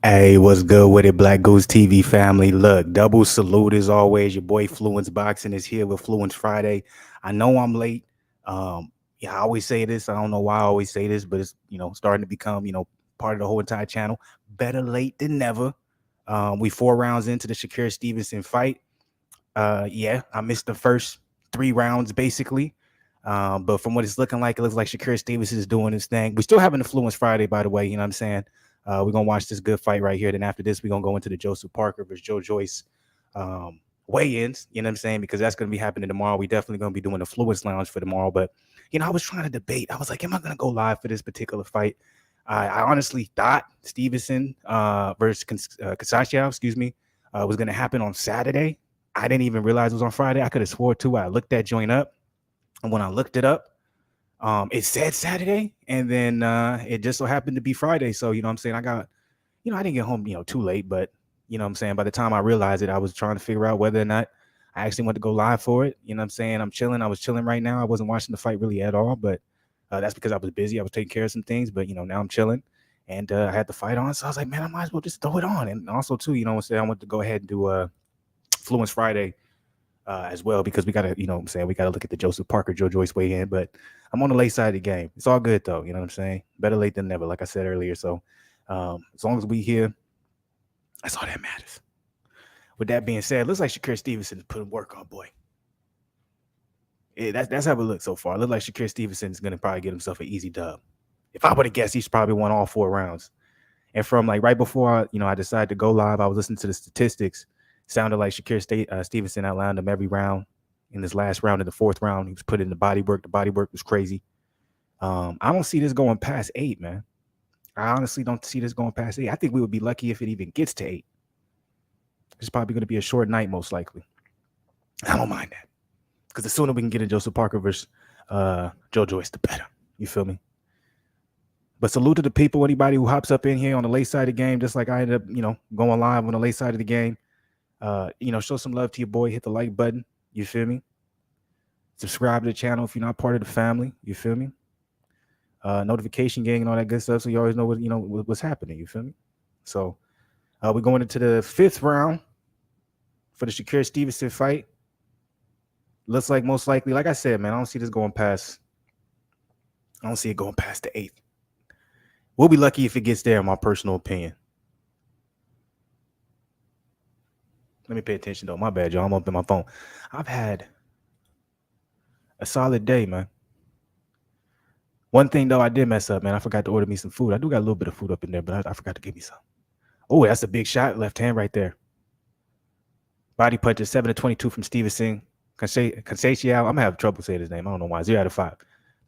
Hey, what's good with it, Black Goose TV family? Look, double salute as always. Your boy Fluence Boxing is here with Fluence Friday. I know I'm late. Yeah, I always say this. I don't know why I always say this, but it's starting to become part of the whole entire channel. Better late than never. We 4 rounds into the Shakur Stevenson fight. Yeah, I missed the first 3 rounds basically. But from what it's looking like, it looks like Shakur Stevenson is doing his thing. We're still having the Fluence Friday, by the way. You know what I'm saying? We're gonna watch this good fight right here. Then after this, we're gonna go into the Joseph Parker versus Joe Joyce weigh-ins. You know what I'm saying? Because that's gonna be happening tomorrow. We definitely gonna be doing the Fluence Lounge for tomorrow. But I was trying to debate. I was like, am I gonna go live for this particular fight? I honestly thought Stevenson versus Conceicao, excuse me, was gonna happen on Saturday. I didn't even realize it was on Friday. I could have swore too. I looked that joint up, and when I looked it up, it said Saturday, and then it just so happened to be Friday. So you know what I'm saying, I got, I didn't get home, too late, but you know what I'm saying, by the time I realized it, I was trying to figure out whether or not I actually want to go live for it. You know what I'm saying? I'm chilling. I was chilling right now. I wasn't watching the fight really at all, but that's because I was busy. I was taking care of some things, but now I'm chilling. And I had the fight on, so I was like, man, I might as well just throw it on. And also, too, I want to go ahead and do Fluence Friday as well, because we gotta, what I'm saying, we gotta look at the Joseph Parker, Joe Joyce weigh in. But I'm on the late side of the game. It's all good though, you know what I'm saying? Better late than never, like I said earlier. So as long as we here, that's all that matters. With that being said, looks like Shakur Stevenson is putting work on, boy. That's how it looks so far. It looks like Shakur Stevenson is gonna probably get himself an easy dub. If I would have guessed, he's probably won all 4 rounds. And from like right before I decided to go live, I was listening to the statistics. Sounded like Stevenson outlined him every round. In this last round, in the 4th round, he was put in the body work. The body work was crazy. I don't see this going past 8, man. I honestly don't see this going past 8. I think we would be lucky if it even gets to 8. It's probably going to be a short night, most likely. I don't mind that, because the sooner we can get in Joseph Parker versus Joe Joyce, the better. You feel me? But salute to the people, anybody who hops up in here on the late side of the game, just like I ended up, going live on the late side of the game. Show some love to your boy. Hit the like button. You feel me? Subscribe to the channel if you're not part of the family. You feel me? Notification gang and all that good stuff, so you always know what's happening. You feel me? So we're going into the 5th round for the Shakur Stevenson fight. Looks like most likely, like I said, man, I don't see this going past. I don't see it going past the 8th. We'll be lucky if it gets there, in my personal opinion. Let me pay attention though. My bad, y'all. I'm up in my phone. I've had a solid day, man. One thing though, I did mess up, man. I forgot to order me some food. I do got a little bit of food up in there, but I forgot to get me some. Oh, that's a big shot. Left hand right there. Body punches 7-22 from Stevenson. Conceicao. I'm gonna have trouble saying his name. I don't know why. 0 out of 5.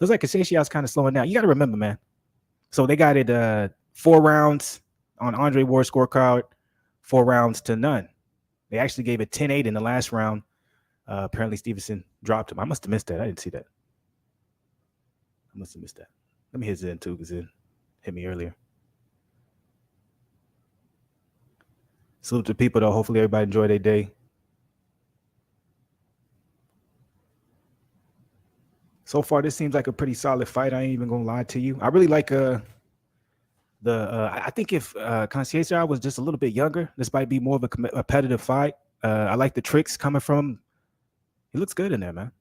Looks like Conceicao's kind of slowing down. You got to remember, man. So they got it 4 rounds on Andre Ward's scorecard, 4 rounds to none. They actually gave it 10-8 in the last round. Apparently Stevenson dropped him. I must have missed that. I didn't see that. I must have missed that. Let me hit Zen too, because it hit me earlier. Salute to people though. Hopefully everybody enjoyed their day. So far, this seems like a pretty solid fight. I ain't even gonna lie to you. I really like I think if Conceicao was just a little bit younger, this might be more of a competitive fight. I like the tricks coming from him. He looks good in there, man.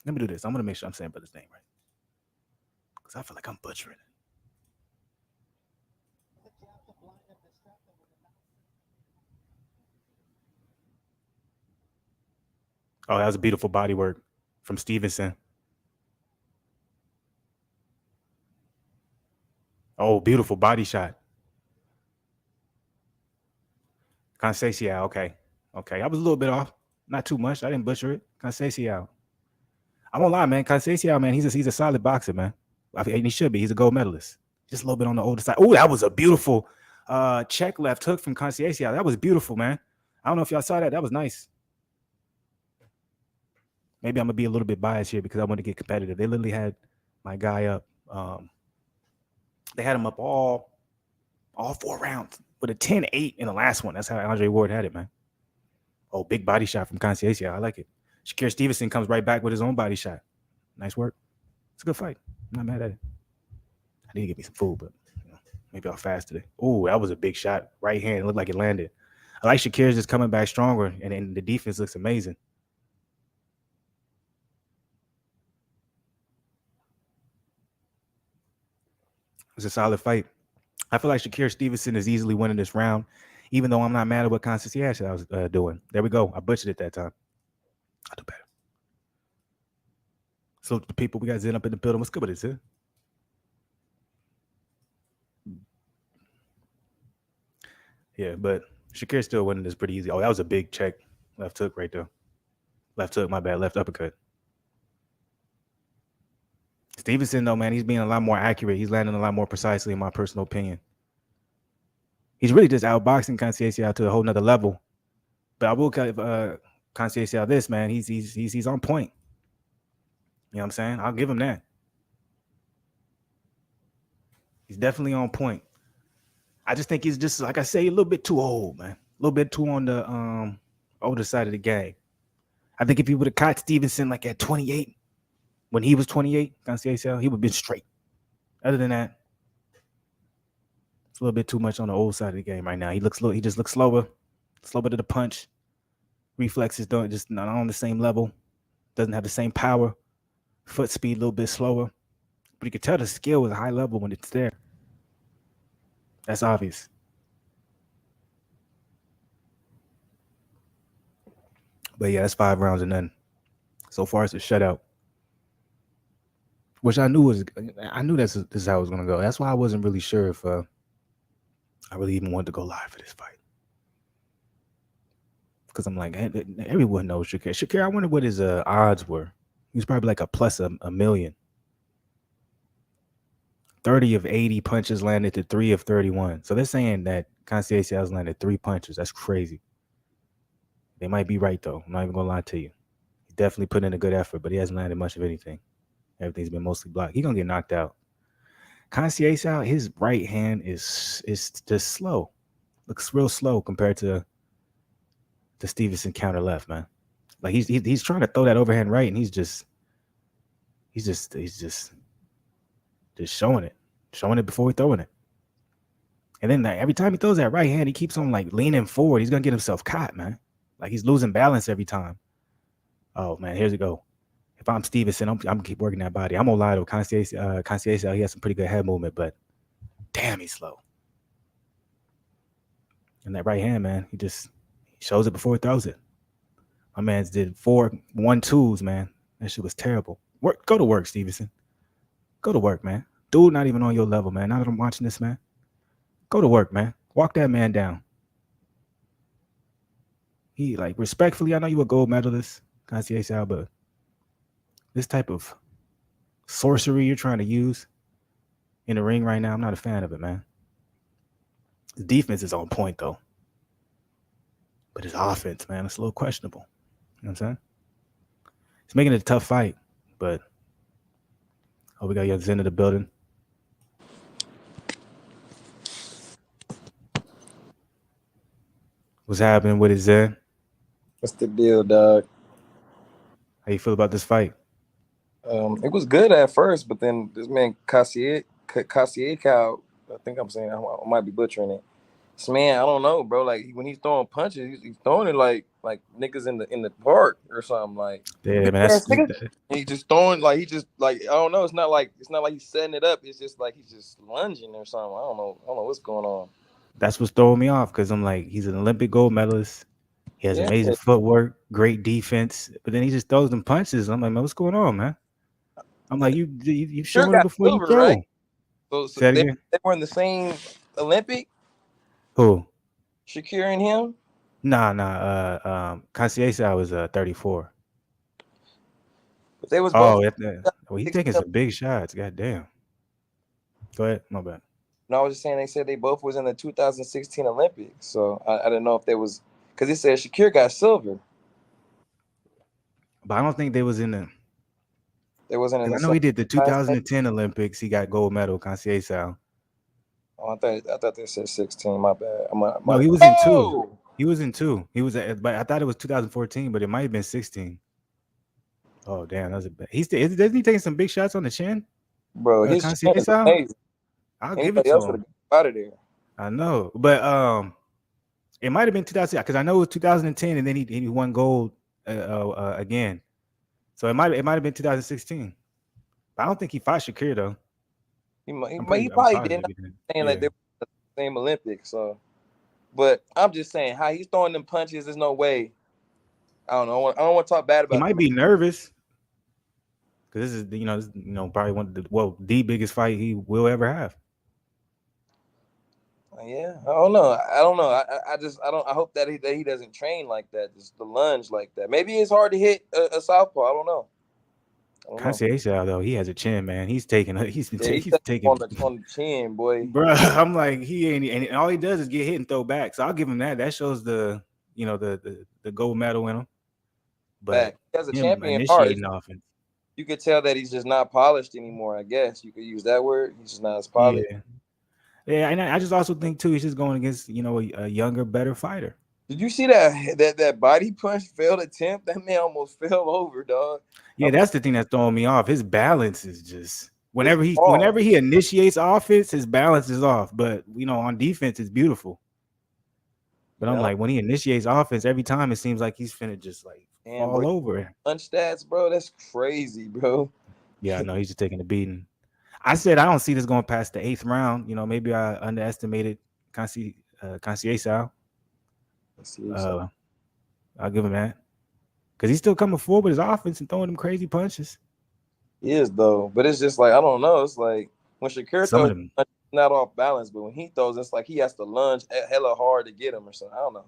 Let me do this. I'm gonna make sure I'm saying brother's name right, because I feel like I'm butchering it. Oh, that was a beautiful body work from Stevenson. Oh, beautiful body shot. Conceicao, okay. I was a little bit off. Not too much. I didn't butcher it. Conceicao. I won't lie, man. Conceicao, man, he's a solid boxer, man. I mean, he should be. He's a gold medalist. Just a little bit on the older side. Oh, that was a beautiful check left hook from Conceicao. That was beautiful, man. I don't know if y'all saw that. That was nice. Maybe I'm gonna be a little bit biased here because I want to get competitive. They literally had my guy up. They had him up all 4 rounds with a 10-8 in the last one. That's how Andre Ward had it, man. Oh, big body shot from Conceicao. I like it. Shakur Stevenson comes right back with his own body shot. Nice work. It's a good fight. I'm not mad at it. I need to get me some food, but Maybe I'll fast today. Oh, that was a big shot. Right hand. It looked like it landed. I like Shakir's just coming back stronger, and then the defense looks amazing. It's a solid fight. I feel like Shakir Stevenson is easily winning this round, even though I'm not mad at what Conceicao was doing. There we go. I butchered it that time. I'll do better. So the people, we got Zen up in the building. What's good with it, Zen? Yeah, but Shakir's still winning this pretty easy. Oh, that was a big check. Left hook right there. Left hook, my bad. Left uppercut. Stevenson, though, man, he's being a lot more accurate. He's landing a lot more precisely, in my personal opinion. He's really just outboxing Conceicao to a whole nother level. But I will Conceicao this, man. He's on point. You know what I'm saying? I'll give him that. He's definitely on point. I just think he's just, like I say, a little bit too old, man. A little bit too on the older side of the game. I think if he would have caught Stevenson like at 28, when he was 28, Conceicao, he would have been straight. Other than that, it's a little bit too much on the old side of the game right now. He just looks slower to the punch. Reflexes don't just not on the same level. Doesn't have the same power. Foot speed a little bit slower. But you can tell the skill is a high level when it's there. That's obvious. But yeah, that's 5 rounds and none. So far, it's a shutout. Which I knew this is how it was gonna go. That's why I wasn't really sure if I really even wanted to go live for this fight. Because I'm like, everyone knows Shakur. Shakur, I wonder what his odds were. He was probably like a plus a million. 30 of 80 punches landed to 3 of 31. So they're saying that Conceicao landed 3 punches. That's crazy. They might be right, though. I'm not even going to lie to you. He definitely put in a good effort, but he hasn't landed much of anything. Everything's been mostly blocked. He's going to get knocked out. Conceicao, his right hand is just slow. Looks real slow compared to the Stevenson counter left, man. Like he's trying to throw that overhand right, and he's just showing it before throwing it. And then every time he throws that right hand, he keeps on like leaning forward. He's gonna get himself caught, man. Like he's losing balance every time. Oh man, here's it go. If I'm Stevenson, I'm gonna keep working that body. I'm gonna lie to Conceicao, he has some pretty good head movement, but damn, he's slow. And that right hand, man, he shows it before he throws it. My man's did 4 1-2s, man. That shit was terrible. Go to work, Stevenson. Go to work, man. Dude, not even on your level, man. Now that I'm watching this, man. Go to work, man. Walk that man down. He, like, respectfully, I know you a gold medalist, Conceicao, but this type of sorcery you're trying to use in the ring right now, I'm not a fan of it, man. His defense is on point, though. But his offense, man, it's a little questionable. You know what I'm saying? It's making it a tough fight, but we got your Zen in the building. What's happening with it, Zen? What's the deal, dog? How you feel about this fight? It was good at first, but then this man Conceicao, I think I'm saying I might be butchering it. This man, I don't know, bro. Like when he's throwing punches, he's throwing it like niggas in the park or something. Like Yeah, man, he just throwing like he just like I don't know. It's not like he's setting it up. It's just like he's just lunging or something. I don't know what's going on. that's what's throwing me off because I'm like, he's an Olympic gold medalist. He has amazing footwork, great defense, but then he just throws them punches. I'm like, man, what's going on, man? I'm like, you showing it before you throw. Right? So they were in the same Olympic. Who? Shakur and him? Nah. Conceicao was 34. But they was both. Well, he's taking some big shots. God damn. Go ahead. My bad. No, I was just saying they said they both was in the 2016 Olympics. So I didn't know if they was because it said Shakur got silver. But I don't think they was in the. They wasn't in. I know he did the 2010 Olympics. He got gold medal. Conceicao. Oh, I thought they said 16. My bad. No, he was in 2. He was in 2. He was, but I thought it was 2014, but it might have been 16. Oh damn, that was a bad. Isn't he taking some big shots on the chin? Bro, his chin is amazing. I'll give it to him. out of there. I know, but it might have been 2000 because I know it was 2010, and then he won gold again. So it might have been 2016. But I don't think he fought Shakir though. He I'm probably did. positive Not he did. saying like Yeah, they were the same Olympics. So, but I'm just saying how he's throwing them punches. There's no way. I don't know. I don't want to talk bad he about the might man. be nervous because probably one of the biggest fight he will ever have. Yeah, I don't know. I don't know. I just I don't. I hope that he doesn't train like that. Just the lunge like that. Maybe it's hard to hit a southpaw. I don't know. I don't know. Conceicao though, he has a chin, man. He's taking Yeah, he's he's taking, on the chin, boy. bro. I'm like he ain't, and all he does is get hit and throw back. So I'll give him that. That shows the gold medal in him. But Back. He has a him champion heart. initiating offense, You could tell that he's just not polished anymore. I guess you could use that word. He's just not as polished. yeah, yeah. And I just also think too, he's just going against a younger, better fighter. Did you see that body punch failed attempt? That man almost fell over, dog. Yeah, I'm like, that's the thing that's throwing me off. His balance is just it's whenever off. he initiates offense, his balance is off. But on defense, it's beautiful. But I'm Yeah, like, when he initiates offense, every time it seems like he's finna just like and bro, fall over. punch stats, bro. That's crazy, bro. Yeah, no, he's just taking a beating. I said I don't see this going past the 8th round. Maybe I underestimated Conceicao. Let's see. So Uh, I'll give him that because he's still coming forward with his offense and throwing them crazy punches. he is though, but it's just like I don't know. It's like when Shakur Some of throws, them, it's not off balance, but when he throws, it's like he has to lunge hella hard to get him or something. I don't know.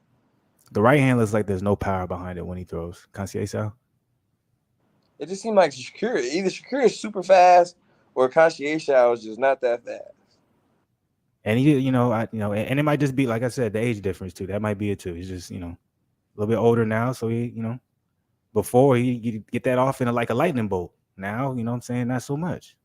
the right hand looks like there's no power behind it when he throws. Conceicao. It just seemed like Shakur is super fast or Conceicao is just not that fast. And and it might just be like I said, the age difference too. That might be it too. He's just a little bit older now, so before he get that off in like a lightning bolt. Now, what I'm saying, not so much.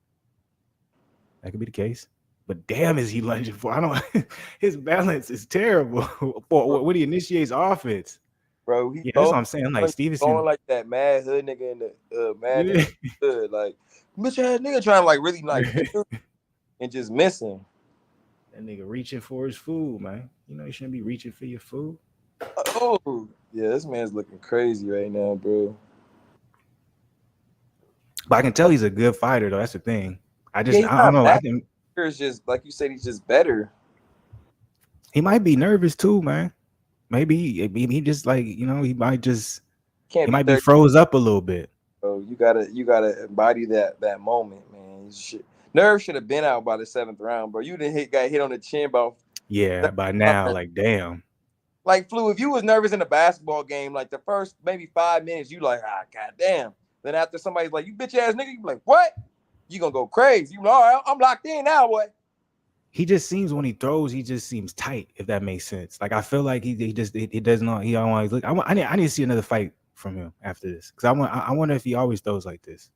That could be the case. But damn, is he lunging for? I don't. His balance is terrible Bro, for when he initiates offense. bro he Yeah, that's throws what I'm saying. Like going Stevenson. like that mad hood nigga in the mad nigga Yeah, in the hood, like bitch ass nigga trying to like really like that and just missing. nigga reaching for his food, man. You shouldn't be reaching for your food. Oh yeah, this man's looking crazy right now, bro. But I can tell he's a good fighter, though. That's the thing. Yeah, he's I don't not know. I bad. think It's just like you said, he's just better. he might be nervous too, man. Maybe he just like Can't he be might be 30, froze up a little bit. bro. You gotta embody that moment, man. Nerve should have been out by the 7th round, bro. You didn't got hit on the chin by Yeah, by now, like damn. like flu. If you was nervous in a basketball game, like the first maybe 5 minutes, you like goddamn. Then after somebody's like you bitch ass nigga, you be like what? You gonna go crazy? You all right? I'm locked in now, boy. He just seems when he throws, he just seems tight. If that makes sense. Like I feel like he does not. He always look. I need to see another fight from him after this because I wonder if he always throws like this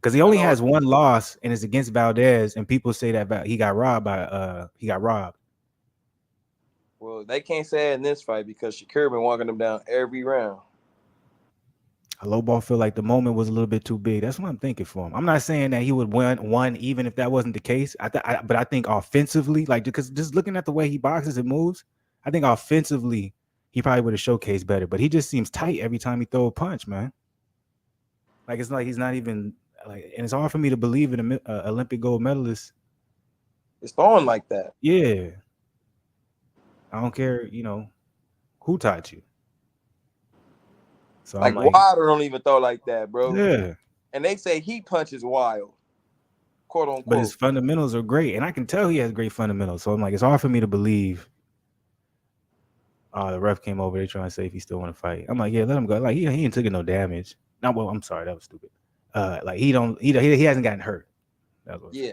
because he I only know. has one loss and it's against Valdez and people say that he got robbed by he got robbed. Well, they can't say it in this fight because Shakur been walking them down every round. A low ball feel like the moment was a little bit too big. That's what I'm thinking for him. I'm not saying that he would win one even if that wasn't the case. But I think offensively, like because just looking at the way he boxes and moves, I think offensively he probably would have showcased better. But he just seems tight every time he throw a punch, man. Like it's like he's not even like, and it's hard for me to believe in an Olympic gold medalist. It's throwing like that. Yeah, I don't care, who taught you. So I'm Like like, Wilder don't even throw like that, bro. yeah. And they say he punches wild, quote But his unquote. fundamentals are great, and I can tell he has great fundamentals. So I'm like, it's hard for me to believe. The ref came over. They trying to say if he still want to fight. I'm like, yeah, let him go. Like he ain't taking no damage. No, well, I'm sorry, that was stupid. Like he hasn't gotten hurt. That's what Yeah,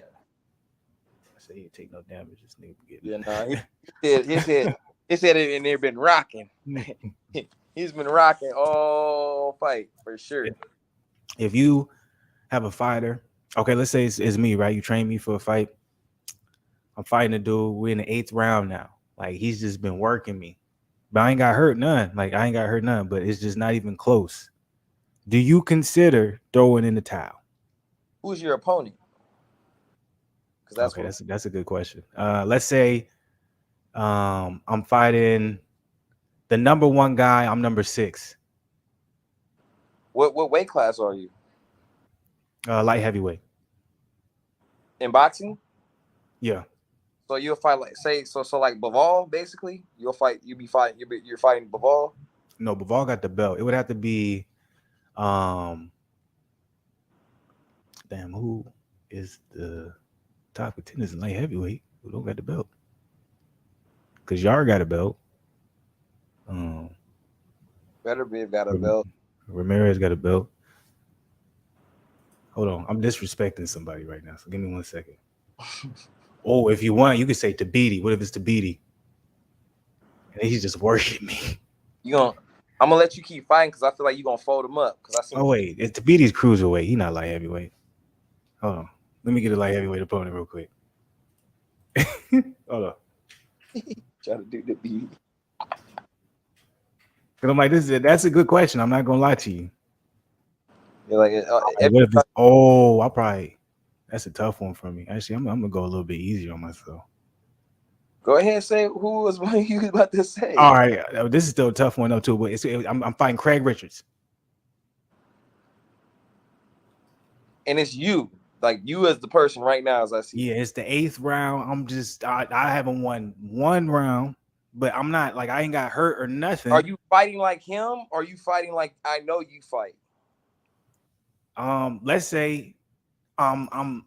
I said. He ain't take no damage. This nigga yeah. getting. Nah, his head and they've been rocking. He's been rocking all fight for sure. If you have a fighter, okay, let's say it's me, right? You train me for a fight. I'm fighting a dude. We're in the 8th round now. Like he's just been working me. But I ain't got hurt none. Like I ain't got hurt none, but it's just not even close. Do you consider throwing in the towel? Who's your opponent? Because that's Okay, what that's a good question. Let's say I'm fighting the number one guy. I'm number 6. what weight class are you Light heavyweight. in boxing? Yeah. So you'll fight like say so like Baval basically. You're fighting Baval. No, Bivol got the belt. It would have to be um damn, who is the top contenders in light heavyweight who don't got the belt? Because Yar got a belt. Um Better be got a Ram- belt. Ramirez got a belt. Hold on, I'm disrespecting somebody right now. So give me 1 second. Oh, if you want, you could say Tabiti. What if it's Tabiti? And he's just working me. You gonna I'm gonna let you keep fighting because I feel like you're gonna fold him up because I Oh seen wait, it's Tabiti's cruiserweight. He not light heavyweight. Hold on. Let me get a light heavyweight opponent real quick. Hold on. try to do the beat. Cause I'm like, that's a good question. I'm not gonna lie to you. You're like Like, what if it's I probably that's a tough one for me. Actually, I'm gonna go a little bit easier on myself. go ahead and say who was one you was about to say. All right, this is still a tough one though too. But I'm fighting Craig Richards. And it's you. Like you as the person right now as I see. Yeah, it's the 8th round. I haven't won one round, but I'm not like I ain't got hurt or Are nothing. you fighting like him or are you fighting like I know you fight? Let's say um I'm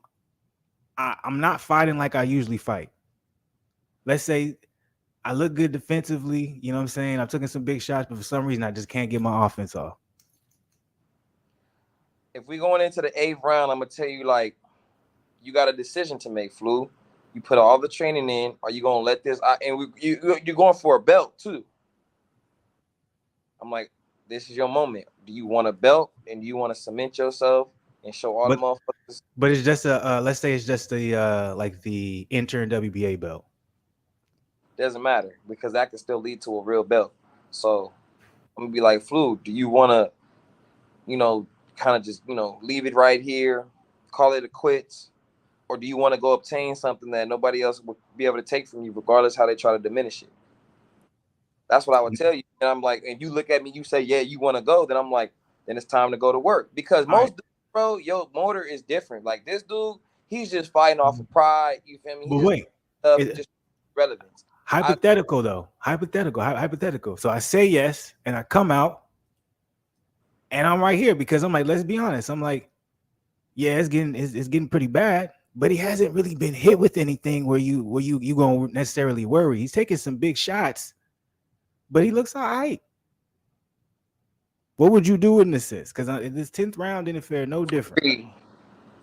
I'm not fighting like I usually fight. Let's say I look good defensively, you know what I'm saying? I'm taking some big shots, but for some reason I just can't get my offense off. If we going into the 8th round, I'm gonna tell you like you got a decision to make, Flu. You put all the training in. Are you gonna let this? You're going for a belt too. I'm like, this is your moment. Do you want a belt and do you want to cement yourself and show all the But motherfuckers? but it's just a let's say it's just the like the intern WBA belt. Doesn't matter because that can still lead to a real belt. So I'm gonna be like, Flu, do you want to, you know, kind of just leave it right here, call it a quits, or do you want to go obtain something that nobody else would be able to take from you, regardless how they try to diminish it? That's what I would tell you. And I'm like, and you look at me, you say, yeah, you want to go. Then I'm like, then it's time to go to work. Because All right. most dudes, bro, your motor is different. Like this dude, he's just fighting off of pride. You feel me? But He just wait, just relevance. hypothetical though. Hypothetical. So I say yes and I come out and I'm right here because I'm like, let's be honest. I'm like, yeah, it's getting pretty bad, but he hasn't really been hit with anything where you gonna necessarily worry. He's taking some big shots, but he looks all right. What would you do in this sense? Because this 10th round didn't fare no different.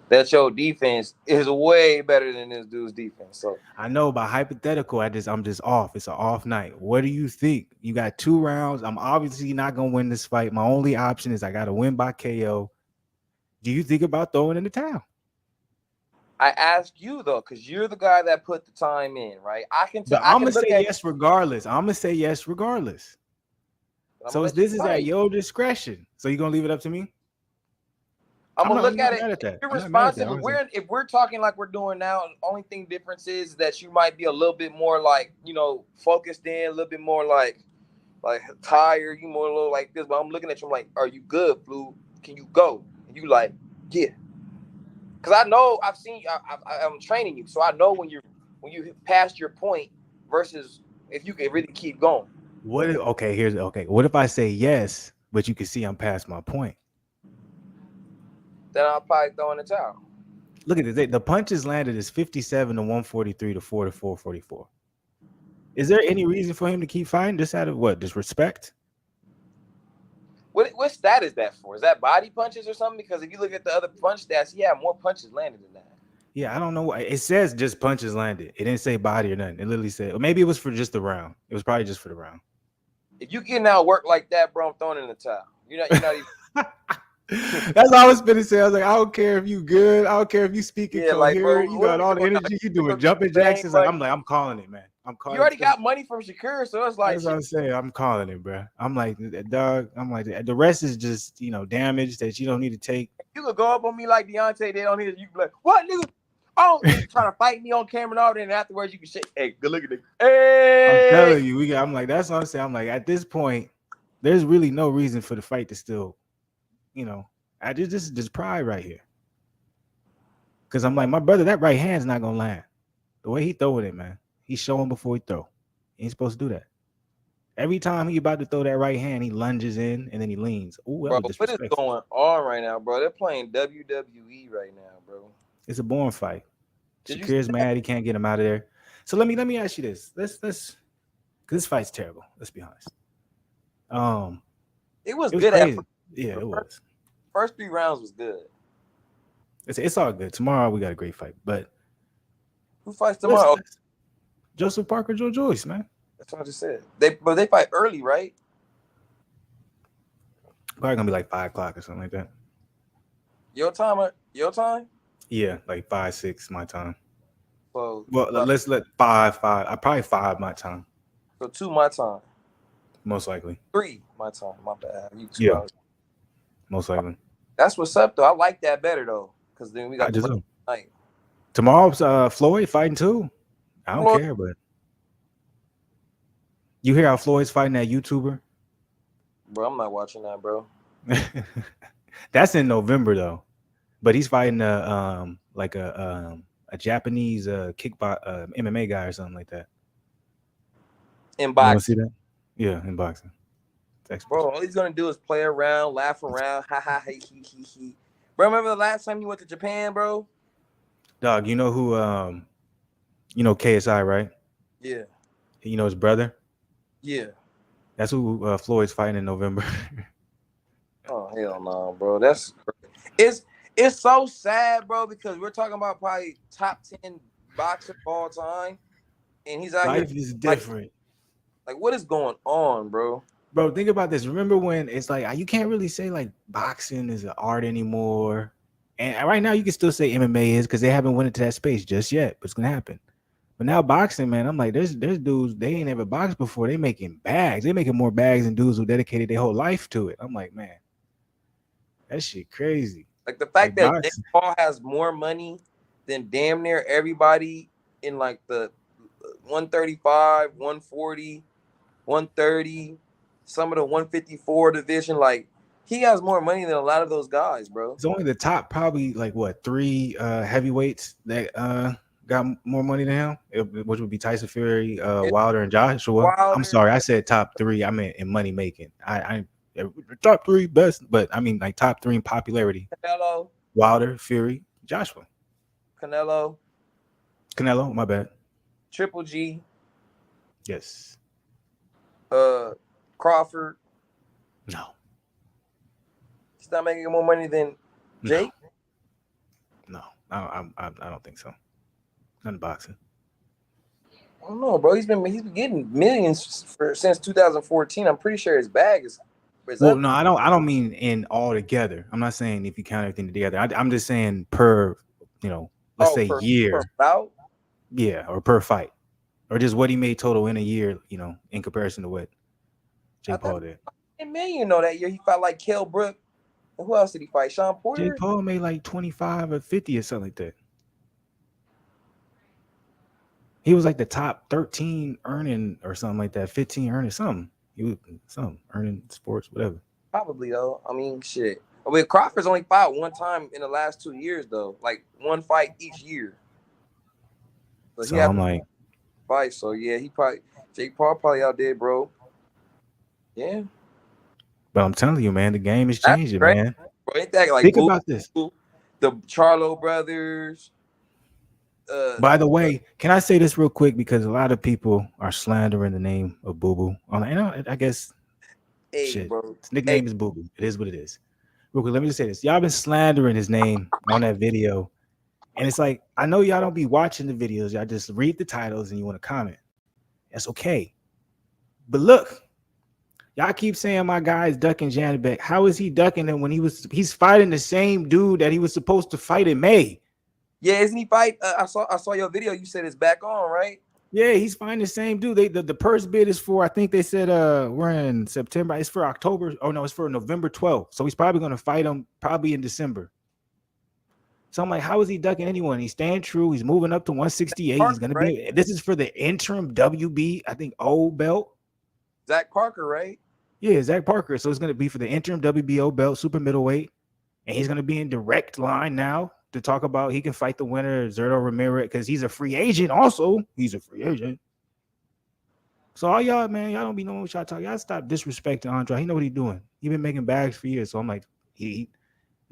That your defense is way better than this dude's defense. So I know by hypothetical, I'm just off. It's an off night. What do you think? You got 2 rounds. I'm obviously not gonna win this fight. My only option is I gotta win by KO. Do you think about throwing in the towel? I ask you though, because you're the guy that put the time in, right? I can But I I'm can gonna look say at yes regardless. I'm gonna say yes regardless. you. I'm gonna So let you this is at fight. your discretion. So you gonna leave it up to me? I'm gonna I'm look at not it. mad at that. You're I'm not mad at that. responsive. Honestly. If we're talking like we're doing now, the only thing difference is that you might be a little bit more like focused in, a little bit more like tired. You more a little like this. But I'm looking at you. I'm like, are you good, Flu? Can you go? And you like, yeah. Because I know I've seen you. I'm training you, so I know when you past your point versus if you can really keep going. Okay. What if I say yes, but you can see I'm past my point? Then I'll probably throw in the towel. Look at this. The punches landed is 57 to 143 to 4 to 444. Is there any reason for him to keep fighting just out of what? Disrespect? What stat is that for? Is that body punches or something? Because if you look at the other punch stats, he had more punches landed than that. Yeah, I don't know. It says just punches landed. It didn't say body or nothing. It literally said, or maybe it was for just the round. It was probably just for the round. If you getting out work like that, bro, I'm throwing in the towel. You're not even. That's all I was finna say. I was like, I don't care if you good. I don't care if you speaking Yeah, like, bro, coherent. You what are got we all the doing now? energy. You You doing gonna jumping get bang jacks. money? I'm calling it, man. I'm You calling already it. got money from Shakur, so it's like That's what I'm saying. I'm calling it, bro. I'm like, dog. I'm like, the rest is just damage that you don't need to take. you could go up on me like Deontay did on his. You be like, what, nigga? Oh, you trying to fight me on camera and all that, and afterwards you can shake. Hey, good looking. I'm Hey, telling you, I'm like, that's what I'm saying. I'm like, at this point, there's really no reason for the fight to still, I just this is just pride right here. Because I'm like, my brother, that right hand's not gonna land. The way he throwing it, man, he's showing before he throw. He ain't supposed to do that. Every time he about to throw that right hand, he lunges in and then he leans. Ooh, that bro, was what is disrespectful. going on right now, bro? They're playing WWE right now, bro. It's a boring fight. Did you see Shakir's that? mad he can't get him out of there. So let me ask you this. Let's because this fight's terrible. Let's be honest. Um, It was it was good at crazy. first. Yeah, The it was. first 3 rounds was good. It's all good. Tomorrow we got a great fight. But Who fights let's, tomorrow? let's Joseph Parker, Joe Joyce, man. That's what I just said. They fight early, right? Probably gonna be like 5 o'clock or something like that. Your time? Your time? Yeah, like 5, 6 my time. So Well, let's let 5. I probably 5 my time, so 2 my time. most likely. 3 my time. My bad. You 2 Yeah, hours. most likely. That's what's up though. I like that better though, because then we I got the just rest of the night. tomorrow's Floyd fighting too. I don't Floyd, care, but you hear how Floyd's fighting that YouTuber? bro, I'm not watching that, bro. That's in November though. But he's fighting like a Japanese MMA guy or something like that. In You want to see boxing, that? Yeah, in boxing. bro, all he's gonna do is play around, laugh around, ha ha he. Bro, remember the last time you went to Japan, bro? Dog, you know who KSI, right? Yeah, You know his brother? yeah. That's who Floyd's fighting in November. Oh hell no, bro. That's it's so sad, bro, because we're talking about probably top 10 boxer of all time, and he's out here Life is like different. what is going on, bro? Bro, think about this. Remember when it's like you can't really say like boxing is an art anymore. And right now you can still say MMA is because they haven't went into that space just yet, but it's gonna happen. But now boxing, man, I'm like, there's dudes they ain't ever boxed before. They making bags. They making more bags than dudes who dedicated their whole life to it. I'm like, man, that shit crazy. Like the fact Like that Jake boxing. Paul has more money than damn near everybody in like the 135, 140, 130, some of the 154 division, like he has more money than a lot of those guys, bro. It's only the top probably like what 3 heavyweights that got more money than him, which would be Tyson Fury, It's Wilder, and Joshua. I'm Wilder, sorry, I said top 3. I meant in money making. I top 3 best, but I mean like top 3 in popularity. Canelo, Wilder, Fury, Joshua, Canelo, Canelo. My bad. Triple G, Yes. Crawford. No. He's not making more money than Jake. No. I don't think so. Not in boxing. I don't know, bro. He's been getting millions since 2014. I'm pretty sure his bag is Well, up. no, I don't mean in all together. I'm not saying if you count everything together. I'm just saying per, let's say Per year. bout. Yeah, or per fight. Or just what he made total in a year, in comparison to what I Jake thought Paul did. $10 million that year. He fought like Kell Brook. And who else did he fight? Sean Jake Porter. Paul made like 25 or 50 or something like that. He was like the top 13 earning or something like that, 15 earning something. He was something earning sports, whatever. Probably though. I mean, shit. With Crawford's only fought one time in the last 2 years though, like one fight each year. So So he had I'm like, fight. So yeah, Jake Paul probably out there, bro. Yeah, but I'm telling you, man, the game is that's changing, great. man. Bro, ain't that like Think Boo, about this. the Charlo brothers? By the way, can I say this real quick because a lot of people are slandering the name of Boo Boo. I guess Hey, shit. bro. His Hey, nickname is Boo Boo. It is what it is. Real quick, let me just say this. Y'all been slandering his name on that video. And it's like, I know y'all don't be watching the videos. Y'all just read the titles and you want to comment. That's okay. But look, y'all keep saying my guy is ducking Janibek. How is he ducking him when he's fighting the same dude that he was supposed to fight in May? yeah, isn't he fight? I saw your video. You said it's back on, right? Yeah, he's fighting the same dude. The purse bid is for, I think they said we're in September. It's for October. Oh no, it's for November 12th. So he's probably gonna fight him probably in December. So I'm like, how is he ducking anyone? He's staying true. He's moving up to 168. He's Parker, gonna right? be. This is for the interim WB, I think, O belt. Zach Parker, right? Yeah, Zach Parker. So it's gonna be for the interim WBO belt, super middleweight, and he's gonna be in direct line now to talk about he can fight the winner, Zerto Ramirez, because he's a free agent. Also, he's a free agent. So all y'all, man, y'all don't be knowing what y'all talk. Y'all stop disrespecting Andre. He know what he's doing. He been making bags for years. So I'm like, he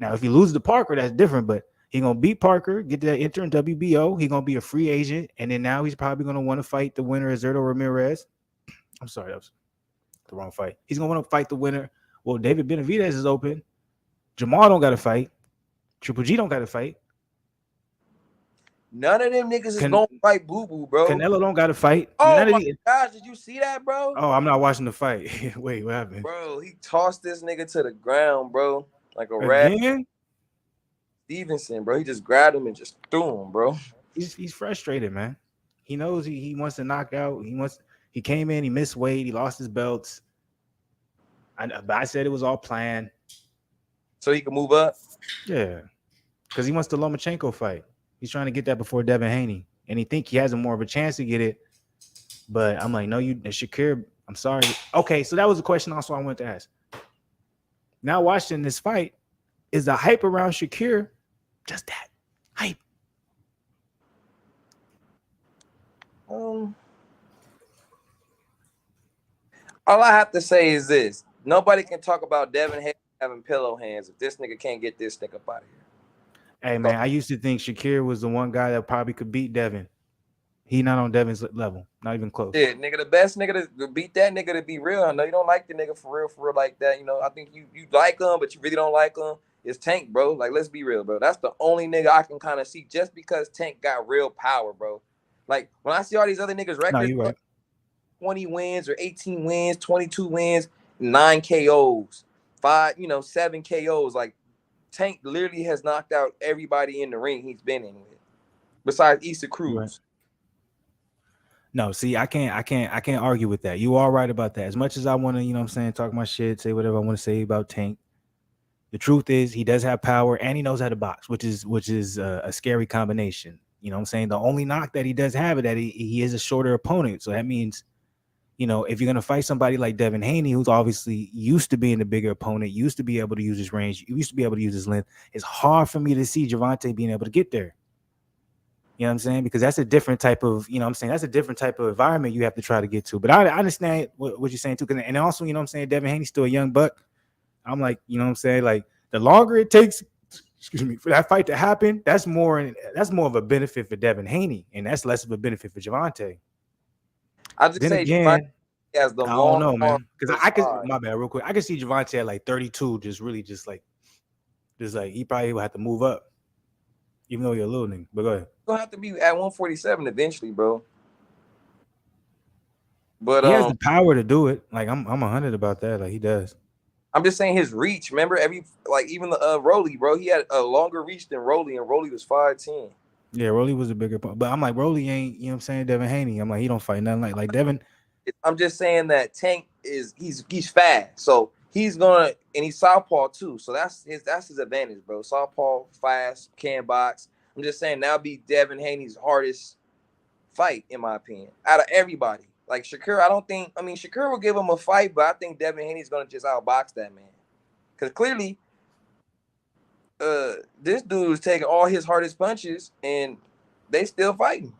now if he loses to Parker, that's different. But he gonna beat Parker, get that interim WBO. He gonna be a free agent, and then now he's probably gonna want to fight the winner of Zerto Ramirez. I'm sorry, that was the wrong fight. He's gonna want to fight the winner. Well, David Benavidez is open. Jamal don't got to fight. Triple G don't got to fight. None of them niggas is Can gonna fight Boo Boo, bro. Canelo don't got to fight. Oh None of my the. gosh, did you see that, bro? Oh, I'm not watching the fight. Wait, what happened? Bro, he tossed this nigga to the ground, bro, like a rat. Again? Stevenson, bro. He just grabbed him and just threw him, bro. He's frustrated, man. He knows he wants to knock out. He came in, he missed weight, he lost his belts. But I said it was all planned. So he can move up. Yeah, because he wants the Lomachenko fight. He's trying to get that before Devin Haney, and he think he has a more of a chance to get it. But I'm like, no, Shakur. I'm sorry. Okay, so that was a question also I wanted to ask. Now watching this fight, is the hype around Shakur just that hype? All I have to say is this: nobody can talk about Devin Haney having pillow hands if this nigga can't get this nigga up out of here. Hey man, I used to think Shakur was the one guy that probably could beat Devin. He not on Devin's level, not even close. Yeah, nigga, the best nigga to beat that nigga to be real. I know you don't like the nigga for real like that. You know, I think you like him, but you really don't like him. It's Tank, bro. Like, let's be real, bro. That's the only nigga I can kind of see just because Tank got real power, bro. Like, when I see all these other niggas' No, records, you're right. 20 wins or 18 wins, 22 wins, 9 KOs, 7 KOs. Like, Tank literally has knocked out everybody in the ring he's been in with, besides Issa Cruz. Right. No, see, I can't argue with that. You are right about that. As much as I want to, you know what I'm saying, talk my shit, say whatever I want to say about Tank. The truth is he does have power and he knows how to box, which is a scary combination. You know what I'm saying? The only knock that he does have is that he is a shorter opponent. So that means, you know, if you're going to fight somebody like Devin Haney, who's obviously used to being the bigger opponent, used to be able to use his range, used to be able to use his length, it's hard for me to see Gervonta being able to get there. You know what I'm saying? Because that's a different type of, you know what I'm saying? That's a different type of environment you have to try to get to. But I understand what you're saying too. And also, you know what I'm saying? Devin Haney's still a young buck. I'm like, you know what I'm saying? Like, the longer it takes, excuse me, for that fight to happen, that's more of a benefit for Devin Haney, and that's less of a benefit for Gervonta. I just Then say Gervonta again, has the I don't long know, arm man. Because I could, my bad, real quick. I could see Gervonta at like 32, just like he probably would have to move up, even though you're a little nigga. But go ahead. Gonna have to be at 147 eventually, bro. But He has the power to do it. Like I'm 100 about that. Like he does. I'm just saying his reach. Remember, even the Rolly, bro, he had a longer reach than Rolly, and Rolly was 5'10". Yeah, Rolly was a bigger, but I'm like Rolly ain't. You know what I'm saying? Devin Haney. I'm like he don't fight nothing like Devin. I'm just saying that Tank he's fast, so he's gonna, and he's southpaw too, so that's his advantage, bro. Southpaw, fast, can box. I'm just saying that'll be Devin Haney's hardest fight, in my opinion, out of everybody. Like Shakur, Shakur will give him a fight, but I think Devin Haney's gonna just outbox that man. Because clearly, this dude is taking all his hardest punches and they still fighting.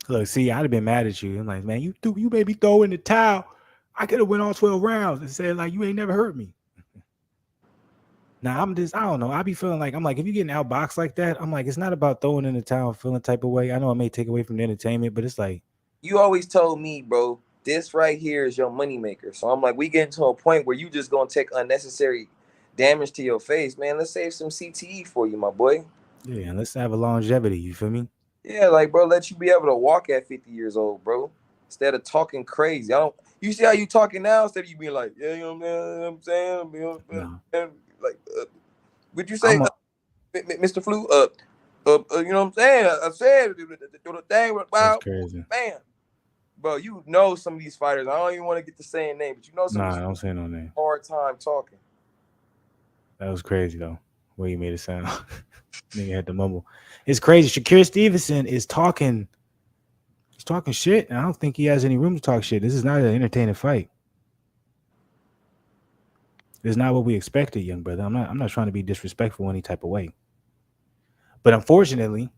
Look, see, I'd have been mad at you. I'm like, man, you made me throw in the towel. I could have went all 12 rounds and said, like, you ain't never hurt me. Now I don't know. I be feeling like, I'm like, if you're getting outboxed like that, I'm like, it's not about throwing in the towel, feeling type of way. I know it may take away from the entertainment, but it's like, you always told me, bro, this right here is your moneymaker. So I'm like, we getting to a point where you just gonna take unnecessary damage to your face, man. Let's save some CTE for you, my boy. yeah, let's have a longevity. You feel me? Yeah, like, bro, let you be able to walk at 50 years old, bro. Instead of talking crazy. You see how you talking now? Instead of you being like, yeah, you know what I'm saying? No. Like, would you say, Mr. Flu? You know what I'm saying? I said, do the thing, That's wow, crazy. bam. Bro, you know some of these fighters. I don't even want to get the saying name, but you know some of Nah, these I don't say no name. hard time talking. That was crazy though. Where you made it sound. Nigga had to mumble. It's crazy. Shakur Stevenson is talking. He's talking shit, and I don't think he has any room to talk shit. This is not an entertaining fight. It's not what we expected, young brother. I'm not trying to be disrespectful any type of way. But unfortunately,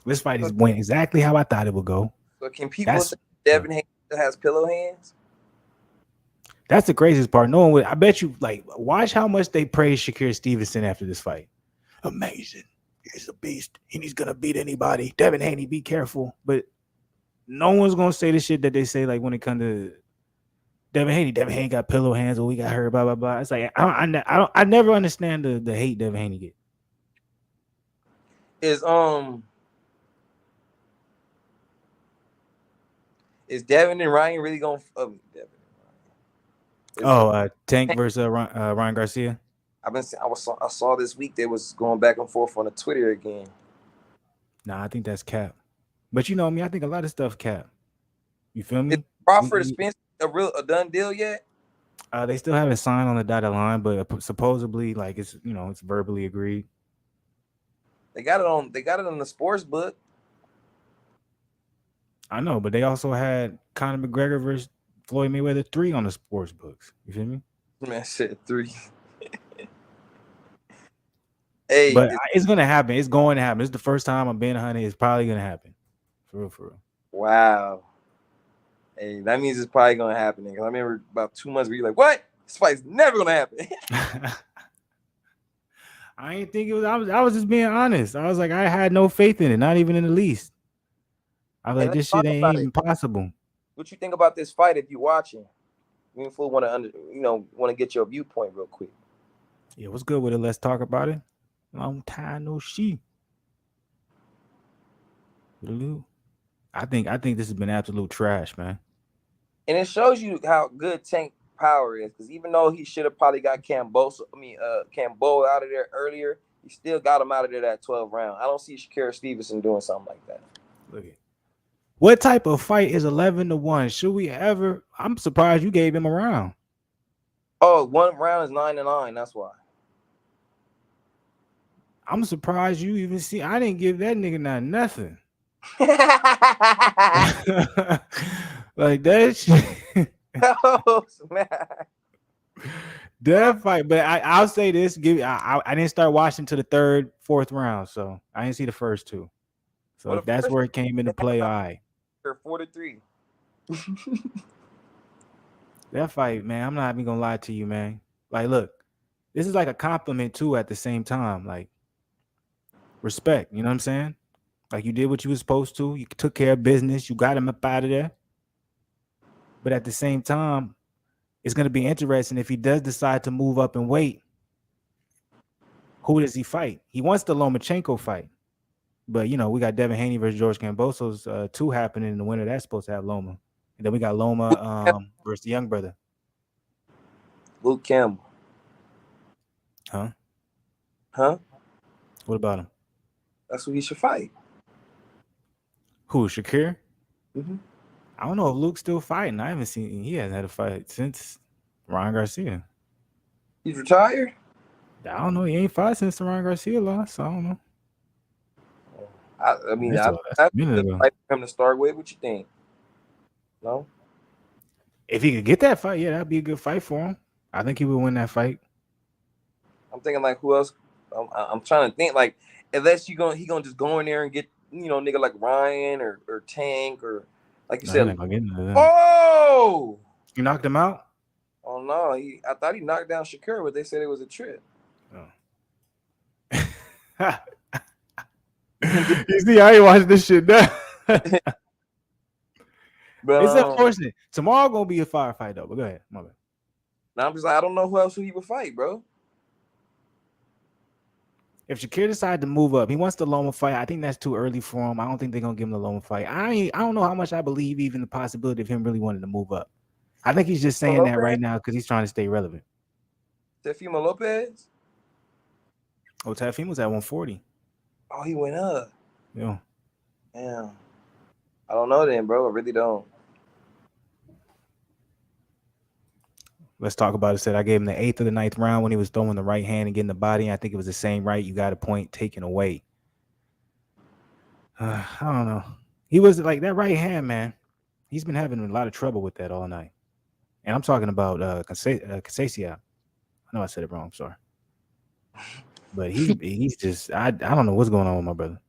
this fight So, is went exactly how I thought it would go. so can people That's say Devin Haney still has pillow hands? that's the craziest part. No one would. I bet you like watch how much they praise Shakur Stevenson after this fight. Amazing. He's a beast. And he's gonna beat anybody. Devin Haney, be careful. But no one's gonna say the shit that they say like when it comes to Devin Haney. Devin Haney got pillow hands, or we got hurt. Blah blah blah. It's like I never understand the hate Devin Haney get. Is is Devin and Ryan really gonna? Devin and Ryan. Tank versus Ryan Garcia. I saw this week they was going back and forth on the Twitter again. Nah, I think that's cap. But you know me, I think a lot of stuff cap. You feel Is me? Crawford Spence a done deal yet? They still haven't signed on the dotted line, but supposedly, like it's verbally agreed. They got it on. They got it on the sports book. I know, but they also had Conor McGregor versus Floyd Mayweather 3 on the sports books. You feel me? Man, shit 3. Hey, But it's gonna happen. It's going to happen. It's the first time I'm being honey. It's probably gonna happen. For real, for real. wow. Hey, that means it's probably gonna happen. Because I remember about 2 months where you're like, "What? This fight's never gonna happen." I ain't think it was. I was just being honest. I was like, I had no faith in it, not even in the least. I was Hey, like, let's this talk shit ain't about it. even possible. What you think about this fight? If you're watching, me and Fool want to get your viewpoint real quick. Yeah, what's good with it? Let's talk about it. Long time no see. I think this has been absolute trash, man. And it shows you how good Tank Power is. Because even though he should have probably got Cambo out of there earlier, he still got him out of there that 12th round. I don't see Shakur Stevenson doing something like that. Look at what type of fight is 11-1? Should we ever? I'm surprised you gave him a round. Oh, 1 round is 9-9. That's why. I'm surprised you even see. I didn't give that nigga nothing. Like that shit. Oh, man. That fight, but I'll say this: I didn't start watching to the third, fourth round, so I didn't see the first two. So if that's where it came into play, all right. 4-3. That fight, man, I'm not even gonna lie to you, man. Like, look, this is like a compliment too. At the same time, like respect. You know what I'm saying? Like you did what you were supposed to. You took care of business. You got him up out of there. But at the same time, it's gonna be interesting if he does decide to move up and wait. Who does he fight? He wants the Lomachenko fight. But we got Devin Haney versus George Kambosos 2 happening in the winter. That's supposed to have Loma. And then we got Loma versus the young brother. Luke Campbell. Huh? What about him? That's who he should fight. Who, Shakur? Mm-hmm. I don't know if Luke's still fighting. I haven't seen. He hasn't had a fight since Ryan Garcia. He's retired? I don't know. He ain't fought since the Ryan Garcia loss. So I don't know. I mean, That's that's a minute ago. fight for him to start with. What you think? No? If he could get that fight, yeah, that'd be a good fight for him. I think he would win that fight. I'm thinking like who else? I'm trying to think like unless he gonna just go in there and get nigga like Ryan or Tank or like you said. Oh, you knocked him out. Oh no, I thought he knocked down Shakur, but they said it was a trip. Oh. You see, I ain't watching this shit now. But it's unfortunate. Tomorrow gonna be a firefight though. But go ahead, my bad. Now I'm just like I don't know who else he would fight, bro. If Shakur decided to move up, he wants the Loma fight. I think that's too early for him. I don't think they're gonna give him the Loma fight. I don't know how much I believe even the possibility of him really wanting to move up. I think he's just saying that right now because he's trying to stay relevant. Teofimo Lopez? Oh, Teofimo was at 140. Oh, he went up. Yeah. Damn. I don't know then, bro. I really don't. Let's talk about it. Said I gave him the 8th or the ninth round when he was throwing the right hand and getting the body. I think it was the same right. You got a point taken away. I don't know. He was like that right hand, man. He's been having a lot of trouble with that all night. And I'm talking about Conceicao. I know I said it wrong. I'm sorry. But he's just I don't know what's going on with my brother.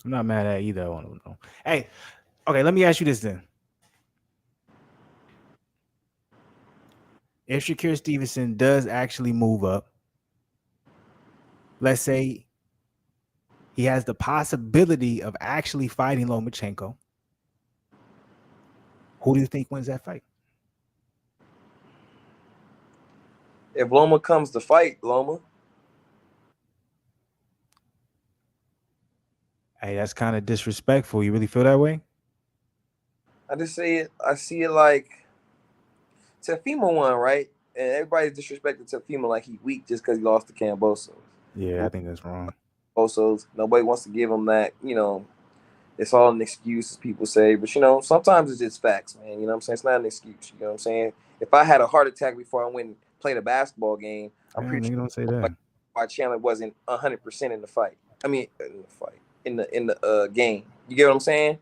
I'm not mad at either one of them. Though. Hey, okay, let me ask you this then. If Shakur Stevenson does actually move up, let's say he has the possibility of actually fighting Lomachenko, who do you think wins that fight? If Loma comes to fight, Loma. Hey, that's kind of disrespectful. You really feel that way? I just say it. I see it like Tefimo won, right? And everybody's disrespecting Tefimo like he weak just because he lost to Cambosos. Yeah, I think that's wrong. Cambosos, nobody wants to give him that. It's all an excuse, as people say. But sometimes it's just facts, man. You know what I'm saying? It's not an excuse. You know what I'm saying? If I had a heart attack before I went and played a basketball game, I'm Damn, pretty nigga, sure don't say that. my Chandler wasn't 100% in the fight. I mean, in the fight, in the game. You get what I'm saying?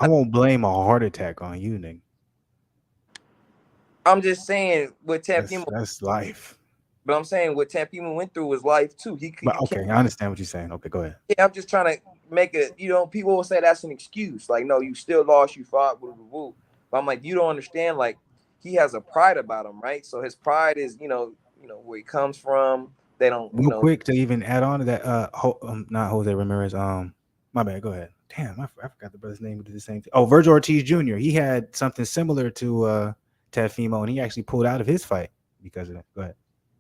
I won't blame a heart attack on you, nigga. I'm just saying what Tefimo. That's life. But I'm saying what Tefimo went through was life too. But You can't. okay, I understand what you're saying. Okay, go ahead. Yeah, I'm just trying to make it. People will say that's an excuse. Like, no, you still lost. You fought. Woo, woo, woo. But I'm like, you don't understand. Like, he has a pride about him, right? So his pride is, where he comes from. They don't, Real quick to even add on to that, not Jose Ramirez. My bad. Go ahead. Damn, I forgot the brother's name. Who did the same thing? Oh, Virgil Ortiz Jr. He had something similar to Teofimo, and he actually pulled out of his fight because of that. Go ahead.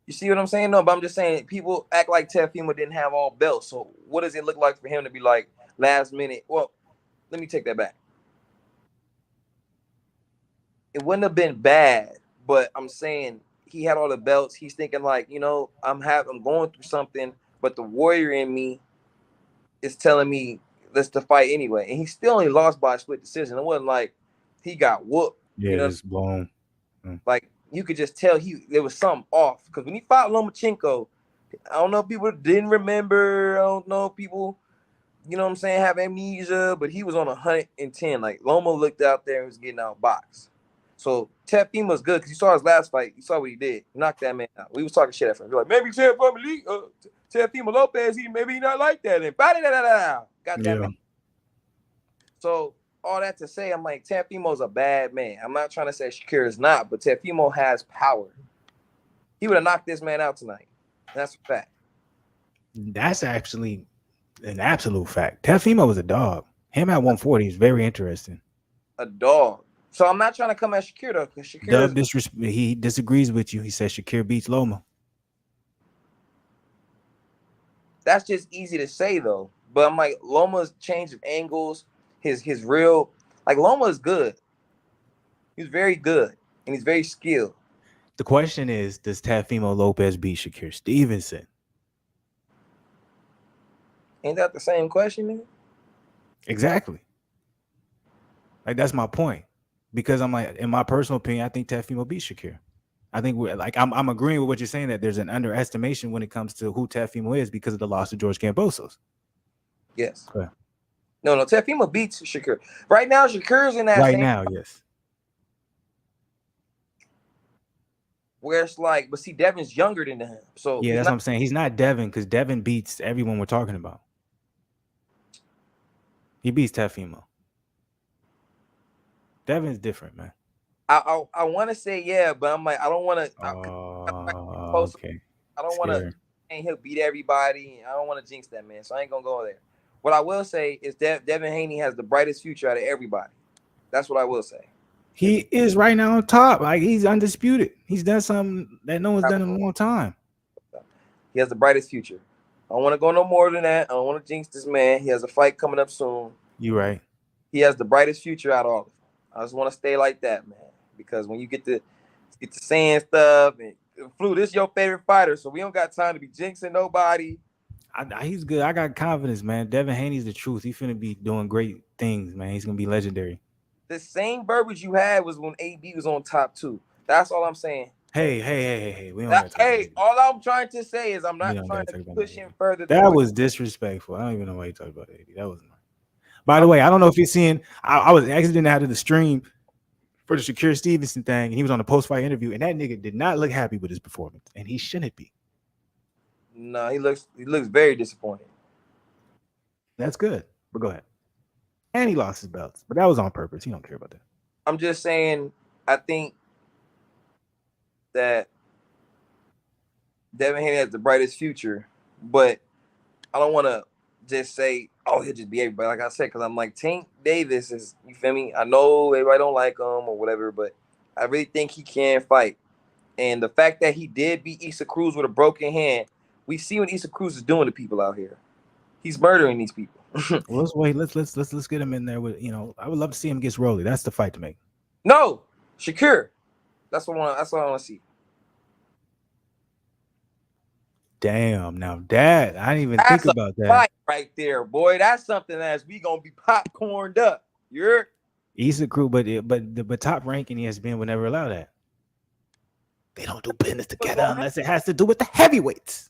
You see what I'm saying? No, but I'm just saying people act like Teofimo didn't have all belts. So what does it look like for him to be like last minute? Well, let me take that back. It wouldn't have been bad, but I'm saying he had all the belts. He's thinking like, I'm going through something, but the warrior in me is telling me let's to fight anyway. And he still only lost by a split decision. It wasn't like he got whooped. Yeah, just blown. Like you could just tell there was something off. Because when he fought Lomachenko, I don't know if people didn't remember. I don't know if people, what I'm saying, have amnesia, but he was on 110. Like Loma looked out there and was getting outboxed. So Tefim was good because you saw his last fight. You saw what he did. He knocked that man out. We was talking shit at first. We were like, maybe Teofimo Lopez, maybe he not like that. And got that man. So all that to say, I'm like, Teofimo's a bad man. I'm not trying to say Shakur is not, but Teofimo has power. He would have knocked this man out tonight. That's a fact. That's actually an absolute fact. Teofimo was a dog. Him at 140 is very interesting. A dog. So I'm not trying to come at Shakur though, because Shakur he disagrees with you. He says Shakur beats Loma. That's just easy to say though. But I'm like, Loma's change of angles, his real, like Loma is good. He's very good and he's very skilled. The question is, does Teofimo Lopez beat Shakur Stevenson? Ain't that the same question, nigga? Exactly. Like that's my point. Because I'm like, in my personal opinion, I think Teofimo beat Shakur. I think I'm agreeing with what you're saying that there's an underestimation when it comes to who Teofimo is because of the loss of George Kambosos. Yes. Okay. No, Teofimo beats Shakur. Right now, Shakur's in that right now, yes. Where it's like, but see, Devin's younger than him. So yeah, that's what I'm saying. He's not Devin because Devin beats everyone we're talking about. He beats Teofimo. Devin's different, man. I want to say yeah, but I'm like I don't want to. Okay. I don't want to. And he'll beat everybody. I don't want to jinx that man, so I ain't gonna go there. What I will say is that Devin Haney has the brightest future out of everybody. That's what I will say. He is right now on top. Like he's undisputed. He's done something that no one's done in a long time. He has the brightest future. I don't want to go no more than that. I don't want to jinx this man. He has a fight coming up soon. You're right. He has the brightest future out of all of them. I just want to stay like that, man. Because when you get to saying stuff and Flu, this is your favorite fighter, so we don't got time to be jinxing nobody. He's good. I got confidence, man. Devin Haney's the truth. He's finna be doing great things, man. He's gonna be legendary. The same verbiage you had was when AB was on top 2. That's all I'm saying. Hey. We don't gotta talk about Hey, it. all I'm trying to say is I'm We not don't trying gotta to talk about push that. him further than That what. was disrespectful. I don't even know why you talked about 80. That wasn't right. By the I'm way, I don't know if you're seeing. I was exiting out of the stream for the Shakur Stevenson thing, and he was on the post-fight interview, and that nigga did not look happy with his performance, and he shouldn't be. no, he looks very disappointed. That's good, but go ahead. And he lost his belts, but that was on purpose. He don't care about that. I'm just saying. I think that Devin Haney has the brightest future, but I don't want to just say, oh, he'll just be everybody. Like I said, because I'm like, Tank Davis is, you feel me? I know everybody don't like him or whatever, but I really think he can fight. And the fact that he did beat Issa Cruz with a broken hand, we see what Issa Cruz is doing to people out here. He's murdering these people. Well, let's wait. Let's get him in there with. I would love to see him against Rolly. That's the fight to make. No, Shakur. That's what I want to see. Damn. Now that I didn't even think That's a about that. fight right there, boy. That's something that's we gonna be popcorned up. You're Issa Cruz, but top ranking ESPN would never allow that. They don't do business together unless it has to do with the heavyweights.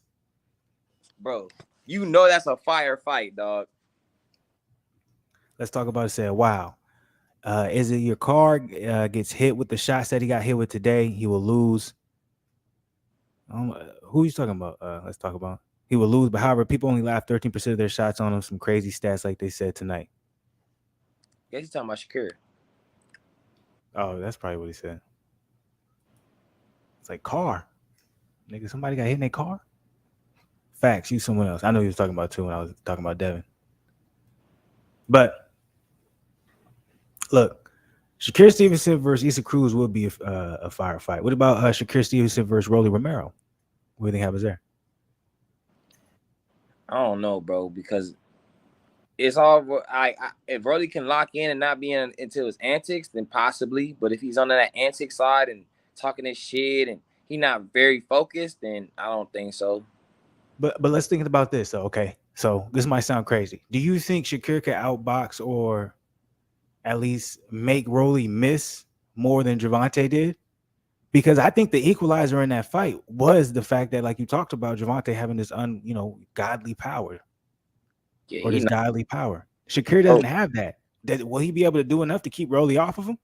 Bro, you know that's a fire fight, dog. Let's talk about it. Say, wow. Is it your car gets hit with the shots that he got hit with today? He will lose. Who are you talking about? Let's talk about. He will lose, but however, people only laugh 13% of their shots on him. Some crazy stats like they said tonight. Guess he's talking about Shakur. Oh, that's probably what he said. It's like car. Nigga, somebody got hit in their car? Facts, you someone else. I know he was talking about too when I was talking about Devin. But look, Shakur Stevenson versus Issa Cruz would be a fire fight. What about Shakur Stevenson versus Rolly Romero? What do you think happens there? I don't know, bro, because it's all if Rolly can lock in and not be into his antics, then possibly. But if he's on that antic side and talking his shit and he not very focused, then I don't think so. But let's think about this. So, okay, so this might sound crazy. Do you think Shakur could outbox or at least make Rolly miss more than Gervonta did? Because I think the equalizer in that fight was the fact that, like you talked about, Gervonta having this godly power. Yeah, Or this godly power. Shakur doesn't have that. Will he be able to do enough to keep Rolly off of him?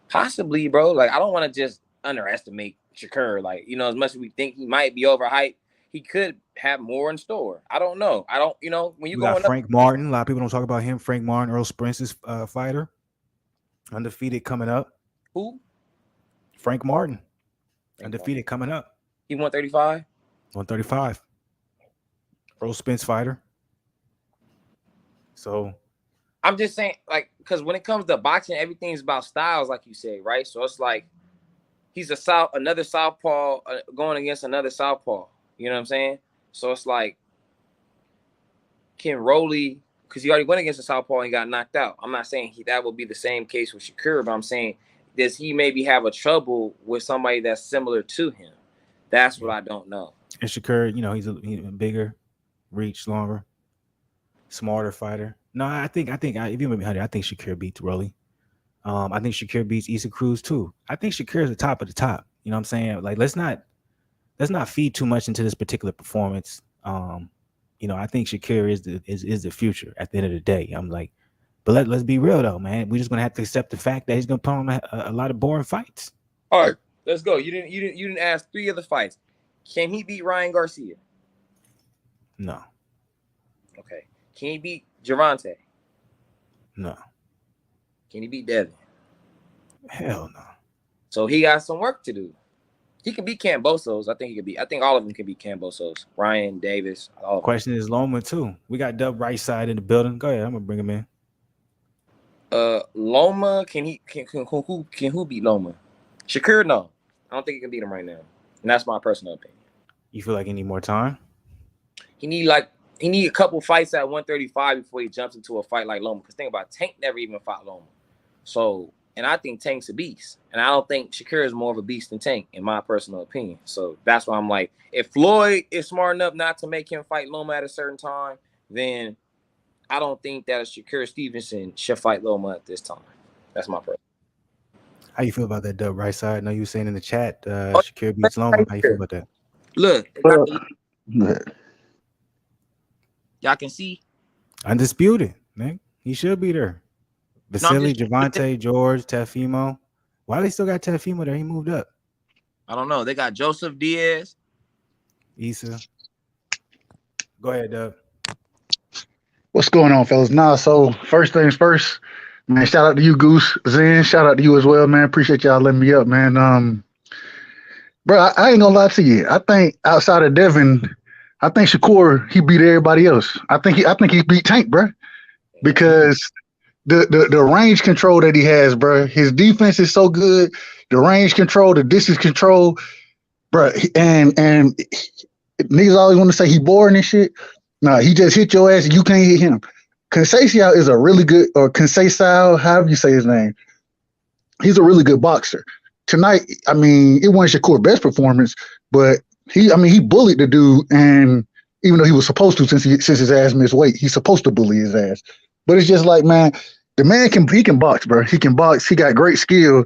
Possibly, bro. Like, I don't want to just underestimate Shakur. Like, as much as we think he might be overhyped, he could have more in store. I don't know. When you got Frank Martin. A lot of people don't talk about him. Frank Martin, Earl Sprince's fighter. Undefeated coming up. Who? Frank Martin. Undefeated coming up. He 135? 135. Earl Spence fighter. So I'm just saying, like, because when it comes to boxing, everything's about styles, like you said, right? So it's like he's another southpaw going against another southpaw. You know what I'm saying? So it's like, can Rolly, because he already went against a southpaw and got knocked out. I'm not saying that will be the same case with Shakur, but I'm saying, does he maybe have a trouble with somebody that's similar to him? That's what I don't know. And Shakur, he's a bigger, reach longer, smarter fighter. No, I think if you make me 100, I think Shakur beats Rolly. I think Shakur beats Issa Cruz too. I think Shakur is the top of the top. You know what I'm saying? Like, let's not feed too much into this particular performance. I think Shakur is the future at the end of the day. I'm like, but let's be real though, man. We're just gonna have to accept the fact that he's gonna put on a lot of boring fights. All right, let's go. You didn't ask 3 other fights. Can he beat Ryan Garcia? No. Okay. Can he beat Gervonta? No. Can he beat Devin? Hell no. So he got some work to do. He can beat Cambosos. I think all of them can beat Cambosos. Ryan, Davis. Question is Loma too. We got Dub right side in the building. Go ahead. I'm gonna bring him in. Loma, who beat Loma? Shakur, no. I don't think he can beat him right now. And that's my personal opinion. You feel like he need more time? He need a couple fights at 135 before he jumps into a fight like Loma. Because think about it, Tank never even fought Loma. So, and I think Tank's a beast. And I don't think Shakur is more of a beast than Tank, in my personal opinion. So that's why I'm like, if Floyd is smart enough not to make him fight Loma at a certain time, then I don't think that a Shakur Stevenson should fight Loma at this time. That's my person. How you feel about that, Dub? Right side? I know you were saying in the chat, Oh, Shakir beats Loma. right How you feel here. about that? Look, Well, y'all can see. Undisputed, man. He should be there. No, I'm Vasily, just. Javante, George, Tefimo. Why they still got Tefimo there? He moved up. I don't know. They got Joseph Diaz. Issa. Go ahead, Dub. what's going on, fellas? Nah, so first things first, man. Shout out to you, Goose Zen. Shout out to you as well, man. Appreciate y'all letting me up, man. Bro, I ain't gonna lie to you. I think outside of Devin, I think Shakur he beat everybody else. I think he beat Tank, bro, because the range control that he has, bro. His defense is so good. The range control, the distance control, bro. And niggas always want to say he boring and shit. Nah, he just hit your ass and you can't hit him. Conceicao is a really good, or Conceicao, however you say his name. He's a really good boxer. Tonight, I mean, it wasn't Shakur's best performance, but he bullied the dude, and even though he was supposed to, since his ass missed weight, he's supposed to bully his ass. But it's just like, man, the man can box, bro. He can box. He got great skill.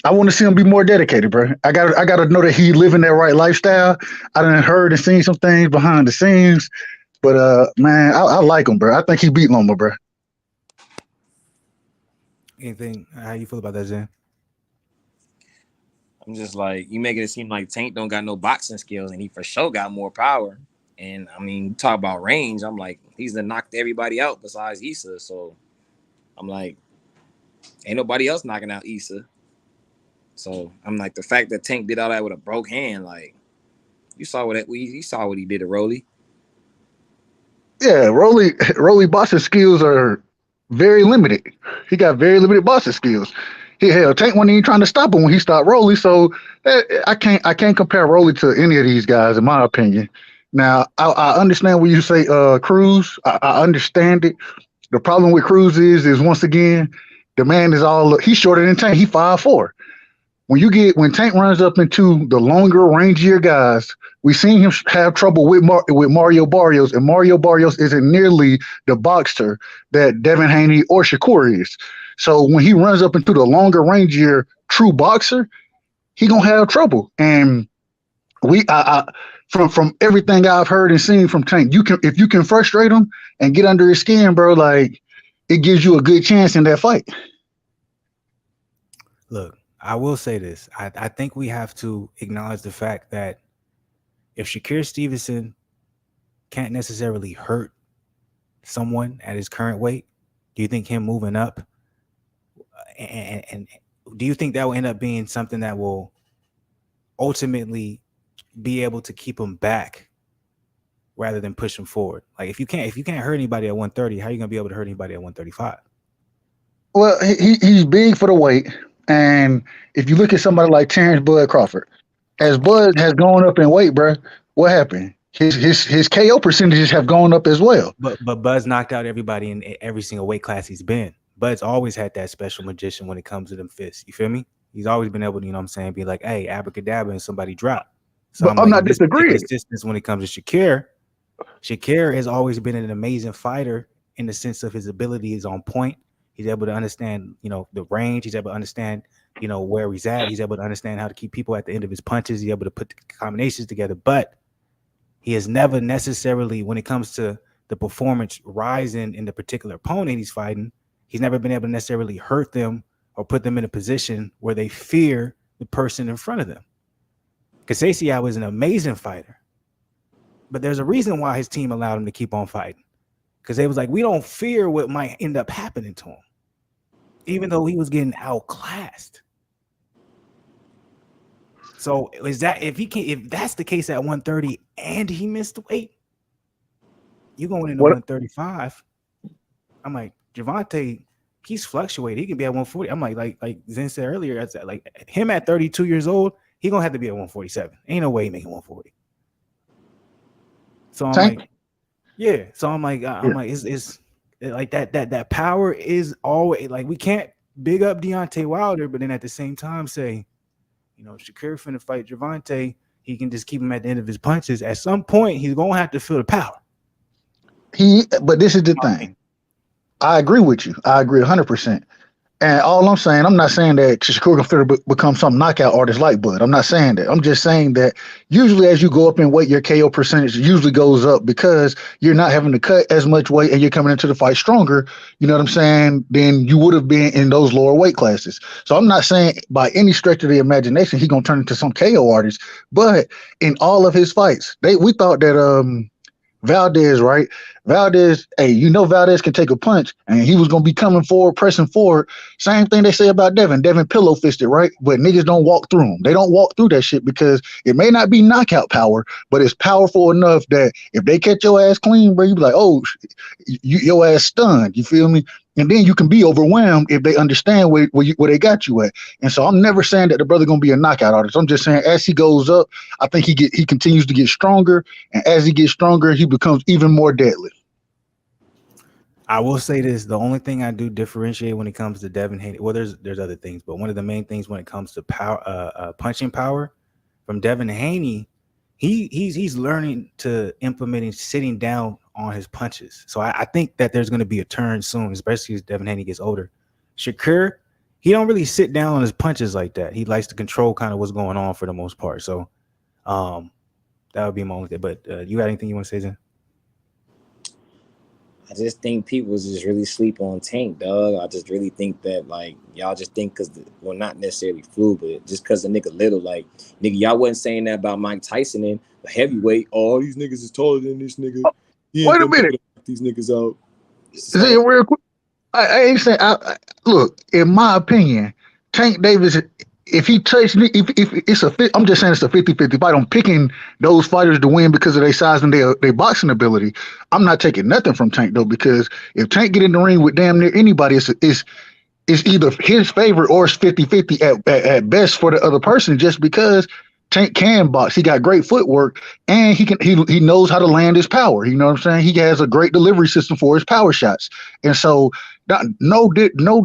I want to see him be more dedicated, bro. I gotta know that he living that right lifestyle. I done heard and seen some things behind the scenes, but man, I like him, bro. I think he beat Loma, bro. Anything? How you feel about that, Zen? I'm just like, you making it seem like Tank don't got no boxing skills, and he for sure got more power. And I mean, talk about range. I'm like, he's the knocked everybody out besides Issa. So I'm like, ain't nobody else knocking out Issa. So I'm like, the fact that Tank did all that with a broke hand, like, you saw what he did to Rolly. Yeah, Rolly boxing skills are very limited. He got very limited boxing skills. Tank wasn't even trying to stop him when he stopped Rolly. So I can't compare Rolly to any of these guys in my opinion. Now I understand when you say Cruz. I understand it. The problem with Cruz is once again the man is all he's shorter than Tank. He 5'4". When Tank runs up into the longer, rangier guys, we seen him have trouble with Mario Barrios, and Mario Barrios isn't nearly the boxer that Devin Haney or Shakur is. So when he runs up into the longer, rangier, true boxer, he gonna have trouble. And from everything I've heard and seen from Tank, if you can frustrate him and get under his skin, bro, like it gives you a good chance in that fight. Look, I will say this. I think we have to acknowledge the fact that if Shakur Stevenson can't necessarily hurt someone at his current weight, do you think him moving up and do you think that will end up being something that will ultimately be able to keep him back rather than push him forward? Like if you can't hurt anybody at 130, how are you gonna be able to hurt anybody at 135? Well, he's big for the weight, and if you look at somebody like Terrence Bud Crawford, as Bud has gone up in weight, bro, what happened? His KO percentages have gone up as well. But Bud's knocked out everybody in every single weight class he's been. Bud's always had that special magician when it comes to them fists. You feel me? He's always been able to, you know what I'm saying, be like, hey, abracadabra, and somebody drop. So But I'm I'm like, not this the disagreeing. consistency when it comes to Shakur. Shakur has always been an amazing fighter in the sense of his ability is on point. He's able to understand, you know, the range. He's able to understand, you know, where he's at. He's able to understand how to keep people at the end of his punches. He's able to put the combinations together. But he has never necessarily, when it comes to the performance rising in the particular opponent he's fighting, he's never been able to necessarily hurt them or put them in a position where they fear the person in front of them. Conceicao is an amazing fighter, but there's a reason why his team allowed him to keep on fighting, because they was like, we don't fear what might end up happening to him, even though he was getting outclassed. So is that if that's the case at 130 and he missed weight, you're going into 135. I'm like, Javante, he's fluctuating. He can be at 140. I'm like Zen said earlier, like him at 32 years old, he gonna have to be at 147. Ain't no way he making 140. So I'm like, yeah. So I'm like, it's like that power is always like, we can't big up Deontay Wilder, but then at the same time say, you know, Shakur finna fight Javante, he can just keep him at the end of his punches. At some point, he's gonna have to feel the power. But this is the My thing. opinion. I agree with you. I agree 100%. And all I'm saying, I'm not saying that Shakur can fit become some knockout artist like Bud. I'm not saying that. I'm just saying that usually as you go up in weight, your KO percentage usually goes up because you're not having to cut as much weight and you're coming into the fight stronger, you know what I'm saying, than you would have been in those lower weight classes. So I'm not saying by any stretch of the imagination he's gonna turn into some KO artist, but in all of his fights, we thought that Valdez, right? Valdez, hey, Valdez can take a punch, and he was gonna be coming forward, pressing forward. Same thing they say about Devin. Devin pillow fisted, right? But niggas don't walk through him. They don't walk through that shit because it may not be knockout power, but it's powerful enough that if they catch your ass clean, bro, you be like, oh, your ass stunned. You feel me? And then you can be overwhelmed if they understand where they got you at. And so I'm never saying that the brother gonna be a knockout artist. I'm just saying as he goes up, I think he continues to get stronger, and as he gets stronger, he becomes even more deadly. I will say this: the only thing I do differentiate when it comes to Devin Haney, well, there's other things, but one of the main things when it comes to power, punching power from Devin Haney, he's learning to implementing sitting down on his punches. So I think that there's going to be a turn soon, especially as Devin Haney gets older. Shakur, he don't really sit down on his punches like that. He likes to control kind of what's going on for the most part. So that would be my only thing. But you got anything you want to say, Zen? I just think people just really sleep on Tank, dog. I just really think that, like, y'all just think well, not necessarily flu, but just because the nigga little, like, nigga, y'all wasn't saying that about Mike Tyson and the heavyweight. Oh, these niggas is taller than this nigga. He ain't Wait a gonna be able minute. to knock these niggas out. Zay, real quick. I ain't saying. Look, in my opinion, Tank Davis, if he touched me, if it's I'm just saying it's a 50-50 fight. I'm picking those fighters to win because of their size and their boxing ability. I'm not taking nothing from Tank though, because if Tank get in the ring with damn near anybody, it's either his favorite or it's 50-50 at best for the other person, just because Tank can box. He got great footwork and he knows how to land his power. You know what I'm saying? He has a great delivery system for his power shots. And so no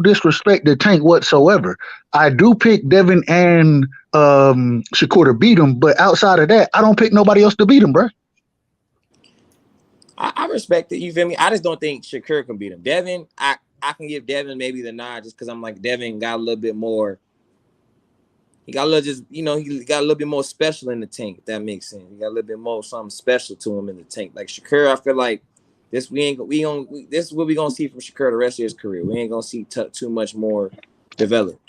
disrespect to Tank whatsoever. I do pick Devin and Shakur to beat him, but outside of that, I don't pick nobody else to beat him, bro. I respect it. You feel me? I just don't think Shakur can beat him. Devin, I can give Devin maybe the nod just because I'm like, Devin got a little bit more. He got a little he got a little bit more special in the Tank, if that makes sense. He got a little bit more something special to him in the Tank. Like Shakur, I feel like this this is what we gonna see from Shakur the rest of his career. We ain't gonna see too much more developed.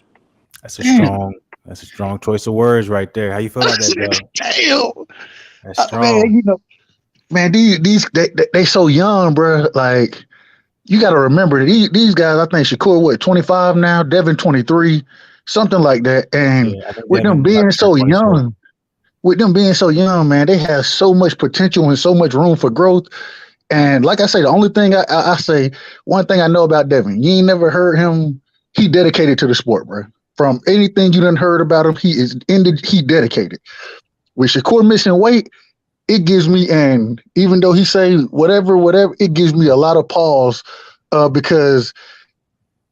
That's a strong choice of words right there. How you feel about that, Joe? Damn. That's strong. Man, man, these they so young, bro. Like, you got to remember these guys. I think Shakur 25 now, Devin 23, something like that. And Yeah, I think with Devin them about being to turn so 24. young, man, they have so much potential and so much room for growth. And like I say, the only thing I say, one thing I know about Devin, you ain't never heard him. He dedicated to the sport, bro. From anything you done heard about him, he dedicated. With Shakur missing weight, it gives me, and even though he say whatever, it gives me a lot of pause, because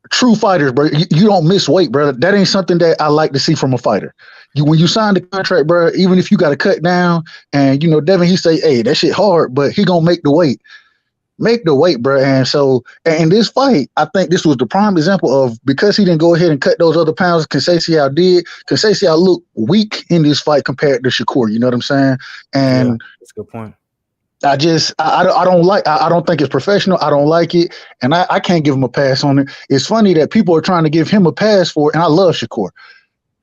true fighters, bro, you don't miss weight, bro. That ain't something that I like to see from a fighter. When you sign the contract, bro, even if you got to cut down, and Devin, he say, hey, that shit hard, but he gonna make the weight. Make the weight, bro. And so, in this fight, I think this was the prime example of, because he didn't go ahead and cut those other pounds Conceicao did. Conceicao looked weak in this fight compared to Shakur. You know what I'm saying? And yeah, that's a good point. I don't think it's professional. I don't like it. And I can't give him a pass on it. It's funny that people are trying to give him a pass for it. And I love Shakur.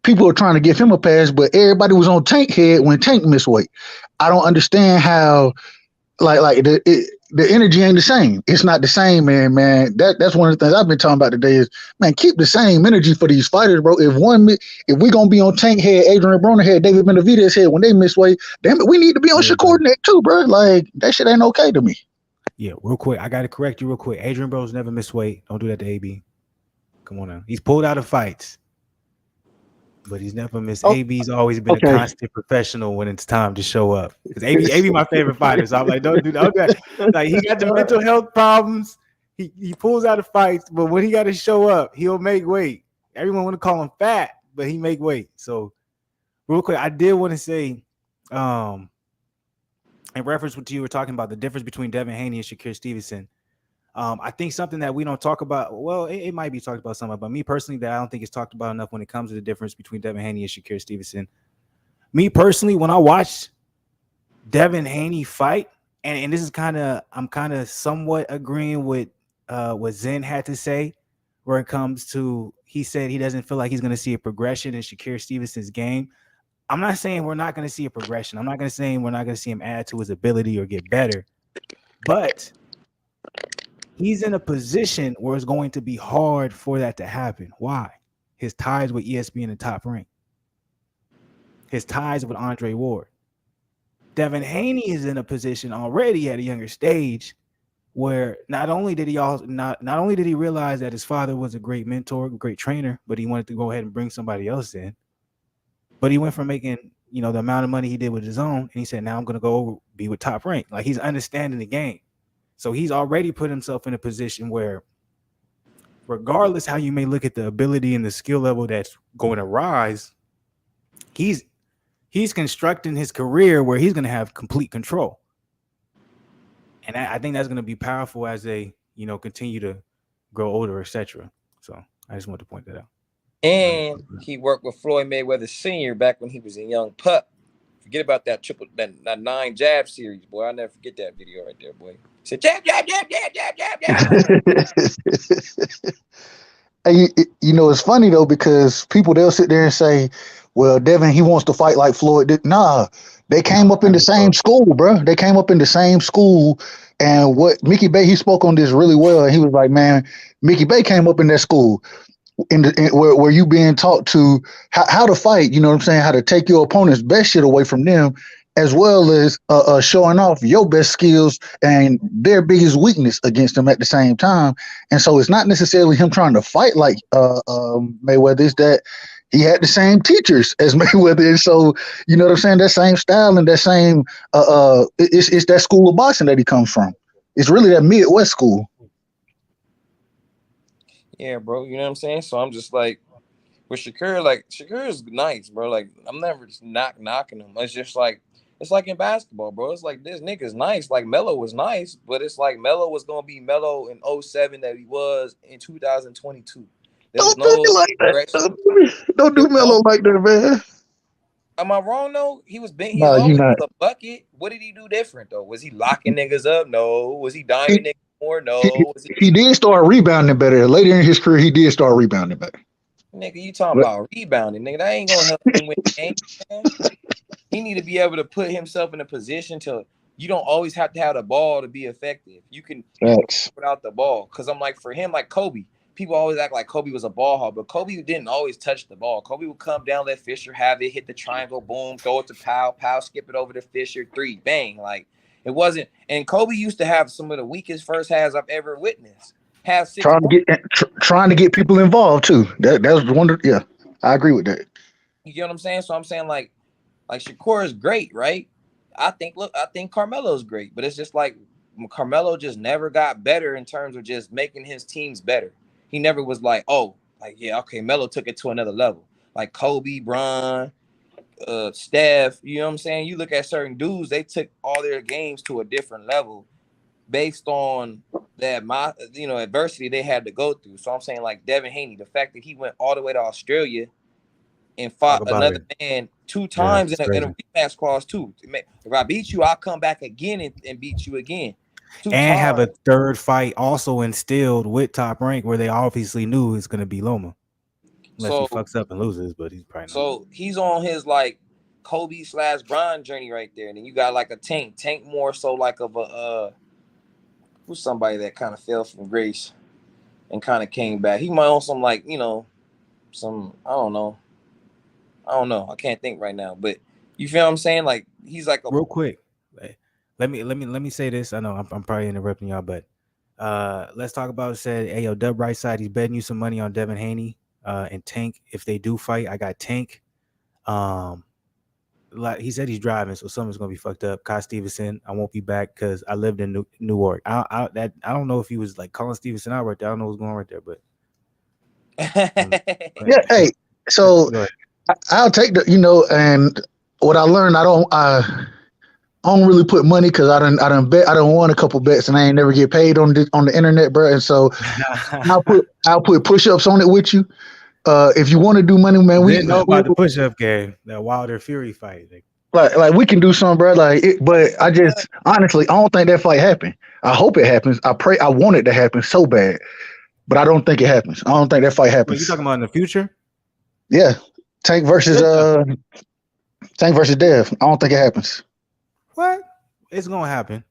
People are trying to give him a pass, but everybody was on Tank head when Tank missed weight. I don't understand how, the energy ain't the same. It's not the same, man. That's one of the things I've been talking about today is, man, keep the same energy for these fighters, bro. If we gonna be on Tank head, Adrian Broner head, David Benavidez head when they miss weight, damn it, we need to be on Shakur neck too, bro. Like, that shit ain't okay to me. Yeah, real quick, I gotta correct you real quick. Adrian Bro's never missed weight. Don't do that to AB. Come on now. He's pulled out of fights, but he's never missed. AB's always been a constant professional when it's time to show up. Because AB my favorite fighter. So I'm like, don't do that. Okay. Like, he got the mental health problems. He pulls out of fights, but when he got to show up, he'll make weight. Everyone want to call him fat, but he make weight. So real quick, I did want to say, in reference to what you were talking about, the difference between Devin Haney and Shakur Stevenson. I think something that we don't talk about. Well, it might be talked about somewhat, but me personally, that I don't think it's talked about enough when it comes to the difference between Devin Haney and Shakur Stevenson. Me personally, when I watched Devin Haney fight, and this is I'm kind of somewhat agreeing with what Zen had to say, where it comes to, he said he doesn't feel like he's going to see a progression in Shakur Stevenson's game. I'm not saying we're not going to see a progression. I'm not going to say we're not going to see him add to his ability or get better, but he's in a position where it's going to be hard for that to happen. Why? His ties with ESPN and Top Rank. His ties with Andre Ward. Devin Haney is in a position already at a younger stage where not only did he realize that his father was a great mentor, great trainer, but he wanted to go ahead and bring somebody else in. But he went from making, the amount of money he did with his own, and he said, now I'm going to go be with Top Rank. Like, he's understanding the game. So he's already put himself in a position where, regardless how you may look at the ability and the skill level that's going to rise, he's constructing his career where he's going to have complete control. And I think that's going to be powerful as they, continue to grow older, etc. So I just want to point that out. And he worked with Floyd Mayweather Sr. back when he was a young pup. Forget about that that 9 jab series, boy. I'll never forget that video right there, boy. He said jab, jab, jab, jab, jab, jab, jab. Hey, it's funny though, because they'll sit there and say, well, Devin, he wants to fight like Floyd. Nah, they came up in the same school, bro. They came up in the same school. And what Mickey Bay, he spoke on this really well. And he was like, man, Mickey Bay came up in that school where you being taught to how to fight, you know what I'm saying? How to take your opponent's best shit away from them, as well as showing off your best skills and their biggest weakness against them at the same time. And so it's not necessarily him trying to fight like Mayweather. It's that he had the same teachers as Mayweather. And so, you know what I'm saying? That same style and that same, it's that school of boxing that he comes from. It's really that Midwest school. Yeah, bro. You know what I'm saying? So I'm just like, with Shakur, like, Shakur is nice, bro. Like, I'm never just knocking him. It's just like, it's like in basketball, bro. It's like, this nigga's nice. Like, Melo was nice, but it's like Melo was going to be Melo in 07 that he was in 2022. There was no progression. Don't do Melo like that, man. Am I wrong, though? He was bent. He No, always was a bucket. What did he do different, though? Was he locking niggas up? No. Was he diming niggas more? No. He did start rebounding better. Later in his career, he did start rebounding better. Nigga, you talking about rebounding, nigga. That ain't going to help him win games, man. He need to be able to put himself in a position to, you don't always have to have the ball to be effective. You can without the ball. Because I'm like, for him, like Kobe, people always act like Kobe was a ball hog, but Kobe didn't always touch the ball. Kobe would come down, let Fisher have it, hit the triangle, boom, throw it to Powell, skip it over to Fisher, 3, bang. Like, it wasn't. And Kobe used to have some of the weakest first halves I've ever witnessed. Have 6 trying to get people involved too. That was wonder. Yeah, I agree with that. You get what I'm saying? So I'm saying like Shakur is great, right? I think Carmelo's great, but it's just like Carmelo just never got better in terms of just making his teams better. He never was like, oh, like, yeah, okay, Melo took it to another level. Like Kobe, Bron, Steph, you know what I'm saying? You look at certain dudes, they took all their games to a different level based on that adversity they had to go through. So I'm saying like Devin Haney, the fact that he went all the way to Australia and fought another man 2 times in a rematch clause too. If I beat you, I'll come back again and beat you again. And have a third fight also instilled with Top Rank where they obviously knew it's going to be Loma. Unless he fucks up and loses, but he's probably not. So he's on his like Kobe/Bron journey right there. And then you got like a Tank more so like of a who's somebody that kind of fell from grace and kind of came back. He might on some like, some I don't know. I can't think right now, but you feel what I'm saying? Like he's like real quick. Let me say this. I know I'm probably interrupting y'all, but let's talk about it. Said, hey, yo, Dub Right Side, he's betting you some money on Devin Haney and Tank. If they do fight, I got Tank. Like he said, he's driving, so something's gonna be fucked up. Kai Stevenson, I won't be back because I lived in Newark. I don't know if he was like calling Stevenson out right there. I don't know what's going on right there, but yeah. Hey, so I'll take and what I learned, I don't really put money because I done won a couple bets and I ain't never get paid on the internet, bro. And so I'll put push ups on it with you. If you want to do money, man, Didn't know about the push up game, that Wilder Fury fight. like we can do something, bro. But I just honestly, I don't think that fight happened. I hope it happens. I want it to happen so bad, but I don't think it happens. I don't think that fight What happens. you talking about in the future? Yeah, Tank versus Dev. I don't think it happens. What? It's gonna happen.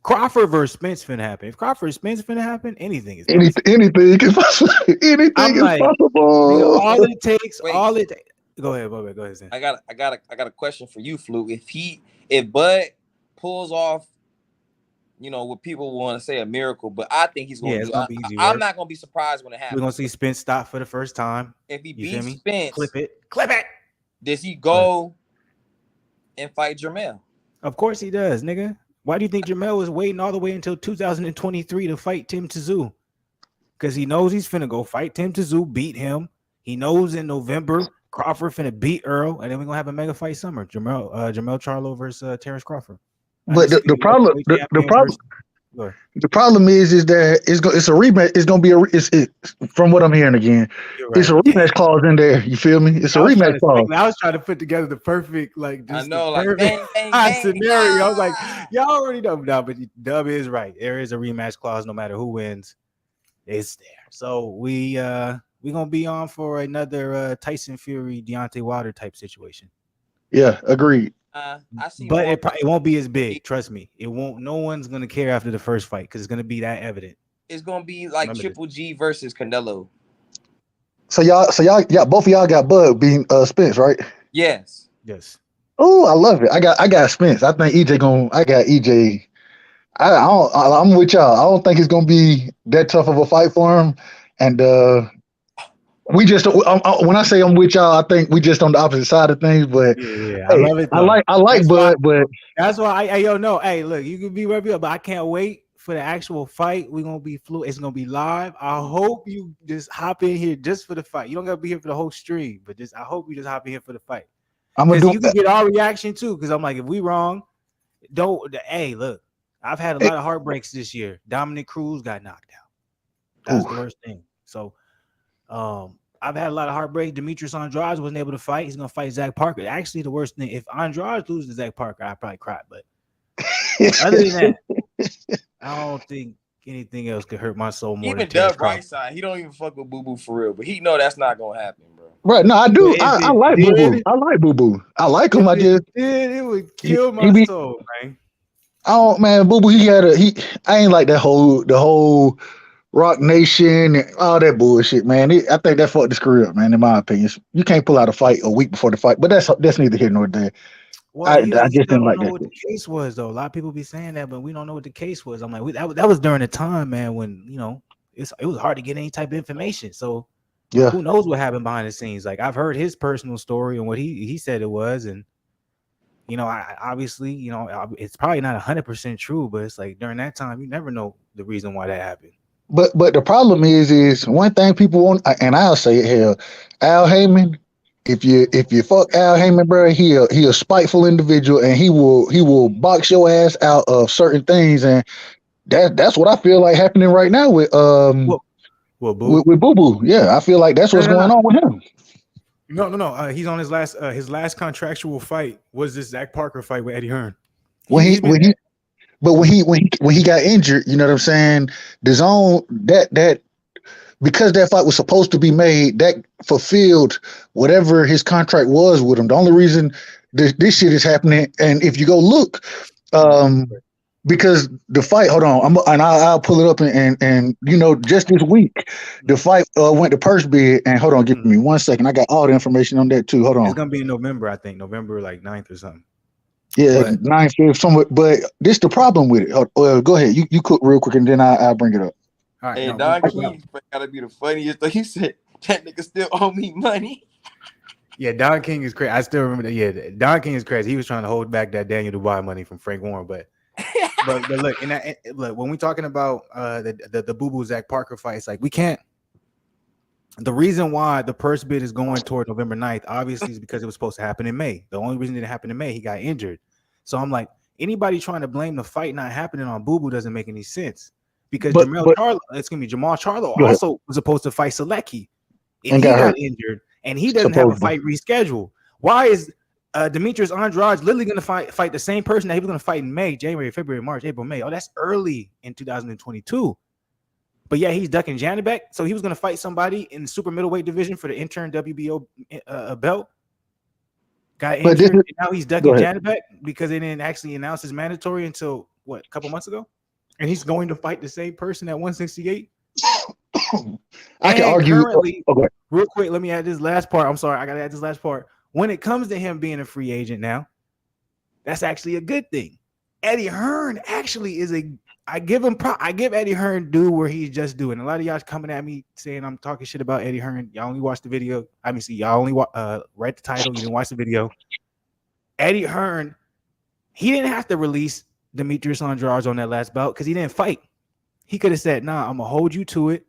Crawford versus Spence finna happen. If Crawford Spence finna happen, anything is possible. Anything is possible. Anything is possible. Nigga, all it takes. Go ahead, Bubba. Go ahead, Zan. I got a question for you, Flu. If Bud pulls off, what people want to say a miracle, but I think he's going to gonna be easy. I'm not going to be surprised when it happens. We're gonna see Spence stop for the first time. If he beats Spence, clip it. Does he go and fight Jermell? Of course he does, nigga. Why do you think Jermell was waiting all the way until 2023 to fight Tim Tszyu? Because he knows he's finna go fight Tim Tszyu, beat him. He knows in November Crawford finna beat Earl, and then we're gonna have a mega fight summer. Jamel Charlo versus Terrence Crawford. But the problem is that it's a rematch. It's gonna be from what I'm hearing again. Right. It's a rematch clause in there. You feel me? It's a rematch clause. I was trying to put together the perfect perfect scenario. I was like, y'all already know now, but Dub is right. There is a rematch clause. No matter who wins, it's there. So we gonna be on for another Tyson Fury, Deontay Wilder type situation. Yeah, agreed. I see, but it won't be as big. Trust me, it won't. No one's gonna care after the first fight because it's gonna be that evident. It's gonna be like Triple G versus Canelo. So y'all, both of y'all got Bud beating Spence, right? Yes. Oh, I love it. I got Spence. I think EJ I got EJ. I'm with y'all. I don't think it's gonna be that tough of a fight for him, and we just when I say I'm with y'all, I think we just on the opposite side of things. But I love it. Though. I like Bud, but that's why hey, look, you can be right here, but I can't wait for the actual fight. We're gonna be it's gonna be live. I hope you just hop in here just for the fight. You don't gotta be here for the whole stream, but I hope you just hop in here for the fight. Because you can get our reaction too. Because I'm like, if we wrong, hey, look, I've had a lot of heartbreaks this year. Dominic Cruz got knocked out. That's the worst thing. So. I've had a lot of heartbreak. Demetrius Andrade wasn't able to fight. He's gonna fight Zach Parker. Actually, the worst thing, if Andrade loses to Zach Parker, I'd probably cry. But other than that, I don't think anything else could hurt my soul more. Even Dub right side, he don't even fuck with Boo Boo for real, but he know that's not gonna happen, bro. Right? No, I do. I like Boo Boo. I like Boo Boo. I like him. It would kill my soul, man. Oh man, Boo Boo. I ain't like the whole Rock Nation and all that bullshit, man. I think that fucked the screw up, man. In my opinion, you can't pull out a fight a week before the fight, but that's neither here nor there. Well, I just didn't like that. What the case was, though. A lot of people be saying that, but we don't know what the case was. I'm like, that was during a time, man, when it was hard to get any type of information. So, who knows what happened behind the scenes? Like, I've heard his personal story and what he said it was, and I obviously, it's probably not 100% true, but it's like during that time, you never know the reason why that happened. But the problem is one thing people want, and I'll say it here, Al Heyman. If you fuck Al Heyman, bro, he a spiteful individual, and he will box your ass out of certain things, and that's what I feel like happening right now with Boo Boo. Yeah, I feel like that's what's going on with him. No. He's on his last contractual fight was this Zach Parker fight with Eddie Hearn. But when he got injured, you know what I'm saying? The zone that because that fight was supposed to be made, that fulfilled whatever his contract was with him. The only reason this shit is happening, and if you go look, because the fight, hold on, I'll pull it up and just this week, the fight went to purse bid, and hold on, give me 1 second. I got all the information on that too. Hold on. It's gonna be in November, I think, November like 9th or something. Yeah, 9th, 5th, somewhere. But this the problem with it. Go ahead. You cook real quick, and then I'll bring it up. All right. Hey, Don King gotta be the funniest thing. He said that nigga still owe me money. Yeah, Don King is crazy. I still remember that. Yeah, Don King is crazy. He was trying to hold back that Daniel Dubois money from Frank Warren, but look, look, when we're talking about the Boo Boo Zach Parker fight, it's like we can't. The reason why the purse bid is going toward November 9th, obviously, is because it was supposed to happen in May. The only reason it didn't happen in May, he got injured. So I'm like, anybody trying to blame the fight not happening on Boo Boo doesn't make any sense because But Jamal Charlo go ahead. also was supposed to fight Selecki, and And he got got hurt injured, and he doesn't have a supposedly. fight rescheduled. Why is Demetrius Andrade literally going to fight the same person that he was going to fight in May, January, February, March, April, May? Oh, that's early in 2022. But yeah, he's ducking Janibek, so he was going to fight somebody in the super middleweight division for the interim WBO belt. Got But injured, and now he's go ducking ahead. Janibek because they didn't actually announce his mandatory until what, a couple months ago, and he's going to fight the same person at 168. I can And argue. currently, Okay. real quick, let me add this last part. I'm sorry, I gotta add this last part. When it comes to him being a free agent now, that's actually a good thing. Eddie Hearn actually is I give Eddie Hearn due where he's just doing. A lot of y'all coming at me saying I'm talking shit about Eddie Hearn. Y'all only watch the video. I mean, see, y'all only read the title. You didn't watch the video. Eddie Hearn, he didn't have to release Demetrius Andrade on that last bout because he didn't fight. He could have said, "Nah, I'm gonna hold you to it,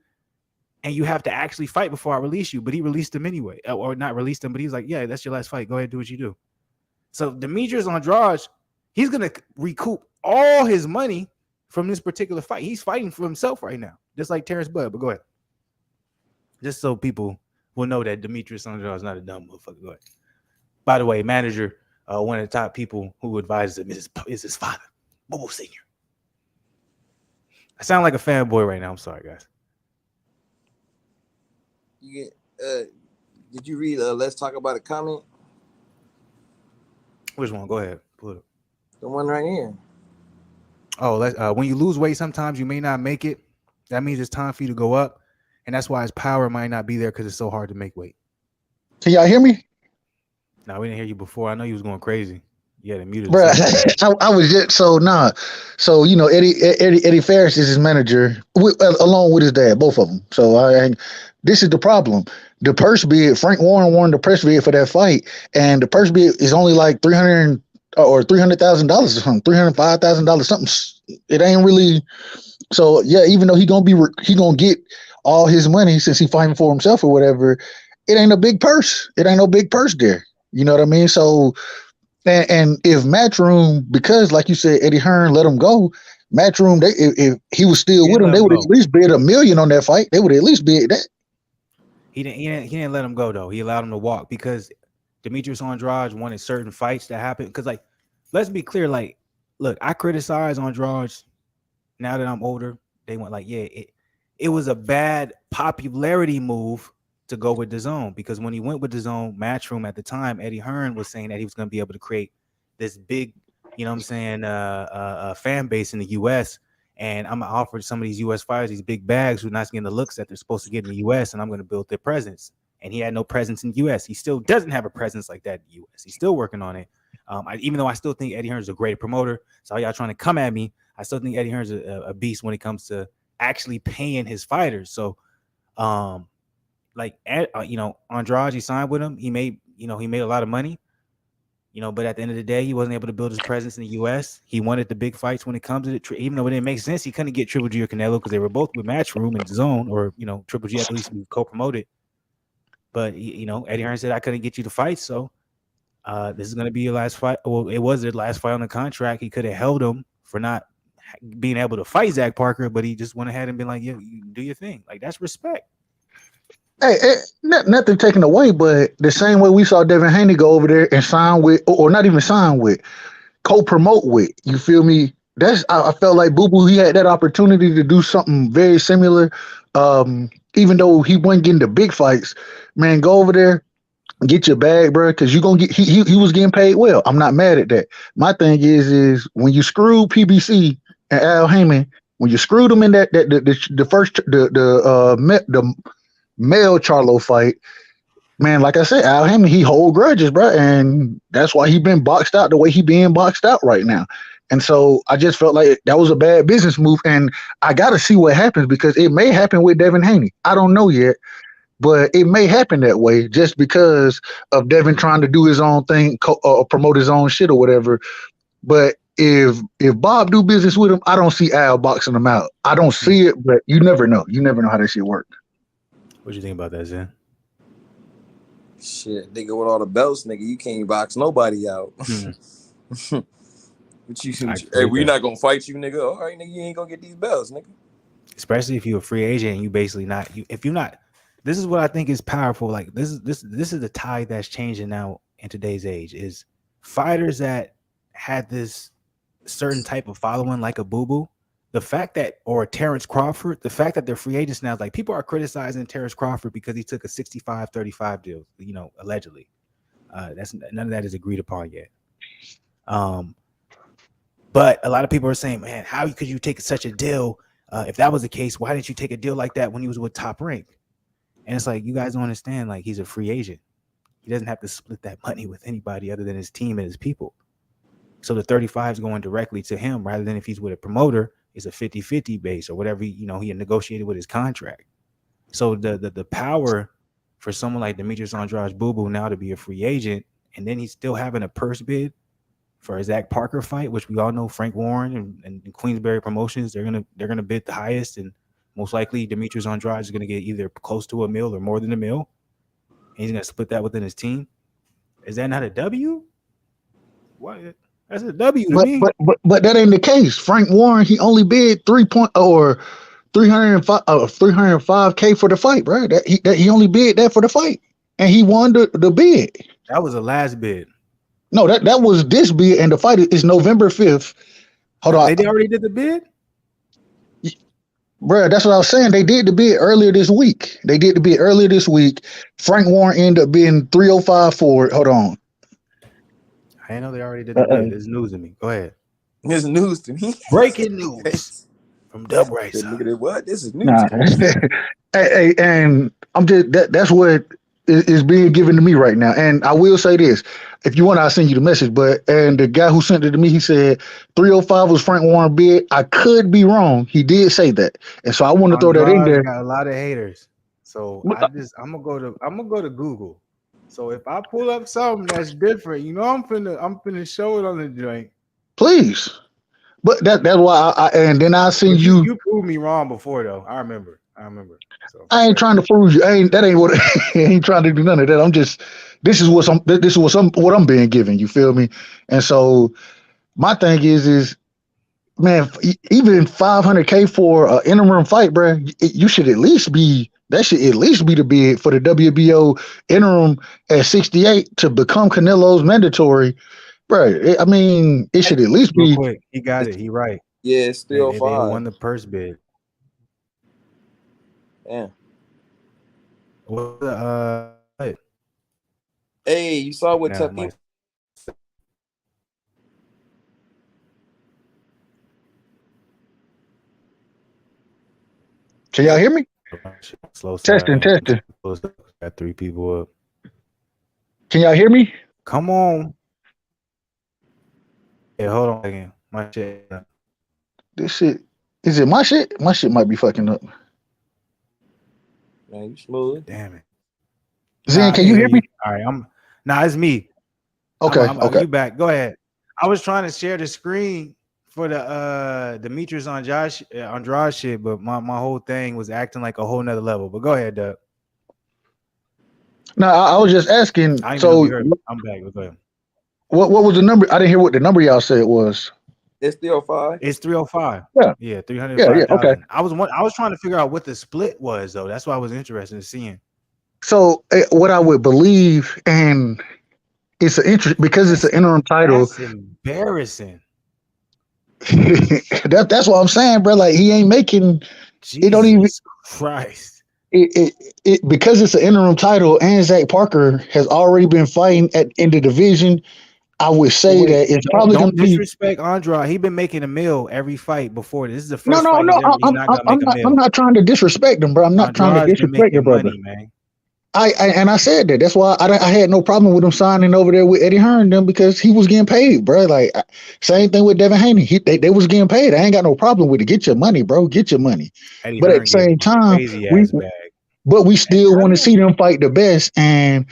and you have to actually fight before I release you." But he released him anyway, or not released him, but he's like, "Yeah, that's your last fight. Go ahead, do what you do." So Demetrius Andrade, he's gonna recoup all his money from this particular fight. He's fighting for himself right now, just like Terrence Bud. But go ahead, just so people will know that Demetrius Andrade is not a dumb motherfucker. Go ahead. By the way, manager, one of the top people who advises him is his father, Bobo Senior. I sound like a fanboy right now. I'm sorry, guys. You get, did you read Let's Talk About a comment? Which one? Go ahead. Pull it up. The one right here. Oh, when you lose weight, sometimes you may not make it. That means it's time for you to go up. And that's why his power might not be there because it's so hard to make weight. Can y'all hear me? No, we didn't hear you before. I know you was going crazy. You had to mute Bro, it. I was just so Eddie Ferris is his manager along with his dad, both of them. So this is the problem. The purse bid, Frank Warren won the purse bid for that fight, and the purse bid is only like $300,000 or $300,000 or something, $305,000 something. It ain't really. So yeah, even though he gonna get all his money since he fighting for himself or whatever, it ain't a big purse. It ain't no big purse there. You know what I mean? So. And if Matchroom, because like you said, Eddie Hearn let him go, Matchroom, if he was still with him, they would at least bid $1 million on that fight. They would at least bid that. He didn't let him go though. He allowed him to walk because Demetrius Andrade wanted certain fights to happen. Because like, let's be clear. Like, look, I criticize Andrade now that I'm older. They went like, yeah, it was a bad popularity move to go with DAZN, because when he went with DAZN, Matchroom at the time, Eddie Hearn was saying that he was going to be able to create this big, you know what I'm saying, fan base in the U.S. And I'm going to offer some of these U.S. fighters these big bags who are not getting the looks that they're supposed to get in the U.S., and I'm going to build their presence. And he had no presence in the U.S. He still doesn't have a presence like that in the U.S. He's still working on it. Even though I still think Eddie Hearn is a great promoter, so y'all trying to come at me, I still think Eddie Hearn is a beast when it comes to actually paying his fighters. So, Andrade, he signed with him. He made a lot of money, but at the end of the day, he wasn't able to build his presence in the U.S. He wanted the big fights when it comes to it. Even though it didn't make sense, he couldn't get Triple G or Canelo because they were both with Matchroom and DAZN, or, Triple G at least co-promoted. But, Eddie Hearn said, I couldn't get you to fight, so this is going to be your last fight. Well, it was their last fight on the contract. He could have held him for not being able to fight Zach Parker, but he just went ahead and been like, yeah, you do your thing. Like, that's respect. Hey, nothing taken away, but the same way we saw Devin Haney go over there and sign with, or not even sign with, co-promote with. You feel me? I felt like Boo Boo, he had that opportunity to do something very similar. Even though he wasn't getting the big fights, man, go over there, get your bag, bro, because you're gonna get. He was getting paid well. I'm not mad at that. My thing is when you screw PBC and Al Heyman, when you screwed them in the male Charlo fight, man, like I said, Al Heyman, he hold grudges, bro, and that's why he been boxed out the way he being boxed out right now. And so I just felt like that was a bad business move, and I got to see what happens, because it may happen with Devin Haney. I don't know yet, but it may happen that way just because of Devin trying to do his own thing, promote his own shit or whatever. But if Bob do business with him, I don't see Al boxing him out. I don't see it, but you never know. You never know how that shit works. What you think about that, Zen? Shit, nigga, with all the belts, nigga, you can't box nobody out. But I hey, agree we're with not that. gonna fight you, nigga. All right, nigga, you ain't gonna get these belts, nigga. Especially if you're a free agent and you basically not you if you're not. This is what I think is powerful. Like this is the tide that's changing now in today's age. Is fighters that had this certain type of following, like a Boo Boo. The fact that, or Terrence Crawford, the fact that they're free agents now, like people are criticizing Terrence Crawford because he took a 65-35 deal, allegedly. That's none of that is agreed upon yet. But a lot of people are saying, man, how could you take such a deal? If that was the case, why didn't you take a deal like that when he was with Top Rank? And it's like, you guys don't understand, like, he's a free agent. He doesn't have to split that money with anybody other than his team and his people. So the 35 is going directly to him rather than if he's with a promoter, it's a 50-50 base or whatever, he negotiated with his contract. So the power for someone like Demetrius Andrade Boo Boo now to be a free agent, and then he's still having a purse bid for a Zach Parker fight, which we all know Frank Warren and Queensberry Promotions, they're gonna bid the highest, and most likely Demetrius Andrade is gonna get either close to $1 million or more than $1 million. And he's gonna split that within his team. Is that not a W? What? That's a W to me. But that ain't the case. Frank Warren, he only bid 305K for the fight, bro. That he only bid that for the fight, and he won the bid. That was the last bid. No, that was this bid, and the fight is November 5th. Hold on, They already did the bid, bro. That's what I was saying. They did the bid earlier this week. Frank Warren ended up being 305 for it. Hold on. I didn't know they already did the bid. It's news to me. Go ahead. It's news to me. Breaking news from Dub Right Side. Look at it. What? This is news. Nah. Hey, and I'm just that's what is being given to me right now. And I will say this: if you want, I'll send you the message. And the guy who sent it to me, he said 305 was Frank Warren bid. I could be wrong. He did say that, and so I want to throw that in there. Got a lot of haters, so I'm gonna go to Google. So if I pull up something that's different, I'm finna show it on the joint. Please, but that's why and then I send you. You proved me wrong before though. I remember. So I ain't trying to fool you. That ain't what. I ain't trying to do none of that. I'm just. This is what I'm being given. You feel me? And so my thing is man, even 500K for an interim fight, bro. You should at least be. That should at least be the bid for the WBO interim at 68 to become Canelo's mandatory, bro. I mean, it should at least be. Quick. He got it. He right. Yeah, it's still they 5. won the purse bid. Yeah. What the Hey, you saw what Tucky. Can y'all hear me? Slow testing. Got 3 people up. Can y'all hear me? Come on. Yeah, hold on again. My shit. This shit. Is it my shit? My shit might be fucking up. Man, you smooth. Damn it. Zen, can you hear me? All right, it's me. Okay. Okay. You back. Go ahead. I was trying to share the screen for the Demetrius Andrade shit, but my whole thing was acting like a whole nother level. But go ahead, Doug. No, I was just asking. So I'm back. Go ahead. What was the number? I didn't hear what the number y'all said was. It's 305. It's 305. Yeah, 305. Yeah. Okay. I was trying to figure out what the split was though. That's why I was interested in seeing. So what I would believe, and it's an interest because it's an interim title. That's embarrassing. That's what I'm saying, bro. Like he ain't making. Jesus it don't even. Christ. It because it's an interim title, and Zach Parker has already been fighting in the division. I would say that it's probably going to be. Disrespect Andrade. He been making a meal every fight before. This is the first No. fight I'm not trying to disrespect him, bro. I'm not trying to disrespect your brother. Money, man. I said that. That's why I had no problem with him signing over there with Eddie Hearn them because he was getting paid, bro. Like same thing with Devin Haney. They was getting paid. I ain't got no problem with it. Get your money, bro. Get your money. Eddie but Hearn at the same time, we still want to see them fight the best. And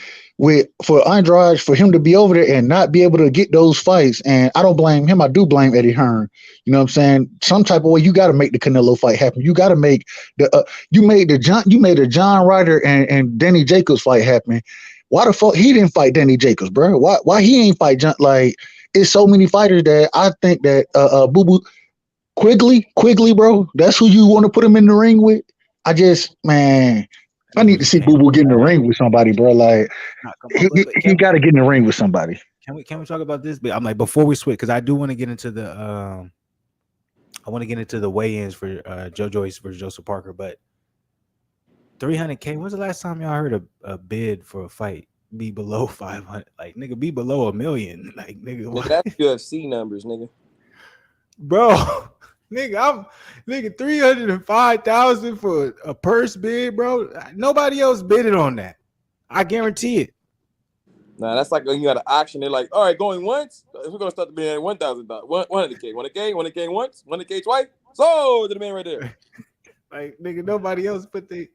for Andrade, for him to be over there and not be able to get those fights, and I don't blame him. I do blame Eddie Hearn. You know what I'm saying? Some type of way you got to make the Canelo fight happen. You got to make you made a John Ryder and Danny Jacobs fight happen. Why the fuck he didn't fight Danny Jacobs, bro? Why he ain't fight John? Like it's so many fighters that I think that Boo Boo Quigley, bro. That's who you want to put him in the ring with. I just, man, I Nigga need was to just see came Boo Boo off get in the that. ring with somebody, bro. Like Nah, come on, he but he got to get in the ring with somebody. can we talk about this? But I'm like, before we switch, because I do want to get into the I want to get into the weigh-ins for Joe Joyce versus Joseph Parker, but 300K. When's the last time y'all heard a bid for a fight be below 500? Like, nigga, be below 1 million. Like, nigga, Nigga, what? that's UFC numbers, nigga. Bro, nigga, I'm nigga 305,000 for a purse bid, bro. Nobody else bidded on that. I guarantee it. Nah, that's like when you got an auction. They're like, all right, going once. We're gonna start the bid at $1,000, 100K, 100K once, 100K twice. So the man right there. Like, nigga, nobody else put the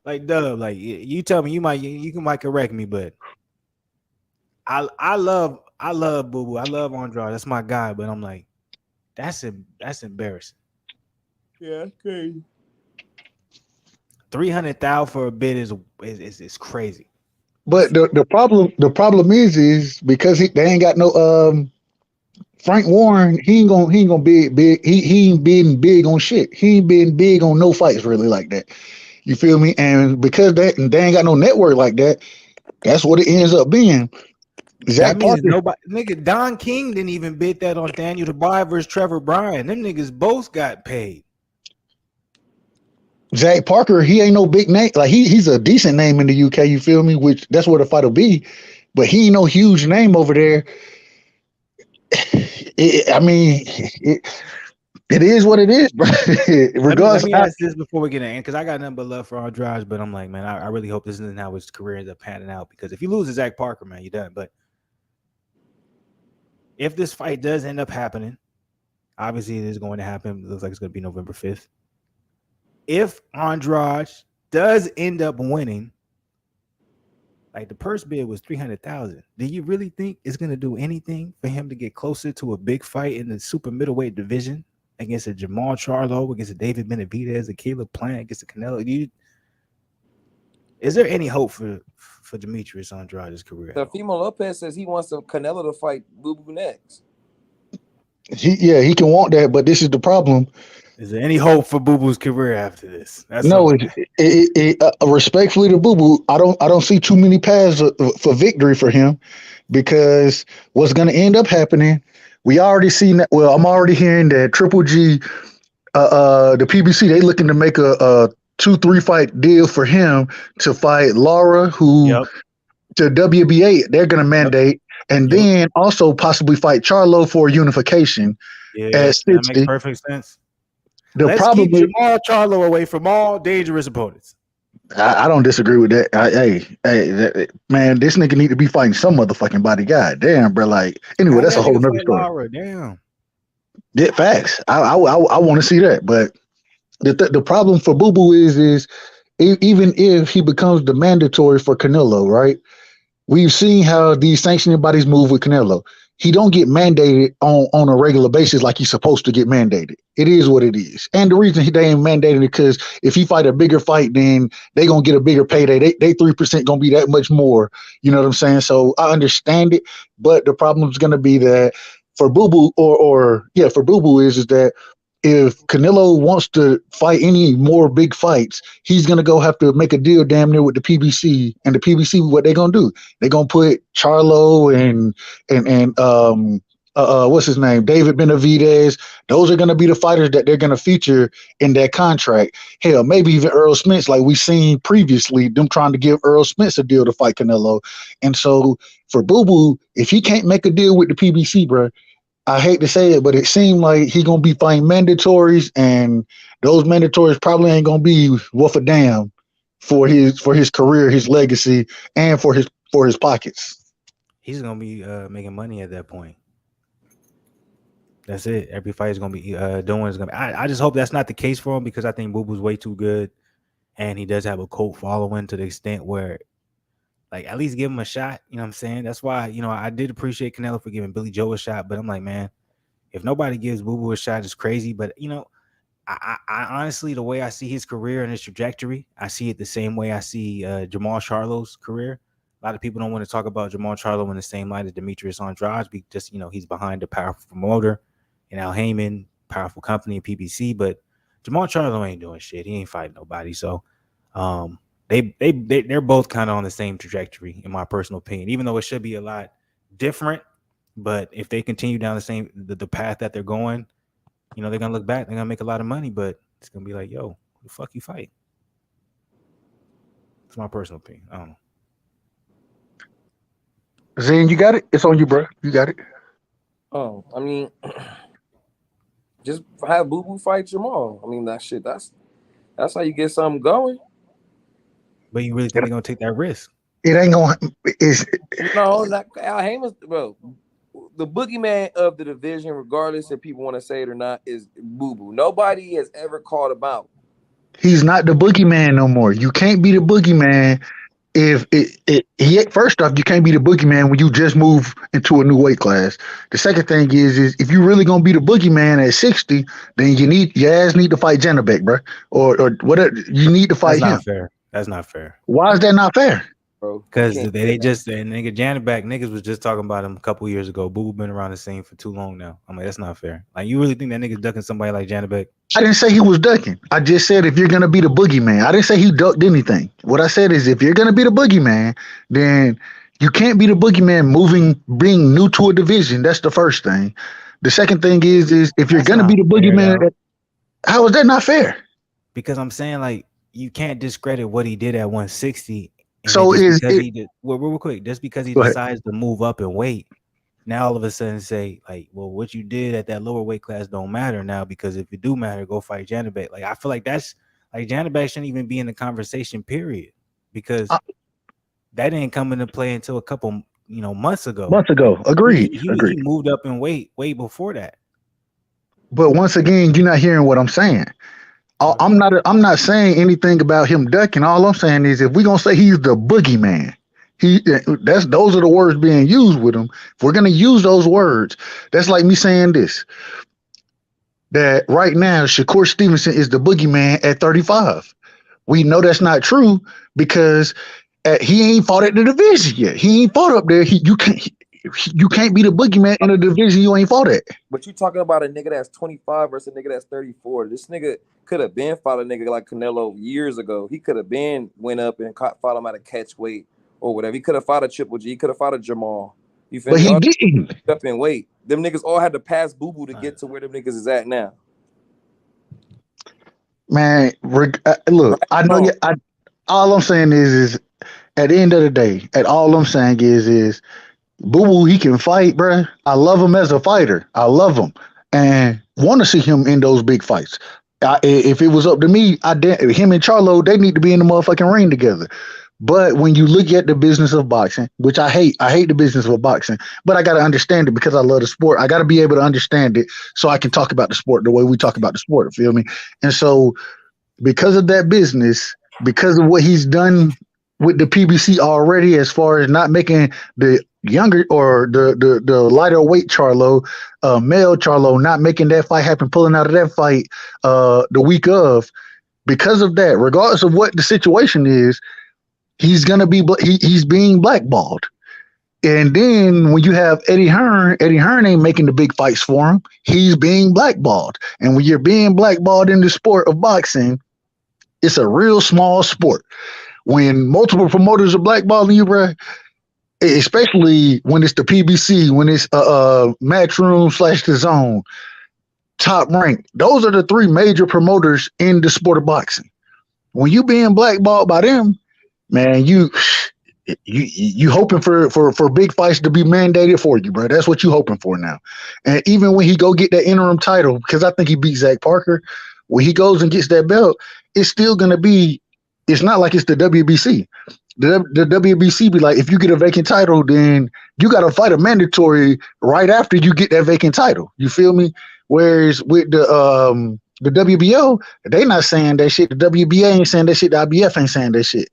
like Dub. Like, you tell me, you can might correct me, but I love Boo Boo. I love Andrade. That's my guy. But I'm like, that's embarrassing. Yeah, that's crazy. 300,000 for a bid is crazy. But the problem is because they ain't got no Frank Warren. He ain't gonna be big. He ain't bidding big on shit. He ain't been big on no fights really like that. You feel me? And because they ain't got no network like that, that's what it ends up being. That Zach means Parker. nobody, nigga. Don King didn't even bid that on Daniel Dubois versus Trevor Bryan. Them niggas both got paid. Zach Parker, he ain't no big name. Like he's a decent name in the UK. You feel me? Which that's where the fight will be. But he ain't no huge name over there. I mean, it is what it is, bro. Let Regardless, me ask this before we get in, because I got nothing but love for Andrade, but I'm like, man, I really hope this isn't how his career ends up panning out. Because if you lose to Zach Parker, man, you're done. But if this fight does end up happening, obviously it is going to happen. It looks like it's going to be November 5th. If Andrade does end up winning, like the purse bid was 300,000. Do you really think it's going to do anything for him to get closer to a big fight in the super middleweight division against a Jamal Charlo, against a David Benavidez, a Caleb Plant, against a Canelo? Is there any hope for Demetrius Andrade's career? So Fimo Lopez says he wants Canelo to fight Boo Boo next. he can want that, but this is the problem. Is there any hope for Boo Boo's career after this? That's No, all. respectfully to Boo Boo, I don't see too many paths for victory for him because what's going to end up happening, we already seen that. Well, I'm already hearing that Triple G, the PBC, they looking to make a 2-3 fight deal for him to fight Laura, who Yep. to WBA they're going to Yep. mandate, and Yep. then also possibly fight Charlo for unification Yeah, at that makes 60. perfect sense. The Let's problem keep is, Jamal Charlo away from all dangerous opponents. I don't disagree with that. Man, this nigga need to be fighting some motherfucking body. God damn, bro. Like, anyway, Have that's a that whole nigga nother fight story. Laura. Damn. Yeah, facts. I want to see that, but the problem for Boo Boo is even if he becomes the mandatory for Canelo, right? We've seen how these sanctioning bodies move with Canelo. He don't get mandated on a regular basis like he's supposed to get mandated. It is what it is. And the reason they ain't mandated because if he fight a bigger fight, then they gonna get a bigger payday. They 3% gonna be that much more. You know what I'm saying? So I understand it, but the problem is gonna be that for Boo Boo or yeah, for Boo Boo is that if Canelo wants to fight any more big fights, he's gonna go have to make a deal damn near with the PBC. And the PBC, what they gonna do? They're gonna put Charlo and what's his name, David Benavidez. Those are gonna be the fighters that they're gonna feature in that contract. Hell, maybe even Earl Spence, like we seen previously, them trying to give Earl Spence a deal to fight Canelo. And so for Boo Boo, if he can't make a deal with the PBC, bro, I hate to say it, but it seemed like he gonna be fighting mandatories, and those mandatories probably ain't gonna be worth a damn for his career, his legacy, and for his pockets. He's gonna be making money at that point. That's it. Every fight is gonna be doing is gonna be. I just hope that's not the case for him because I think Boo Boo's way too good, and he does have a cult following to the extent where, like, at least give him a shot. You know what I'm saying? That's why I did appreciate Canelo for giving Billy Joe a shot, but I'm like, man, if nobody gives Boo Boo a shot, it's crazy. But I honestly, the way I see his career and his trajectory, I see it the same way I see Jamal Charlo's career. A lot of people don't want to talk about Jamal Charlo in the same light as Demetrius Andrade. Just he's behind a powerful promoter, and Al Heyman, powerful company, and PBC. But Jamal Charlo ain't doing shit. He ain't fighting nobody. So, they're both kind of on the same trajectory, in my personal opinion. Even though it should be a lot different, but if they continue down the path that they're going, they're gonna look back. They're gonna make a lot of money, but it's gonna be like, yo, who the fuck you fight? It's my personal opinion. I don't know. Zen, you got it. It's on you, bro. You got it. Oh, I mean, just have Boo Boo fight Jamal. I mean, that's how you get something going. But you really think they're gonna take that risk? It ain't gonna. It's No, not Al Heyman, bro. The boogeyman of the division, regardless if people want to say it or not, is Boo Boo. Nobody has ever called him out. he's not the boogeyman no more. You can't be the boogeyman if first off, you can't be the boogeyman when you just move into a new weight class. The second thing is if you really gonna be the boogeyman at 60, then your ass need to fight Janabek, bro, or whatever. You need to fight That's him. not fair. That's not fair. Why is that not fair? Because they just nigga Janabek niggas was just talking about him a couple years ago. Boo Boo been around the scene for too long now. I'm like, that's not fair. Like, you really think that nigga's ducking somebody like Janabek? I didn't say he was ducking. I just said if you're gonna be the boogeyman. I didn't say he ducked anything. What I said is if you're gonna be the boogeyman, then you can't be the boogeyman being new to a division. That's the first thing. The second thing is if you're gonna be the boogeyman, how is that not fair? Because I'm saying, like, you can't discredit what he did at 160. So real quick, just because he decides to move up and weight, now all of a sudden say, like, well, what you did at that lower weight class don't matter now, because if it do matter, go fight Janabek. Like, I feel like that's like Janabek shouldn't even be in the conversation, period, because that didn't come into play until a couple months ago. Agreed. He moved up in weight way before that. But once again, you're not hearing what I'm saying. I'm not saying anything about him ducking. All I'm saying is if we're gonna say he's the boogeyman, those are the words being used with him. If we're gonna use those words, that's like me saying this: that right now Shakur Stevenson is the boogeyman at 35. We know that's not true because he ain't fought at the division yet. He ain't fought up there. You can't be the boogeyman in a division you ain't fought at. But you talking about a nigga that's 25 versus a nigga that's 34. This nigga could have been fought a nigga like Canelo years ago. He could have went up and fought him at a catch weight or whatever. He could have fought a Triple G. He could have fought a Jamal. You feel me? But he didn't. Up in weight. Them niggas all had to pass Boo Boo to get to where them niggas is at now. Man, look, I know you. All I'm saying is at the end of the day, all I'm saying is Boo Boo, he can fight, bro. I love him as a fighter. I love him and want to see him in those big fights. If it was up to me, him and Charlo, they need to be in the motherfucking ring together. But when you look at the business of boxing, which I hate the business of boxing, but I got to understand it because I love the sport. I got to be able to understand it so I can talk about the sport the way we talk about the sport. Feel me? And so because of that business, because of what he's done with the PBC already, as far as not making the younger or the lighter weight Charlo, male Charlo, not making that fight happen, pulling out of that fight the week of, because of that, regardless of what the situation is, he's being blackballed. And then when you have Eddie Hearn ain't making the big fights for him. He's being blackballed. And when you're being blackballed in the sport of boxing, it's a real small sport. When multiple promoters are blackballing you, bro, especially when it's the PBC, when it's Matchroom / The Zone, Top Rank, those are the three major promoters in the sport of boxing. When you being blackballed by them, man, you hoping for big fights to be mandated for you, bro. That's what you hoping for now. And even when he go get that interim title, because I think he beat Zach Parker, when he goes and gets that belt, it's still gonna be. It's not like it's the WBC. The WBC be like, if you get a vacant title, then you got to fight a mandatory right after you get that vacant title. You feel me? Whereas with the WBO, they not saying that shit. The WBA ain't saying that shit. The IBF ain't saying that shit.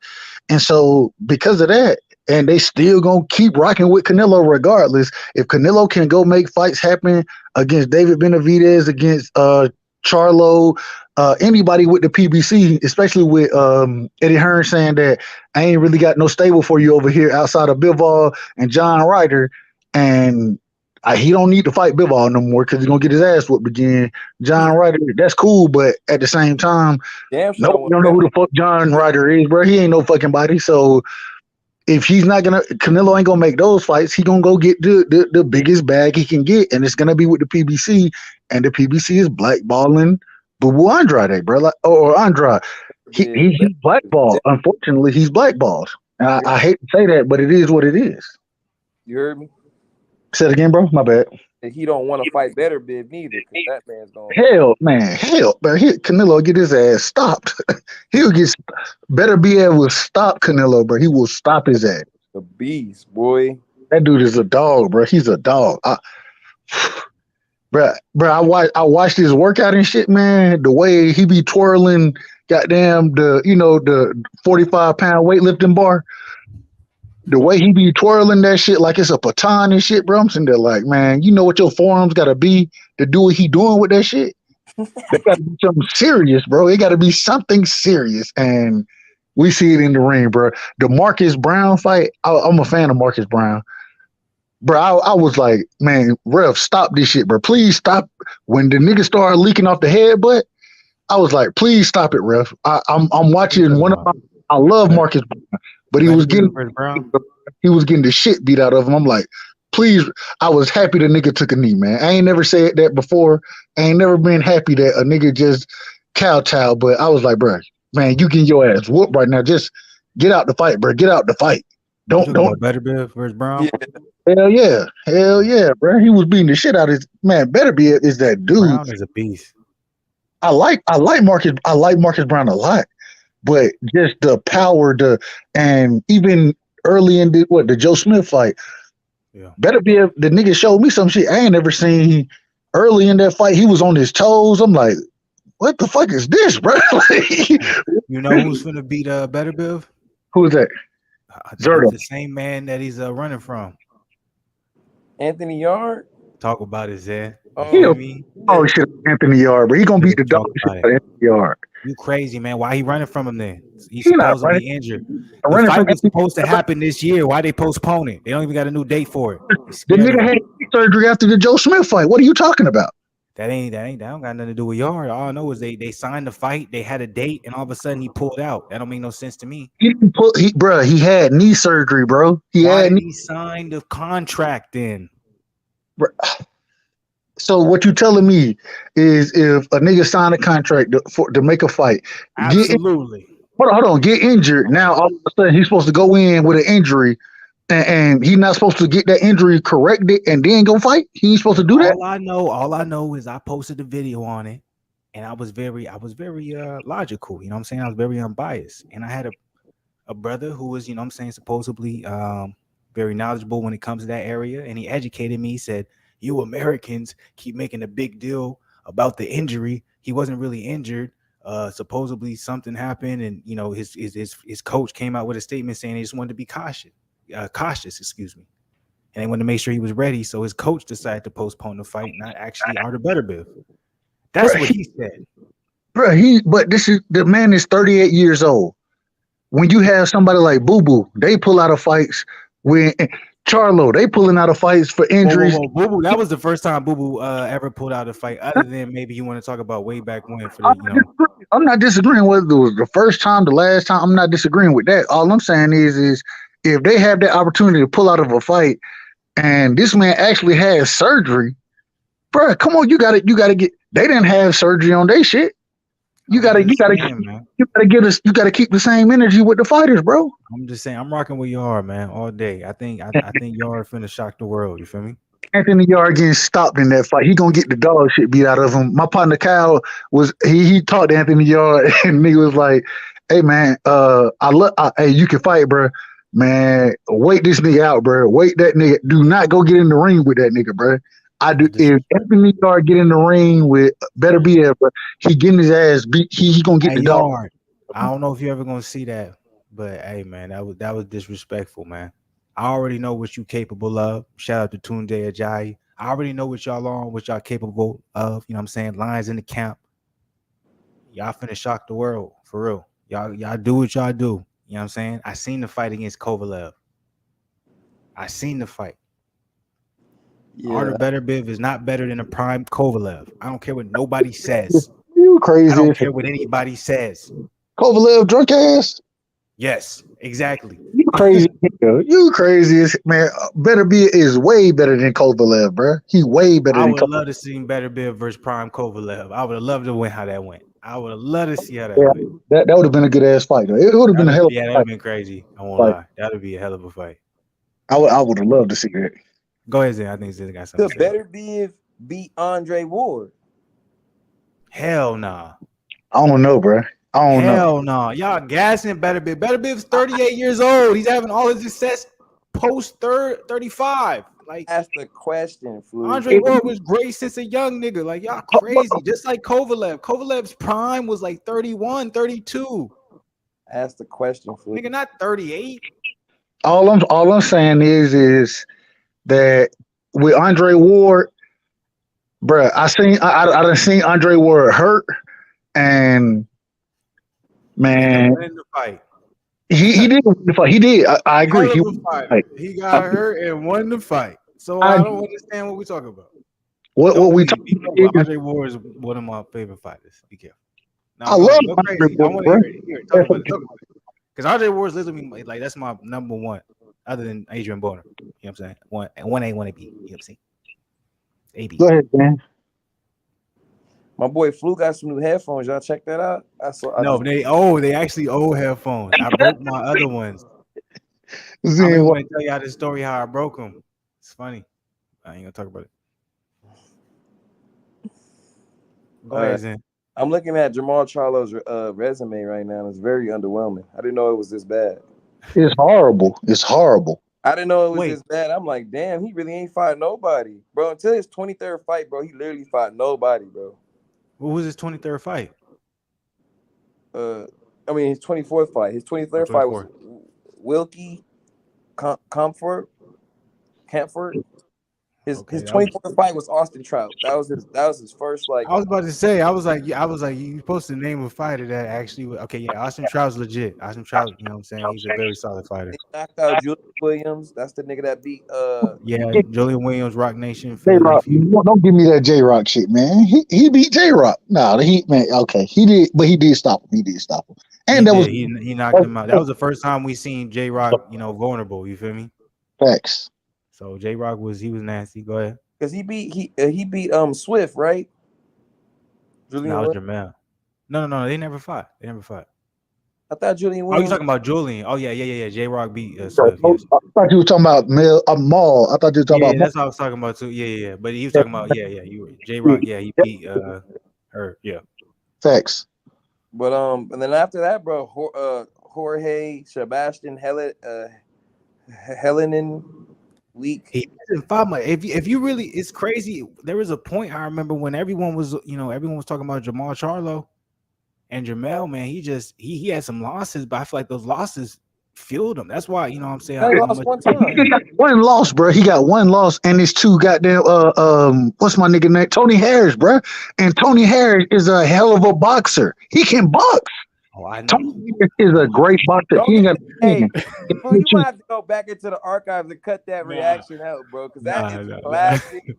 And so because of that, and they still gonna keep rocking with Canelo regardless. If Canelo can go make fights happen against David Benavidez, against Charlo, anybody with the PBC, especially with Eddie Hearn saying that I ain't really got no stable for you over here outside of Bivol and John Ryder, and he don't need to fight Bivol no more because he's gonna get his ass whooped again. John Ryder, that's cool, but at the same time, Damn sure nobody don't know who the fuck John Ryder is, bro. He ain't no fucking body. So if he's not gonna, Canelo ain't gonna make those fights. He gonna go get the biggest bag he can get, and it's gonna be with the PBC, and the PBC is blackballing Boo Boo Andrade, bro. Like, or Andrade, he's blackballed. Unfortunately, he's blackballed. And I hate to say that, but it is what it is. You heard me? Say it again, bro. My bad. And he don't want to fight Better Bib neither, because that man's going. Hell, man. Canelo get his ass stopped. He'll get Better Bib will stop Canelo, bro. He will stop his ass. The beast, boy. That dude is a dog, bro. He's a dog. Bro, I watched his workout and shit, man. The way he be twirling, goddamn the 45-pound weightlifting bar. The way he be twirling that shit like it's a baton and shit, bro. I'm sitting there like, man, you know what your forearms gotta be to do what he doing with that shit? They gotta be something serious, bro. It gotta be something serious. And we see it in the ring, bro. The Marcus Brown fight, I'm a fan of Marcus Brown. Bro, I was like, man, ref, stop this shit, bro. Please stop. When the nigga started leaking off the headbutt, I was like, please stop it, ref. I'm watching one of my, I love Marcus Brown, but he was getting the shit beat out of him. I'm like, please. I was happy the nigga took a knee, man. I ain't never said that before. I ain't never been happy that a nigga just kowtow, but I was like, bro, man, you getting your ass whooped right now. Just get out the fight, bro. Get out the fight. Don't Better Bill versus Brown. Yeah. Hell yeah, bro. He was beating the shit out of his man. Better be is that dude. Brown is a beast. I like Marcus Brown a lot, but just the power, and even early in the Joe Smith fight, Better be the nigga showed me some shit I ain't never seen. Early in that fight, he was on his toes. I'm like, what the fuck is this, bro? You know who's gonna beat Better Bill? Who's that? The same man that he's running from. Anthony Yard. Talk about it, Zed. Shit, Anthony Yard, but he gonna beat the dog shit out of Anthony Yard. You crazy, man? Why he running from him then? He's supposed to be injured. The fight was supposed to happen this year. Why they postpone it? They don't even got a new date for it. The nigga had surgery after the Joe Smith fight. What are you talking about? That don't got nothing to do with Yard. All I know is they signed the fight, they had a date, and all of a sudden he pulled out. That don't make no sense to me. He had knee surgery, bro. He signed the contract then. Bro. So what you telling me is if a nigga signed a contract to make a fight, absolutely. Hold on, get injured. Now all of a sudden he's supposed to go in with an injury, and he's not supposed to get that injury corrected and then go fight. He ain't supposed to do that. All I know is I posted the video on it, and I was very logical. You know what I'm saying? I was very unbiased, and I had a brother who was, you know what I'm saying, supposedly very knowledgeable when it comes to that area, and he educated me. He said, you Americans keep making a big deal about the injury. He wasn't really injured. Supposedly something happened, and you know his coach came out with a statement saying he just wanted to be cautious, and they wanted to make sure he was ready. So his coach decided to postpone the fight, not actually Arthur Butterbill. That's what he said. Bro, the man is 38 years old. When you have somebody like Boo Boo, they pull out of fights. When Charlo, they pulling out of fights for injuries. Boo Boo, that was the first time Boo Boo ever pulled out a fight, other than maybe you want to talk about way back when. I'm not disagreeing whether it was the first time, the last time. I'm not disagreeing with that. All I'm saying is if they have that opportunity to pull out of a fight, and this man actually has surgery, bro, come on, you gotta get. They didn't have surgery on their shit. You gotta keep the same energy with the fighters, bro. I'm just saying, I'm rocking with Yard, man, all day. I think Yard finna shock the world. You feel me? Anthony Yard getting stopped in that fight. He gonna get the dog shit beat out of him. My partner Kyle he talked to Anthony Yard, and he was like, "Hey man, hey, you can fight, bro. Man, wait this nigga out, bro. Wait that nigga. Do not go get in the ring with that nigga, bro. I do. If Anthony Yard get in the ring with Better Be but he getting his ass beat. He gonna get the dog. I don't know if you're ever gonna see that, but hey, man, that was disrespectful, man. I already know what you capable of. Shout out to Tunde Ajayi. I already know what y'all capable of. You know what I'm saying? Lions in the camp. Y'all finna shock the world for real. Y'all do what y'all do. You know what I'm saying? I seen the fight against Kovalev. I seen the fight. Artur Beterbiev is not better than a prime Kovalev. I don't care what nobody says. You I crazy? don't care what anybody says. Kovalev drunk ass. Yes, exactly. You crazy? You crazy, man. Beterbiev is way better than Kovalev, bro. He way better I than would Kovalev. love to see Beterbiev versus prime Kovalev. I would have loved to win how that went. I would have loved to see how that Yeah, went. that would have been a good ass fight. Though. It would have been a hell of Yeah, a that'd fight. have been crazy. I won't Like, lie. That'd be a hell of a fight. I would have loved to see that. Go ahead, Zay. I think Zay got something Could to say. Beterbiev beat Andre Ward? Hell nah. I don't know, bro. I don't know. Hell no. Y'all gassing Beterbiev. Beterbiev's 38 years old. He's having all his success post 35. Like Ask the question, Flu. Andre Ward was great since a young nigga. Like y'all crazy. Just like Kovalev. Kovalev's prime was like 31, 32. Ask the question, Flu. Nigga, not 38. All I'm saying is that with Andre Ward, bro, I done seen Andre Ward hurt, and man, Win the fight. he did win the fight. He did. I agree. Hell He of a fight. He got hurt and won the fight. So I don't understand what we're talking about. what we Be talking careful. about. Andre Ward is one of my favorite fighters. Be careful. No, I love go Andre crazy. I Ward, want bro. to hear it. Talk about it. Because Andre Ward is literally like that's my number one, other than Adrian Boner. You know what I'm saying? One A, one B. You know what I'm saying? AB. Go ahead, man. My boy Flu got some new headphones. Y'all check that out. They actually old headphones. I broke my other ones. I'm Zen, going to tell y'all the story how I broke them. It's funny. I ain't gonna talk about it. Go ahead, Zen. I'm looking at Jamal Charlo's resume right now. It's very underwhelming. I didn't know it was this bad. It's horrible. It's horrible. I didn't know it was this bad. I'm like, damn, he really ain't fought nobody, bro. Until his 23rd fight, bro, he literally fought nobody, bro. What was his 23rd fight? I mean his 24th fight. His 23rd fight was Wilkie Comfort. His 24th fight was Austin Trout. That was his first like. I was about to say, I was like, you supposed to name a fighter that actually. Okay, yeah, Austin Trout's legit. Austin Trout, you know what I'm saying? He's a very solid fighter. He knocked out Julian Williams. That's the nigga that beat. Yeah, Julian Williams, Rock Nation. J-Rock, don't give me that J-Rock shit, man. He beat J-Rock. No, okay, he did, but he did stop him. And he knocked him out. That was the first time we seen J-Rock, vulnerable. You feel me? Facts. So J-Rock was nasty. Go ahead. Because he beat Swift, right? Julian no, Jamel. No, they never fought. I thought Julian Williams. Oh, you talking about Julian? Oh yeah. J-Rock beat Swift. Yes. I thought you were talking about Maul. I thought you were talking about. Yeah, that's what I was talking about too. Yeah. But he was talking about you were J-Rock. Yeah, he beat her. Yeah. Facts. But and then after that, bro, Jorge Sebastian Helenin. Week. He hasn't fought much. If you really, it's crazy. There was a point I remember when everyone was talking about Jamal Charlo and Jamel, man. He had some losses, but I feel like those losses fueled him. That's why, you know what I'm saying. He lost one time. He got one loss, bro. He got one loss, and it's two goddamn what's my nigga name? Tony Harris, bro. And Tony Harris is a hell of a boxer. He can box. Oh, I know. Tony is a great boxer. He ain't got you might have to go back into the archives and cut that reaction out, bro, because that is classic.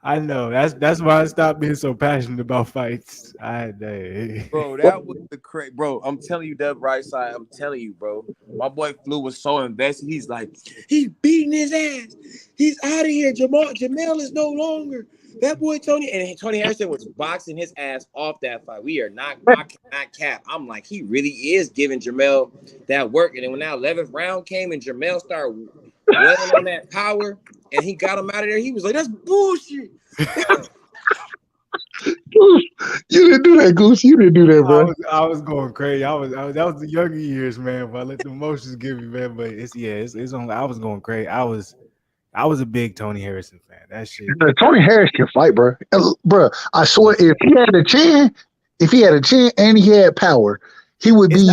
I know. That's why I stopped being so passionate about fights. Bro, that was the crazy. Bro, I'm telling you, Dub Right Side. I'm telling you, bro. My boy Flu was so invested. He's like, he's beating his ass. He's out of here. Jamel is no longer. That boy Tony Harrison was boxing his ass off that fight. I cannot cap. I'm like, he really is giving Jamel that work. And then when that 11th round came and Jamel started wailing on that power and he got him out of there, he was like, that's bullshit. You didn't do that, Goose. You didn't do that, bro. I was going crazy. That was the younger years, man. But I let the emotions give me, man. But it's on. I was going crazy. I was a big Tony Harrison fan. That shit. Tony Harris can fight, bro. Bro, I swear, if he had a chin and he had power, he would be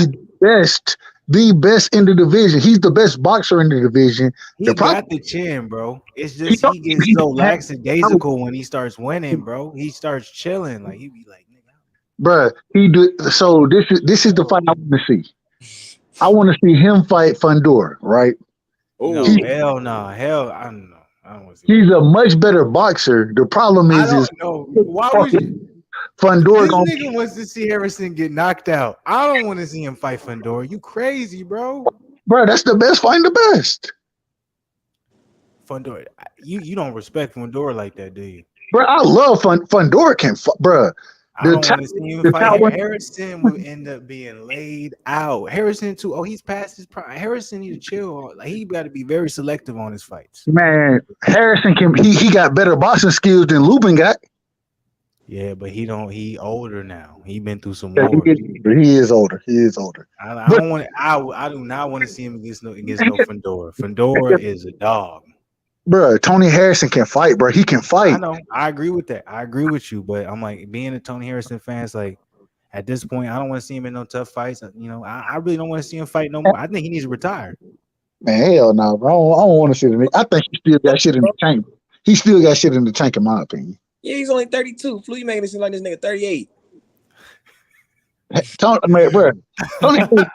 the best in the division. He's the best boxer in the division. He got the chin, bro. It's just he gets so lackadaisical when he starts winning, bro. He starts chilling. Like he be like, nigga, bruh. He do so. This is the fight I want to see. I want to see him fight Fundora, right? No, Oh, hell no, hell I don't know. I don't want to see He's that. a much better boxer. The problem I is don't know. Why would you? Fundora This gonna, nigga wants to see Harrison get knocked out. I don't want to see him fight Fundora. You crazy, bro? bro. That's the best fighting the best, Fundora, you don't respect Fundora like that, do you? bro. I love Fundora can, bro. I don't want to see him The fight. talent, Harrison will end up being laid out. Harrison too. Oh, he's past his prime. Harrison need to chill. Like he got to be very selective on his fights. man. Harrison can. He got better boxing skills than Lubin got. Yeah, but he don't. He older now. He been through some Yeah, wars. he is older. He is older. I don't want. I do not want to see him against no Fundora. Fundora is a dog. Bro, Tony Harrison can fight, bro. He can I fight. know. I agree with that. I agree with you. But I'm like being a Tony Harrison fan. It's like at this point, I don't want to see him in no tough fights. You know, I really don't want to see him fight no more. I think he needs to retire. Man, hell no, bro. I don't want to see the nigga. I think he still got shit in the tank. He still got shit in the tank, in my opinion. yeah, he's only 32. Flu, you making it seem like this nigga 38. Tony, man, bro. Tony Harrison,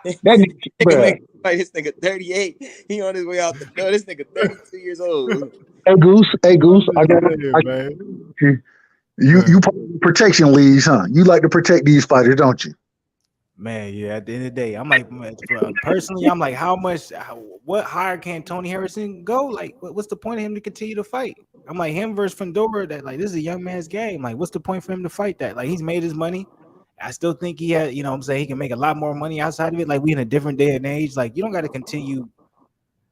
that nigga, bro. Like this nigga 38. He on his way out the door. This nigga 32 years old. Hey Goose. I got man. you protection leagues, huh? You like to protect these fighters, don't you? Man, yeah. At the end of the day, I'm like, personally, I'm like, what higher can Tony Harrison go? Like, what's the point of him to continue to fight? I'm like, him versus Fundora. That like, this is a young man's game. Like, what's the point for him to fight that? Like, he's made his money. I still think he had, you know what I'm saying, he can make a lot more money outside of it. Like, we in a different day and age. Like, you don't got to continue.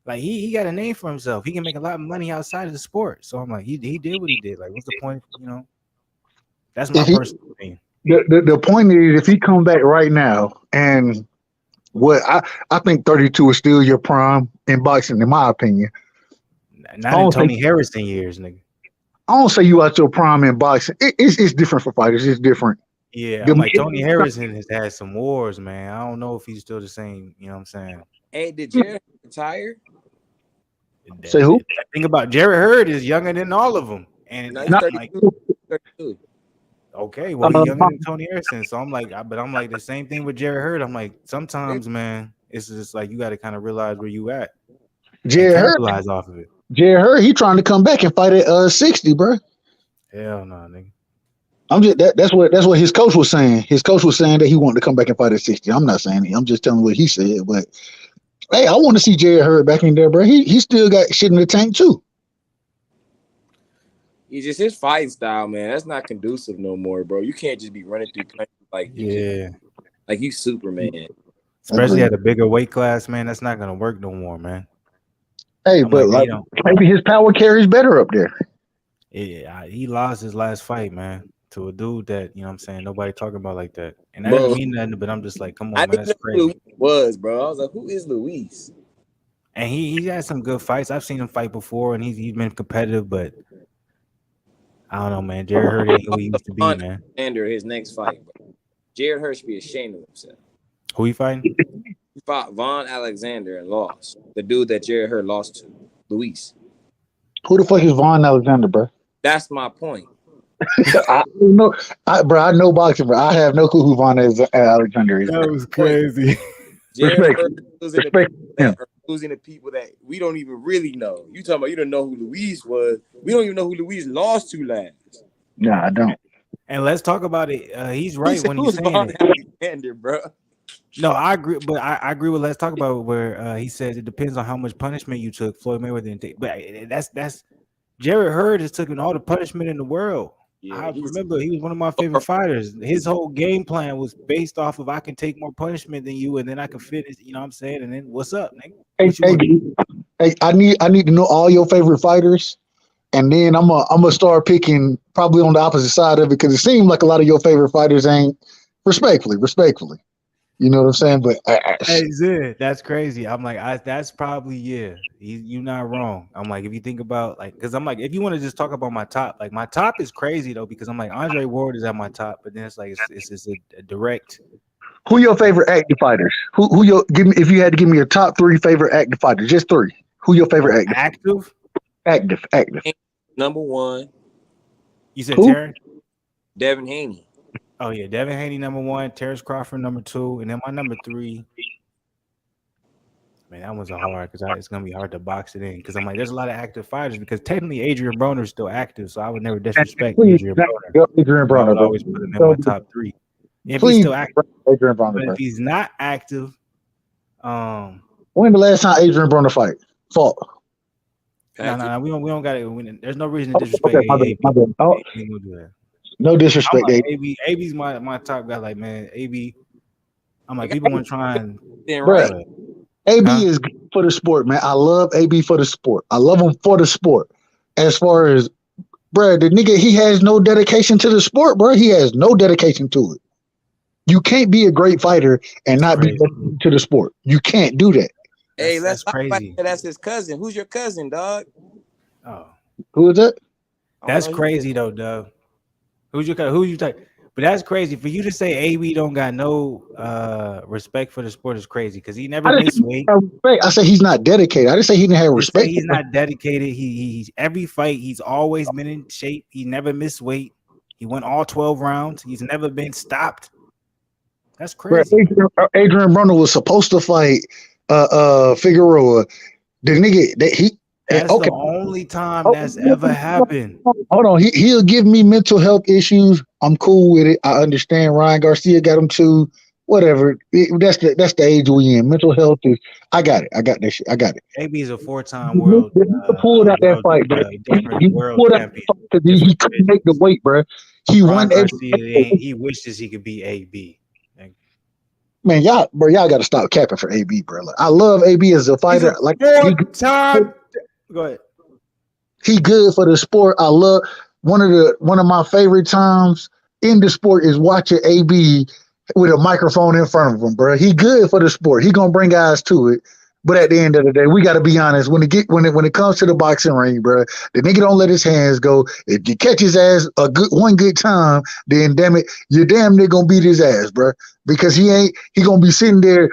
Like, he got a name for himself. He can make a lot of money outside of the sport. So I'm like, he did what he did. Like, what's the point? You know, that's my personal opinion. The point is, if he come back right now, and what I think 32 is still your prime in boxing, in my opinion. Not in Tony Harrison years, nigga. I don't say you out your prime in boxing. It's different for fighters. It's different. Yeah, I'm like Tony Harrison has had some wars, man. I don't know if he's still the same. You know what I'm saying? Hey, did Jared retire? Say who? Think about Jared Hurd is younger than all of them, and No, not, he's like 32. okay, well he's younger than Tony Harrison, so I'm like, but I'm like the same thing with Jared Hurd. I'm like, sometimes, man, it's just like you got to kind of realize where you at. Jared Hurd, capitalize off of it. Jared Hurd, he trying to come back and fight at 60, bro. Hell no, nigga. I'm just that's what his coach was saying. His coach was saying that he wanted to come back and fight at 60. I'm not saying it. I'm just telling what he said. But hey, I want to see Jared Hurd back in there, bro. He still got shit in the tank too. He's just his fighting style, man. That's not conducive no more, bro. You can't just be running through country like like you Superman. Especially at a bigger weight class, man. That's not gonna work no more, man. Hey, but like maybe his power carries better up there. Yeah, he lost his last fight, man, to a dude that, you know what I'm saying, nobody talking about like that. And that didn't mean nothing, but I'm just like, come on, man, that's crazy. Who was, bro. I was like, who is Luis? And he had some good fights. I've seen him fight before, and he's been competitive, but I don't know, man. Jared Hurd ain't who he used to be, man. Under his next fight, bro. Jared Hurd should be ashamed of himself. Who he fighting? He fought Von Alexander and lost. The dude that Jared Hurd lost to, Luis. Who the fuck is Von Alexander, bro? That's my point. I know, I know boxing, but I have no clue who Von Alexander is. That was crazy. Jared Hurd losing to people that we don't even really know. You talking about you don't know who Luis was. We don't even know who Luis lost to last. Nah, I don't. And let's talk about it. He's right when he's saying Von it. Alexander, bro. No, I agree, but I agree with. Let's talk about where he says it depends on how much punishment you took. Floyd Mayweather didn't take, but that's Jared Hurd has taken all the punishment in the world. Yeah, I remember he was one of my favorite fighters. His whole game plan was based off of I can take more punishment than you, and then I can finish. You know what I'm saying? And then what's up, nigga? Hey, I need to know all your favorite fighters, and then I'm gonna start picking probably on the opposite side of it because it seems like a lot of your favorite fighters ain't respectfully. You know what I'm saying? But hey, Zed, that's crazy. I'm like, that's probably you're not wrong. I'm like, if you think about because I'm like, if you want to just talk about my top, like my top is crazy though because I'm like Andre Ward is at my top, but then it's like it's just a direct. Who your favorite active fighters? Who your give me if you had to give me your top 3 favorite active fighters? Just 3. Who your favorite active? Active. Number 1. You said Terrence? Devin Haney. Oh yeah, Devin Haney number 1, Terrence Crawford number 2, and then my number 3. Man, that one's a hard because it's gonna be hard to box it in because I'm like, there's a lot of active fighters because technically Adrian Broner is still active, so I would never disrespect Please, Adrian Broner. Adrian So I Broner, would bro. always put him in my top 3 if he's Please, still active. Adrian Broner, But bro. if he's not active, When the last time Adrian Broner fought? no, we don't got it. There's no reason to disrespect Okay, my bad, AB. my bad. Oh, We ain't gonna do that. no I'm disrespect, like Dave. AB's my top guy. Like man, AB. I'm like people want to try and Then Bro, right. AB Huh? is good for the sport, man. I love AB for the sport. I love him for the sport. As far as, bro, the nigga, he has no dedication to the sport, bro. He has no dedication to it. You can't be a great fighter and That's not be crazy. dedicated to the sport. You can't do that. Hey, let's That's talk about crazy. that. That's his cousin. Who's your cousin, dog? Oh, Who is that? I don't that's know. crazy though, Dub. Who you take? But that's crazy for you to say AB don't got no respect for the sport is crazy because he never I didn't say missed he weight. didn't have respect. I said he's not dedicated. I didn't say he didn't have They say respect. he's not dedicated. He's every fight. He's always been in shape. He never missed weight. He went all 12 rounds. He's never been stopped. That's Bro, crazy. Adrian Broner was supposed to fight Figueroa. The nigga that That's okay. the only time Oh, that's ever happened. hold on. He'll give me mental health issues. I'm cool with it. I understand. Ryan Garcia got him too. Whatever. That's the age we in. Mental health is. I got it. I got that shit. I got it. AB is a 4-time He pulled out that fight, bro. different He world pulled out that champion, fight because he different couldn't make the divisions. weight, bro. He Ron won every. Garcia, he wishes he could be AB. Man, y'all got to stop capping for AB, bro. Like, I love AB as a He's fighter. a Like 4-time. Go ahead. he good for the sport. I love one of my favorite times in the sport is watching AB with a microphone in front of him, bro. He good for the sport. He gonna bring guys to it. But at the end of the day, we got to be honest. When it comes to the boxing ring, bro, the nigga don't let his hands go. If you catch his ass one good time, then damn it, you damn near gonna beat his ass, bro. Because he gonna be sitting there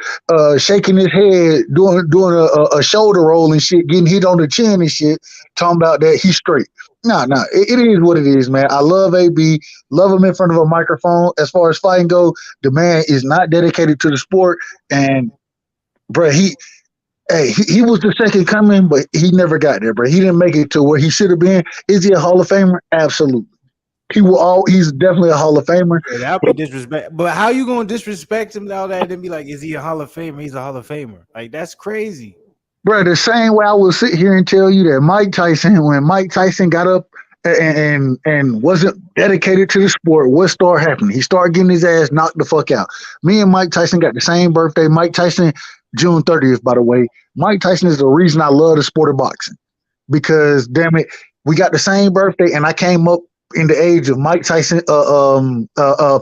shaking his head, doing a shoulder roll and shit, getting hit on the chin and shit, talking about that he's straight. Nah, it is what it is, man. I love AB, love him in front of a microphone. As far as fighting go, the man is not dedicated to the sport, and bro, he was the second coming, but he never got there, bro. He didn't make it to where he should have been. Is he a Hall of Famer? Absolutely. He's definitely a Hall of Famer. Yeah, that'd be disrespect. But how you gonna disrespect him all that and be like, is he a Hall of Famer? He's a Hall of Famer. Like that's crazy. Bro, the same way I will sit here and tell you that when Mike Tyson got up and wasn't dedicated to the sport, what started happening? He started getting his ass knocked the fuck out. Me and Mike Tyson got the same birthday. Mike Tyson, June 30th, by the way. Mike Tyson is the reason I love the sport of boxing. Because damn it, we got the same birthday, and I came up in the age of Mike Tyson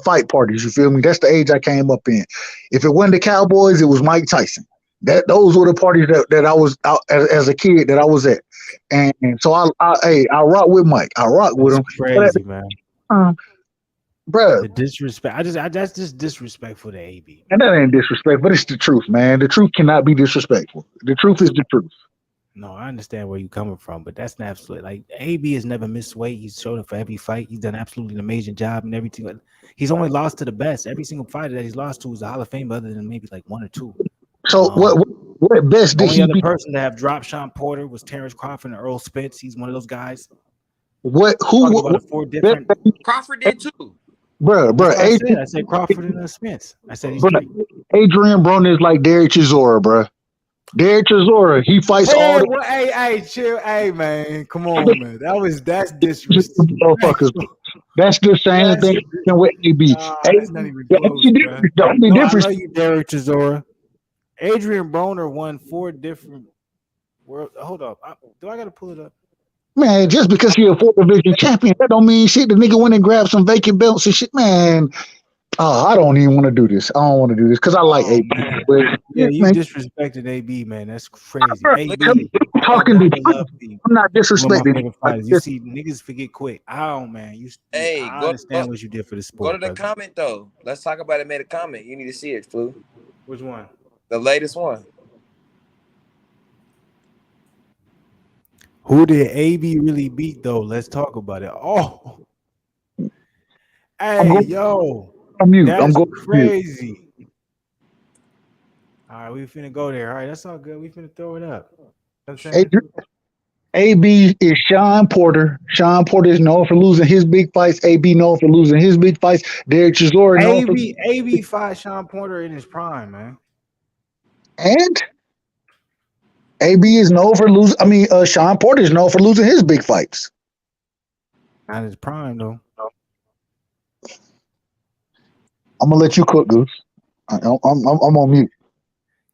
fight parties. You feel me? That's the age I came up in. If it wasn't the Cowboys, it was Mike Tyson. Those were the parties that I was out as a kid that I was at, and so I rock with Mike. I rock with That's him. crazy, man. Bro, The disrespect. That's just disrespectful to AB. and that ain't disrespect, but it's the truth, man. The truth cannot be disrespectful. The truth is the truth. No, I understand where you're coming from, but that's not absolutely like AB has never missed weight. He's showed up for every fight. He's done absolutely an amazing job and everything. He's only lost to the best. Every single fighter that he's lost to is a Hall of Fame, other than maybe like 1 or 2. So what best The did only he other beat? person to have dropped Sean Porter was Terrence Crawford and Earl Spence. He's one of those guys. What Talking about 4 different. Crawford did too. Bro, That's what I said. Adrian, I said Crawford and Spence. I said he's bro, 3. Adrian Broner is like Derek Chisora, bro. Derek Chisora, he fights all Hey, the hey, chill, hey, man, come on, man. That's disrespectful. motherfuckers. That's the same That's, thing with AB. that's not even close, bro. The only No, I difference, love you, Derek Chisora. Adrian Broner won 4 different world. Hold up, do I gotta pull it up? man, just because he a 4th division champion, that don't mean shit. The nigga went and grabbed some vacant belts and shit, man. Oh, I don't even want to do this. I don't want to do this because I like Oh AB. man, But yeah, you man, disrespected AB, man. That's crazy. I'm AB, I talking never to loved you. I'm not One of my disrespecting. favorite fighters. You see, niggas forget quick. I don't, man. Hey, I go understand what you did for the to sport, the brother. comment though. Let's talk about it. Made a comment. You need to see it, Flu. Which one? The latest one. Who did AB really beat though? Let's talk about it. Oh, I'm Hey, going yo, on mute. I'm that's going on mute. crazy. All right, we finna go there. All right, that's all good. We finna throw it up. You know what I'm saying? AB is Sean Porter. Sean Porter is known for losing his big fights. AB known for losing his big fights. Derek Chisora known for AB fought Sean Porter in his prime, man. and AB is known for losing. I mean, Sean Porter is known for losing his big fights. Not his prime though. I'm gonna let you cook, Goose. I'm on mute.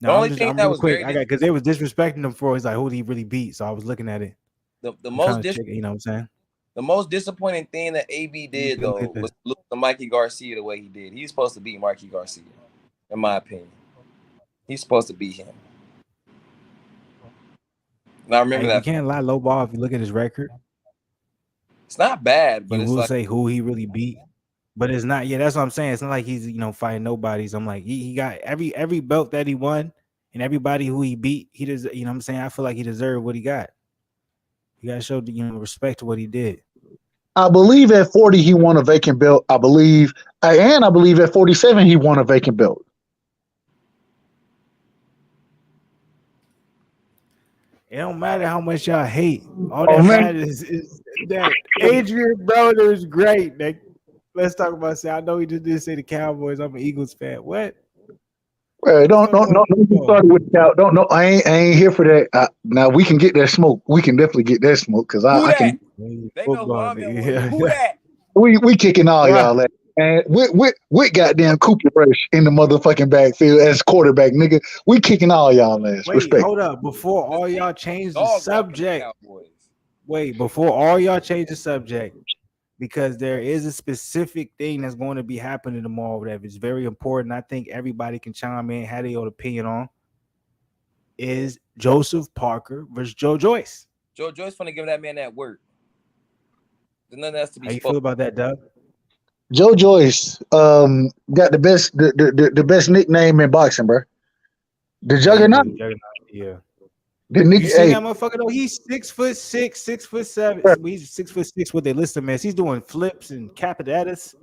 The No, only thing I'm that real was quick. very I got because they was disrespecting him for. He's like, who did he really beat? So I was looking at it. the I'm most trying to check it. You know what I'm saying? the most disappointing thing that AB Let me did look at though that. was lose to Mikey Garcia the way he did. He's supposed to beat Mikey Garcia, in my opinion. He's supposed to beat him. And I remember Hey, you that can't lie low ball if you look at his record. it's not bad, but You it's will like say who he really beat, but it's not. Yeah, that's what I'm saying. It's not like he's fighting nobody. So I'm like he got every belt that he won and everybody who he beat. He does. You know what I'm saying? I feel like he deserved what he got. You gotta show respect to what he did. I believe at 40 he won a vacant belt. I believe at 47 he won a vacant belt. It don't matter how much y'all hate. All Oh that man, matters is that Adrian Broner is great. Like, let's talk about. Say, I know he just did say the Cowboys. I'm an Eagles fan. What? hey, Let's don't talk about don't get football. started with that. Don't no. I ain't here for that. Now we can get that smoke. We can definitely get that smoke because who I that? can. They know who Football, I'm in with. Who nigga. that? We kicking all Yeah. y'all at. And with goddamn Cooper Rush in the motherfucking backfield as quarterback, nigga. We kicking all y'all ass. Wait, Respect. hold up. Before The all y'all Saints change the dog walking the subject. Cowboys. Wait, before all y'all change the subject, because there is a specific thing that's going to be happening tomorrow that is very important. I think everybody can chime in, have their own opinion on. Is Joseph Parker versus Joe Joyce. Joe Joyce finna give that man that work. There's nothing else to be How you spoken. feel about that, Doug? Joe Joyce got the best nickname in boxing, bro. The Yeah, he Juggernaut. do. Juggernaut. Yeah. The You seen hey, that motherfucker though? He's 6'6", 6'7". bruh, He's 6'6" what they list him as. He's doing flips and capitatus.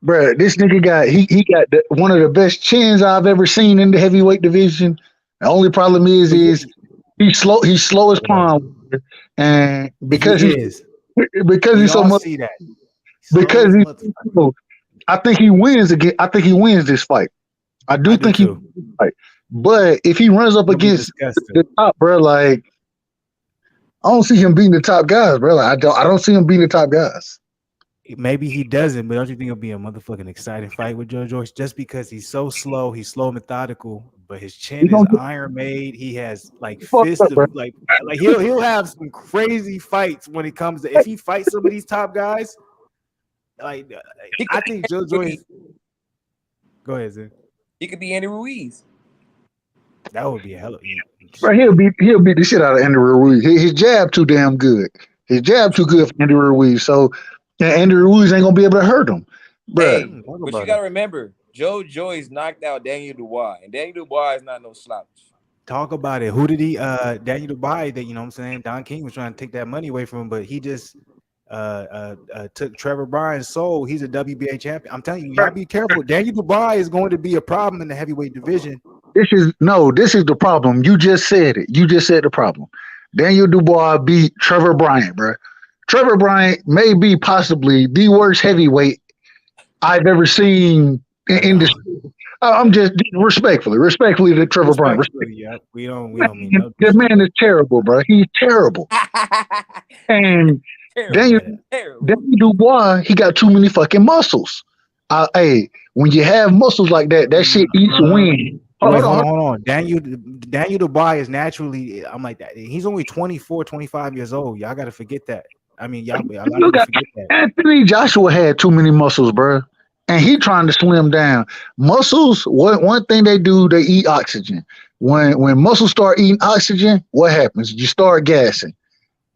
bruh, this nigga got he got one of the best chins I've ever seen in the heavyweight division. The only problem But yeah, is he's slow. He's slow as talk about palm, and he is. because We he's so all much see that. Slow because as he's motherfucker. slow, I think he wins again. I think he wins this fight. I do I do think he too. wins this fight. But if he runs up Gonna be against disgusting. the top, bro, like I don't see him beating the top guys, bro. Like, I don't see him beating the top guys. Maybe he doesn't, but don't you think it'll be a motherfucking exciting fight with Joe Joyce? Just because he's so slow, he's slow, methodical, but his He chin is gonna get iron made. He has like fucked fist up, of bro. like he'll have some crazy fights when it comes to if he fights some of these top guys. Like He I could be think Joe Andy Ruiz. Joyce. Go ahead, Zin. He could be Andy Ruiz. That would be a hell of Bro, shit. he'll beat the shit out of Andy Ruiz. His jab too damn good. His jab too good for Andy Ruiz. So Andy Ruiz ain't gonna be able to hurt him, bro. Hey, Talk but you about gotta it. remember, Joe Joyce knocked out Daniel Dubois, and Daniel Dubois is not no slouch. Talk about it. Who did he? Daniel Dubai. That you know what I'm saying. Don King was trying to take that money away from him, but he just took Trevor Bryan's soul. He's a WBA champion. I'm telling you, y'all be careful. Daniel Dubai is going to be a problem in the heavyweight division. This is the problem. You just said it. You just said the problem. Daniel Dubois beat Trevor Bryant, bro. Trevor Bryant may be possibly the worst heavyweight I've ever seen in this. I'm just respectfully to Trevor Bryant. Respectfully, yeah. We don't mean no The man is disrespect. terrible, bro. He's terrible. And Terrible, Daniel terrible. Dubois, he got too many fucking muscles. Hey, when you have muscles like that, that shit eats a win. Wait, hold on. Daniel Dubai is naturally, I'm like that. He's only 24, 25 years old. Y'all got to forget that. I mean, a lot of people forget that. Anthony Joshua had too many muscles, bro. And he trying to slim down. Muscles, one thing they do, they eat oxygen. When muscles start eating oxygen, what happens? You start gassing.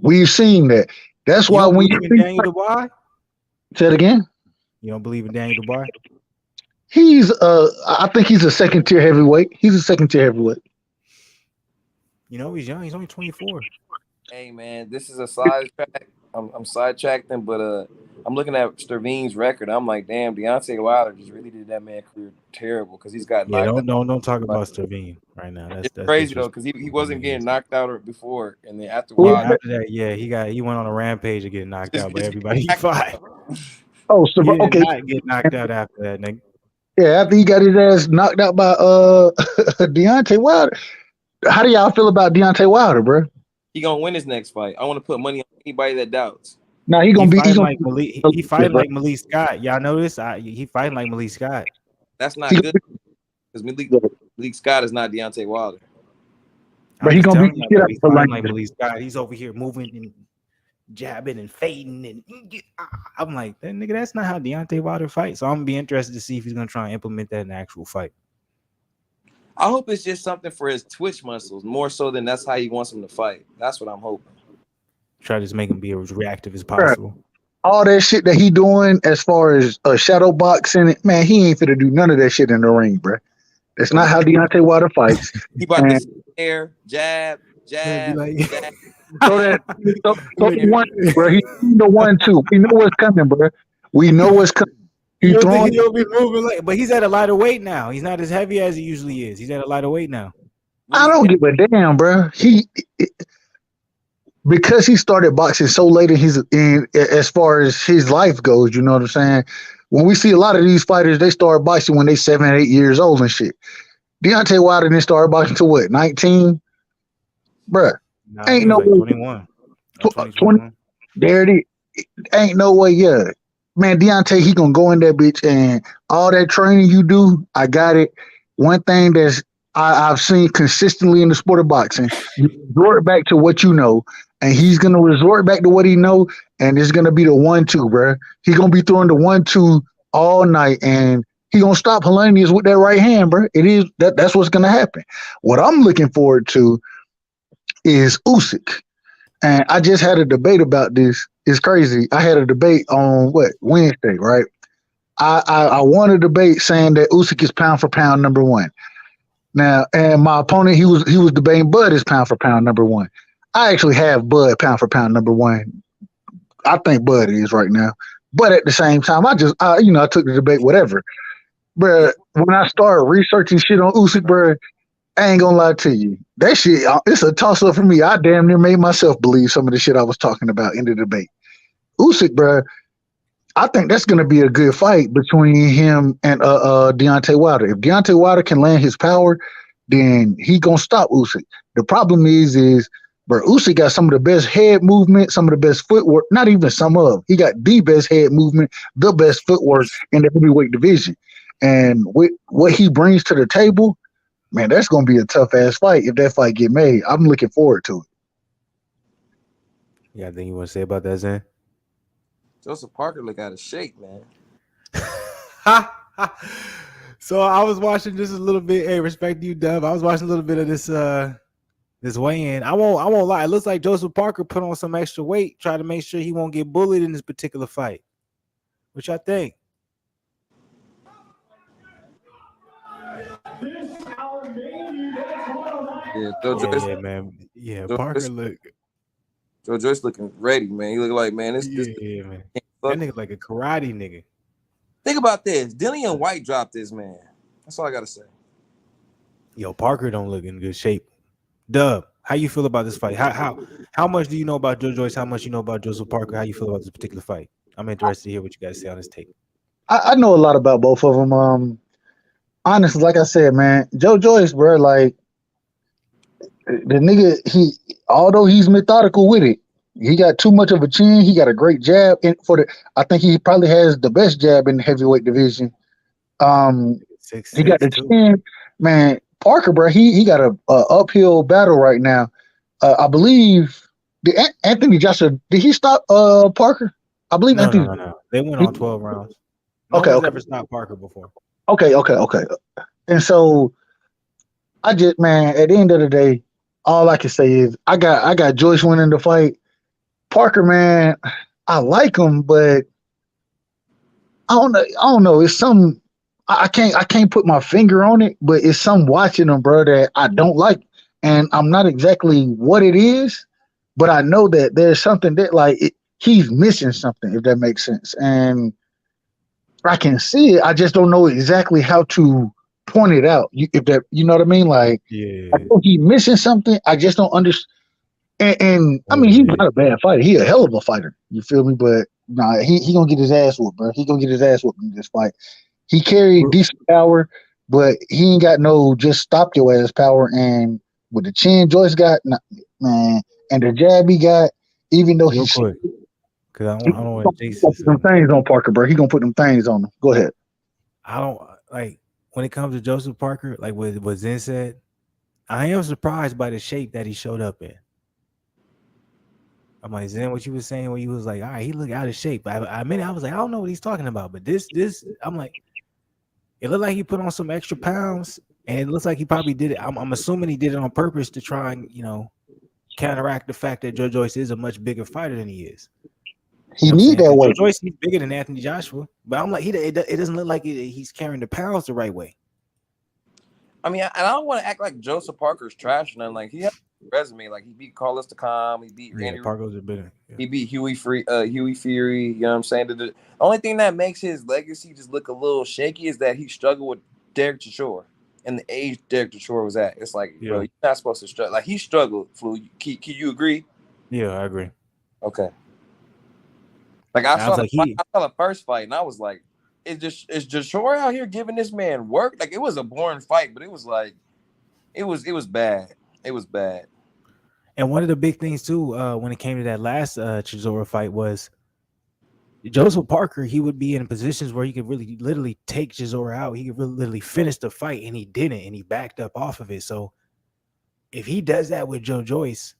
We've seen that. That's You why don't when believe you in Daniel Dubai? say it again. You don't believe in Daniel Dubai? I think he's a second tier heavyweight. He's a second tier heavyweight. You know, he's young. He's only 24. Hey man, this is a side track. I'm sidetracking, but I'm looking at Sterving's record. I'm like, damn, Deontay Wilder just really did that man career terrible because he's got Yeah, knocked out. don't talk about Sterving right now. It's That's crazy though because he disrespectful. wasn't getting knocked out before, and then after Who is Yeah, Wilder, that? after that, yeah, he went on a rampage of getting knocked just, out by just everybody he back fought. Oh, He did okay. not get knocked out after that, nigga. Yeah, after he got his ass knocked out by Deontay Wilder. How do y'all feel about Deontay Wilder, bro? he gonna win his next fight. I want to put money on anybody that doubts. Now He he fighting gonna like Malik. He be, fighting bro. like Malik Scott. Y'all know this? He fighting like Malik Scott. That's not He good because Malik Scott is not Deontay Wilder. Bro, I'm he just gonna telling beat you, the shit though, out he's of fighting Polanyi. like Malik Scott. He's over here moving and jabbing and fading, and I'm like, that nigga, that's not how Deontay Wilder fights. So I'm gonna be interested to see if he's gonna try and implement that in the actual fight. I hope it's just something for his twitch muscles more so than that's how he wants him to fight. That's what I'm hoping. Try to just make him be as reactive as Bro, possible. all that shit that he doing as far as shadow boxing, man, he ain't finna do none of that shit in the ring, bro. That's not how Deontay Wilder fights. He about And to snare, jab, It'd be jab, like, jab. so that so Look the at one, it. bro. He's the 1-2. We know what's coming, bro. We know what's coming. You He don't think throwing. he'll be moving like, but he's at a lighter weight now. He's not as heavy as he usually is. He's at a lighter weight now. I don't give a damn, bro. Because he started boxing so late in as far as his life goes, you know what I'm saying? When we see a lot of these fighters, they start boxing when they 7, 8 years old and shit. Deontay Wilder didn't start boxing to what, 19? Bruh, Nah, I think ain't it no was like way. 21. 20, 20, 21. there it is. Ain't no way, yeah. Man, Deontay, he gonna go in that bitch and all that training you do, I got it. One thing I've seen consistently in the sport of boxing, you resort back to what you know, and he's gonna resort back to what he know, and it's gonna be the 1-2, bro. He's gonna be throwing the 1-2 all night, and he gonna stop Helenius with that right hand, bro. It is that's what's gonna happen. What I'm looking forward to is Usyk. And I just had a debate about this. It's crazy. I had a debate on Wednesday, right? I won a debate saying that Usyk is pound for pound number one. Now, and my opponent, he was debating Bud is pound for pound number one. I actually have Bud pound for pound number one. I think Bud is right now. But at the same time, I took the debate, whatever. But when I started researching shit on Usyk, bro, I ain't gonna lie to you. That shit, it's a toss up for me. I damn near made myself believe some of the shit I was talking about in the debate. Usyk, bro, I think that's gonna be a good fight between him and Deontay Wilder. If Deontay Wilder can land his power, then he gonna stop Usyk. The problem is, bro, Usyk got some of the best head movement, some of the best footwork. Not even some of. He got the best head movement, the best footwork in the heavyweight division. And with what he brings to the table, man, that's gonna be a tough ass fight if that fight get made. I'm looking forward to it. Yeah, I think you want to say about that, Zen? Joseph Parker look out of shape, man. So I was watching just a little bit. Hey, respect to you, Dub. I was watching a little bit of this weigh-in. I won't lie. It looks like Joseph Parker put on some extra weight, try to make sure he won't get bullied in this particular fight. Which I think. Yeah, Joyce, man. Yeah, Joe Parker Joyce, look. Joyce looking ready, man. He look like, man, this Man. That nigga like a karate nigga. Think about this. Dillian White dropped this man. That's all I gotta say. Yo, Parker don't look in good shape. Dub, how you feel about this fight? How much do you know about Joe Joyce? How much you know about Joseph Parker? How you feel about this particular fight? I'm interested to hear what you guys say on this tape. I know a lot about both of them. Honestly, like I said, man, Joe Joyce, bro, like the nigga, although he's methodical with it, he got too much of a chin. He got a great jab I think he probably has the best jab in the heavyweight division. He got the chin, man. Parker, bro, he got a uphill battle right now. I believe Anthony Joshua, did he stop Parker? I believe Anthony. No. They went on 12 rounds. No one's ever stopped Parker before. Okay. And so I just, man, at the end of the day, all I can say is I got Joyce winning the fight. Parker, man, I like him, but I don't know. It's some I can't put my finger on it, but it's some watching him, bro, that I don't like, and I'm not exactly what it is, but I know that there's something that he's missing something, if that makes sense. And I can see it. I just don't know exactly how to point it out. If that, you know what I mean? Like, I Yeah. think he's missing something. I just don't understand. And I mean, he's Yeah. not a bad fighter. He a hell of a fighter. You feel me? But nah, he gonna get his ass whooped, bro. He gonna get his ass whooped in this fight. He carried decent power, but he ain't got no just stop your ass power. And with the chin Joyce got, nah, man, and the jab he got, even though Real he's quick, because I he don't want to gonna chase this. put them things on Parker, bro. He gonna put them things on him. Go ahead. I don't like when it comes to Joseph Parker, like what Zen said. I am surprised by the shape that he showed up in. I'm like, Zen, what you was saying when you was like, all right, he look out of shape. I mean, I was like, I don't know what he's talking about, but this, I'm like, it looked like he put on some extra pounds, and it looks like he probably did it. I'm assuming he did it on purpose to try and counteract the fact that Joe Joyce is a much bigger fighter than he is. You He know what I'm need saying? that 'Cause Joe weight. Joyce, he's bigger than Anthony Joshua, but I'm like, it doesn't look like he's carrying the pounds the right way. I mean, and I don't want to act like Joseph Parker's trash, and then like he has a resume. Like he beat Carlos Takam, he beat Randy. Parker's a bit. Yeah. He beat Huey Fury. You know what I'm saying? The only thing that makes his legacy just look a little shaky is that he struggled with Derek Chisora and the age Derek Chisora was at. It's like, bro, you're not supposed to struggle. Like he struggled. Flu, can you agree? Yeah, I agree. Okay. Like I saw the first fight, and I was like, is Chisora out here giving this man work? Like it was a boring fight, but it was like, it was bad. It was bad. And one of the big things too, when it came to that last Chisora fight, was Joseph Parker. He would be in positions where he could really, literally take Chisora out. He could really, literally finish the fight, and he didn't, and he backed up off of it. So if he does that with Joe Joyce,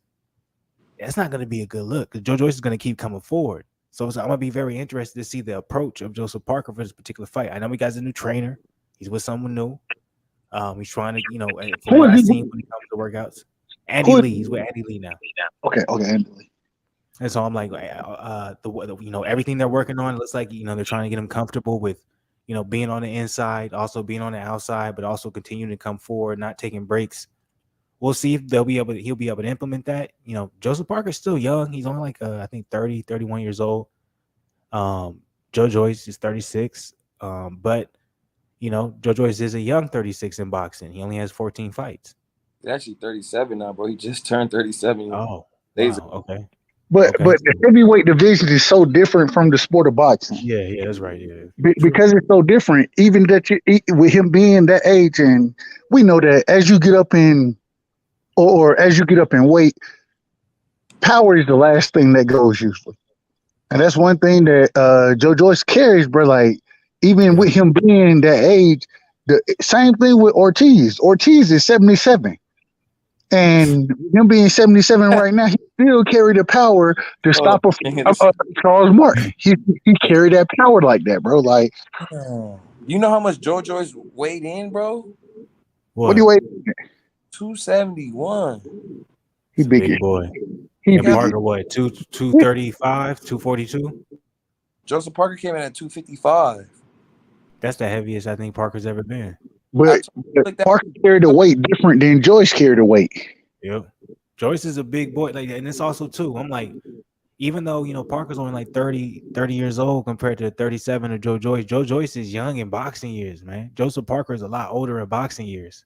that's not going to be a good look, because Joe Joyce is going to keep coming forward. So I'm going to be very interested to see the approach of Joseph Parker for this particular fight. I know he got a new trainer. He's with someone new. He's trying to, from what I've seen when it comes to workouts, Andy Lee. He's with Andy Lee now. Okay, Andy Lee. And so I'm like, everything they're working on, it looks like, they're trying to get him comfortable with, being on the inside, also being on the outside, but also continuing to come forward, not taking breaks. We'll see if he'll be able to implement that. Joseph Parker's still young. He's only like, I think 30, 31 years old. Joe Joyce is 36. But Joe Joyce is a young 36 in boxing. He only has 14 fights. He's actually 37 now, bro. He just turned 37. Oh, wow. Okay. But the heavyweight division is so different from the sport of boxing. Yeah, that's right. Yeah, because it's so different. Even that with him being that age, and we know that as you get up in, or as you get up in weight, power is the last thing that goes usually, and that's one thing that Joe Joyce carries, bro. Like even with him being that age, the same thing with Ortiz. Ortiz is 77. And him being 77 right now, he still carried the power to stop Charles Martin. He carried that power like that, bro. Like, you know how much Joe Joyce weighed in, bro? What do you weigh? 271. He big boy. He Parker, what? 235, 242? Joseph Parker came in at 255. That's the heaviest I think Parker's ever been. But Parker carried the weight different than Joyce carried the weight. Yep. Joyce is a big boy. Like, and it's also too, I'm like, even though Parker's only like 30 years old compared to 37 of Joe Joyce. Joe Joyce is young in boxing years, man. Joseph Parker is a lot older in boxing years.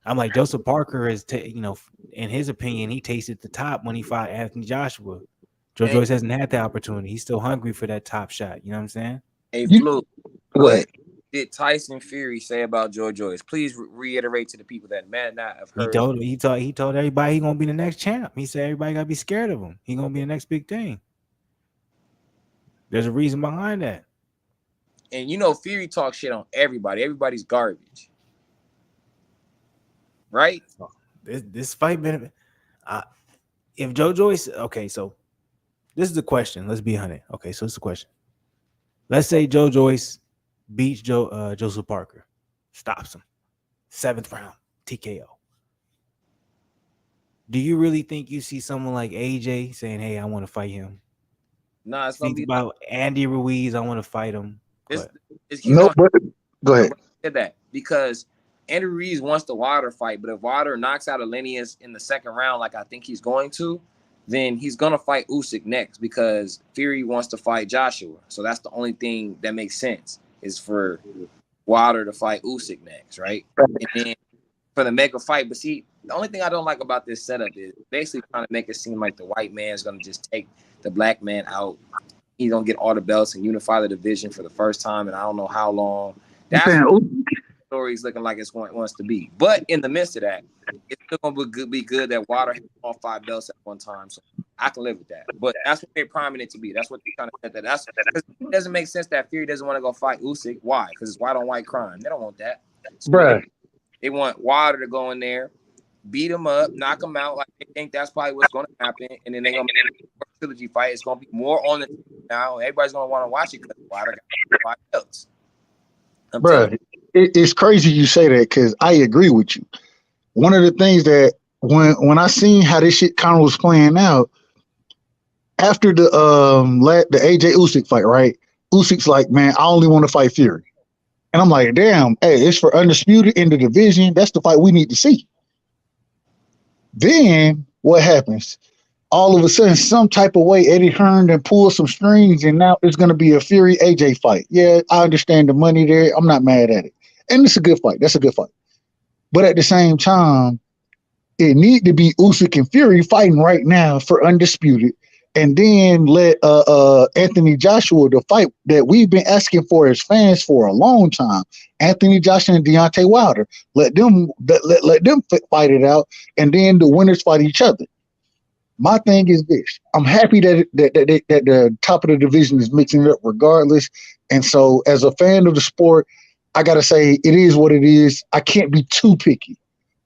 I'm like, Joseph Parker is, in his opinion, he tasted the top when he fought Anthony Joshua. Joe Joyce hasn't had the opportunity. He's still hungry for that top shot. You know what I'm saying? Hey, Flu, what did Tyson Fury say about Joe Joyce? Please reiterate to the people that may not have heard. He told everybody he's gonna be the next champ. He said everybody gotta be scared of him. He's gonna be the next big thing. There's a reason behind that. And Fury talks shit on everybody. Everybody's garbage. Right? This fight been if Joe Joyce, okay, so this is the question. Let's be honest. Okay, so it's the question. Let's say Joe Joyce beats Joseph Parker, stops him, 7th round, TKO. Do you really think you see someone like AJ saying, "Hey, I want to fight him"? Nah, it's gonna be about Andy Ruiz. I want to fight him. But go ahead. Said that because Andy Ruiz wants the Wilder fight, but if Wilder knocks out Elenius in the 2nd round, like I think he's going to, then he's gonna fight Usyk next because Fury wants to fight Joshua. So that's the only thing that makes sense is for Wilder to fight Usyk next, right? And then for the mega fight. But see, the only thing I don't like about this setup is basically trying to make it seem like the white man is gonna just take the black man out. He's gonna get all the belts and unify the division for the first time, and I don't know how long. That's what the story's looking like it wants to be. But in the midst of that, it's still gonna be good that Wilder has all 5 belts at one time. So I can live with that. But that's what they're priming it to be. That's what they're trying to set that. That's because it doesn't make sense that Fury doesn't want to go fight Usyk. Why? Because it's white on white crime. They don't want that. So they want Wilder to go in there, beat him up, knock him out. Like they think that's probably what's going to happen, and then they're gonna make a trilogy fight. It's going to be more on the now. Everybody's going to want to watch it because Wilder got 5 belts. Bro, it's crazy you say that because I agree with you. One of the things that when I seen how this shit kind of was playing out after the AJ Usyk fight, right? Usyk's like, man, I only want to fight Fury, and I'm like, damn, hey, it's for undisputed in the division. That's the fight we need to see. Then what happens? All of a sudden, some type of way, Eddie Hearn and pull some strings, and now it's going to be a Fury AJ fight. Yeah, I understand the money there. I'm not mad at it, and it's a good fight. That's a good fight. But at the same time, it need to be Usyk and Fury fighting right now for undisputed, and then let Anthony Joshua the fight that we've been asking for as fans for a long time. Anthony Joshua and Deontay Wilder. Let them fight it out, and then the winners fight each other. My thing is this: I'm happy that the top of the division is mixing it up regardless. And so, as a fan of the sport, I gotta say it is what it is. I can't be too picky,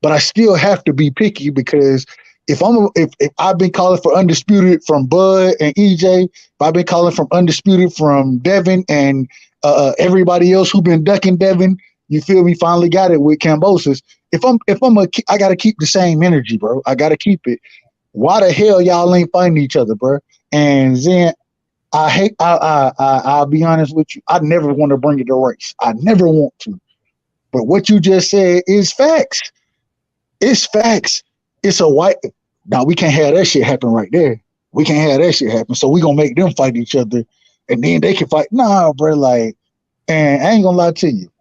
but I still have to be picky because if I've been calling for undisputed from Bud and EJ, if I've been calling from undisputed from Devin and everybody else who been ducking Devin, you feel me? Finally got it with Cambosis. I gotta keep the same energy, bro. I gotta keep it. Why the hell y'all ain't fighting each other, bro? And then I'll be honest with you. I never want to bring it to race. I never want to. But what you just said is facts. It's facts. It's a white. Now we can't have that shit happen right there. We can't have that shit happen. So we gonna make them fight each other, and then they can fight. Nah, bro. Like, and I ain't gonna lie to you.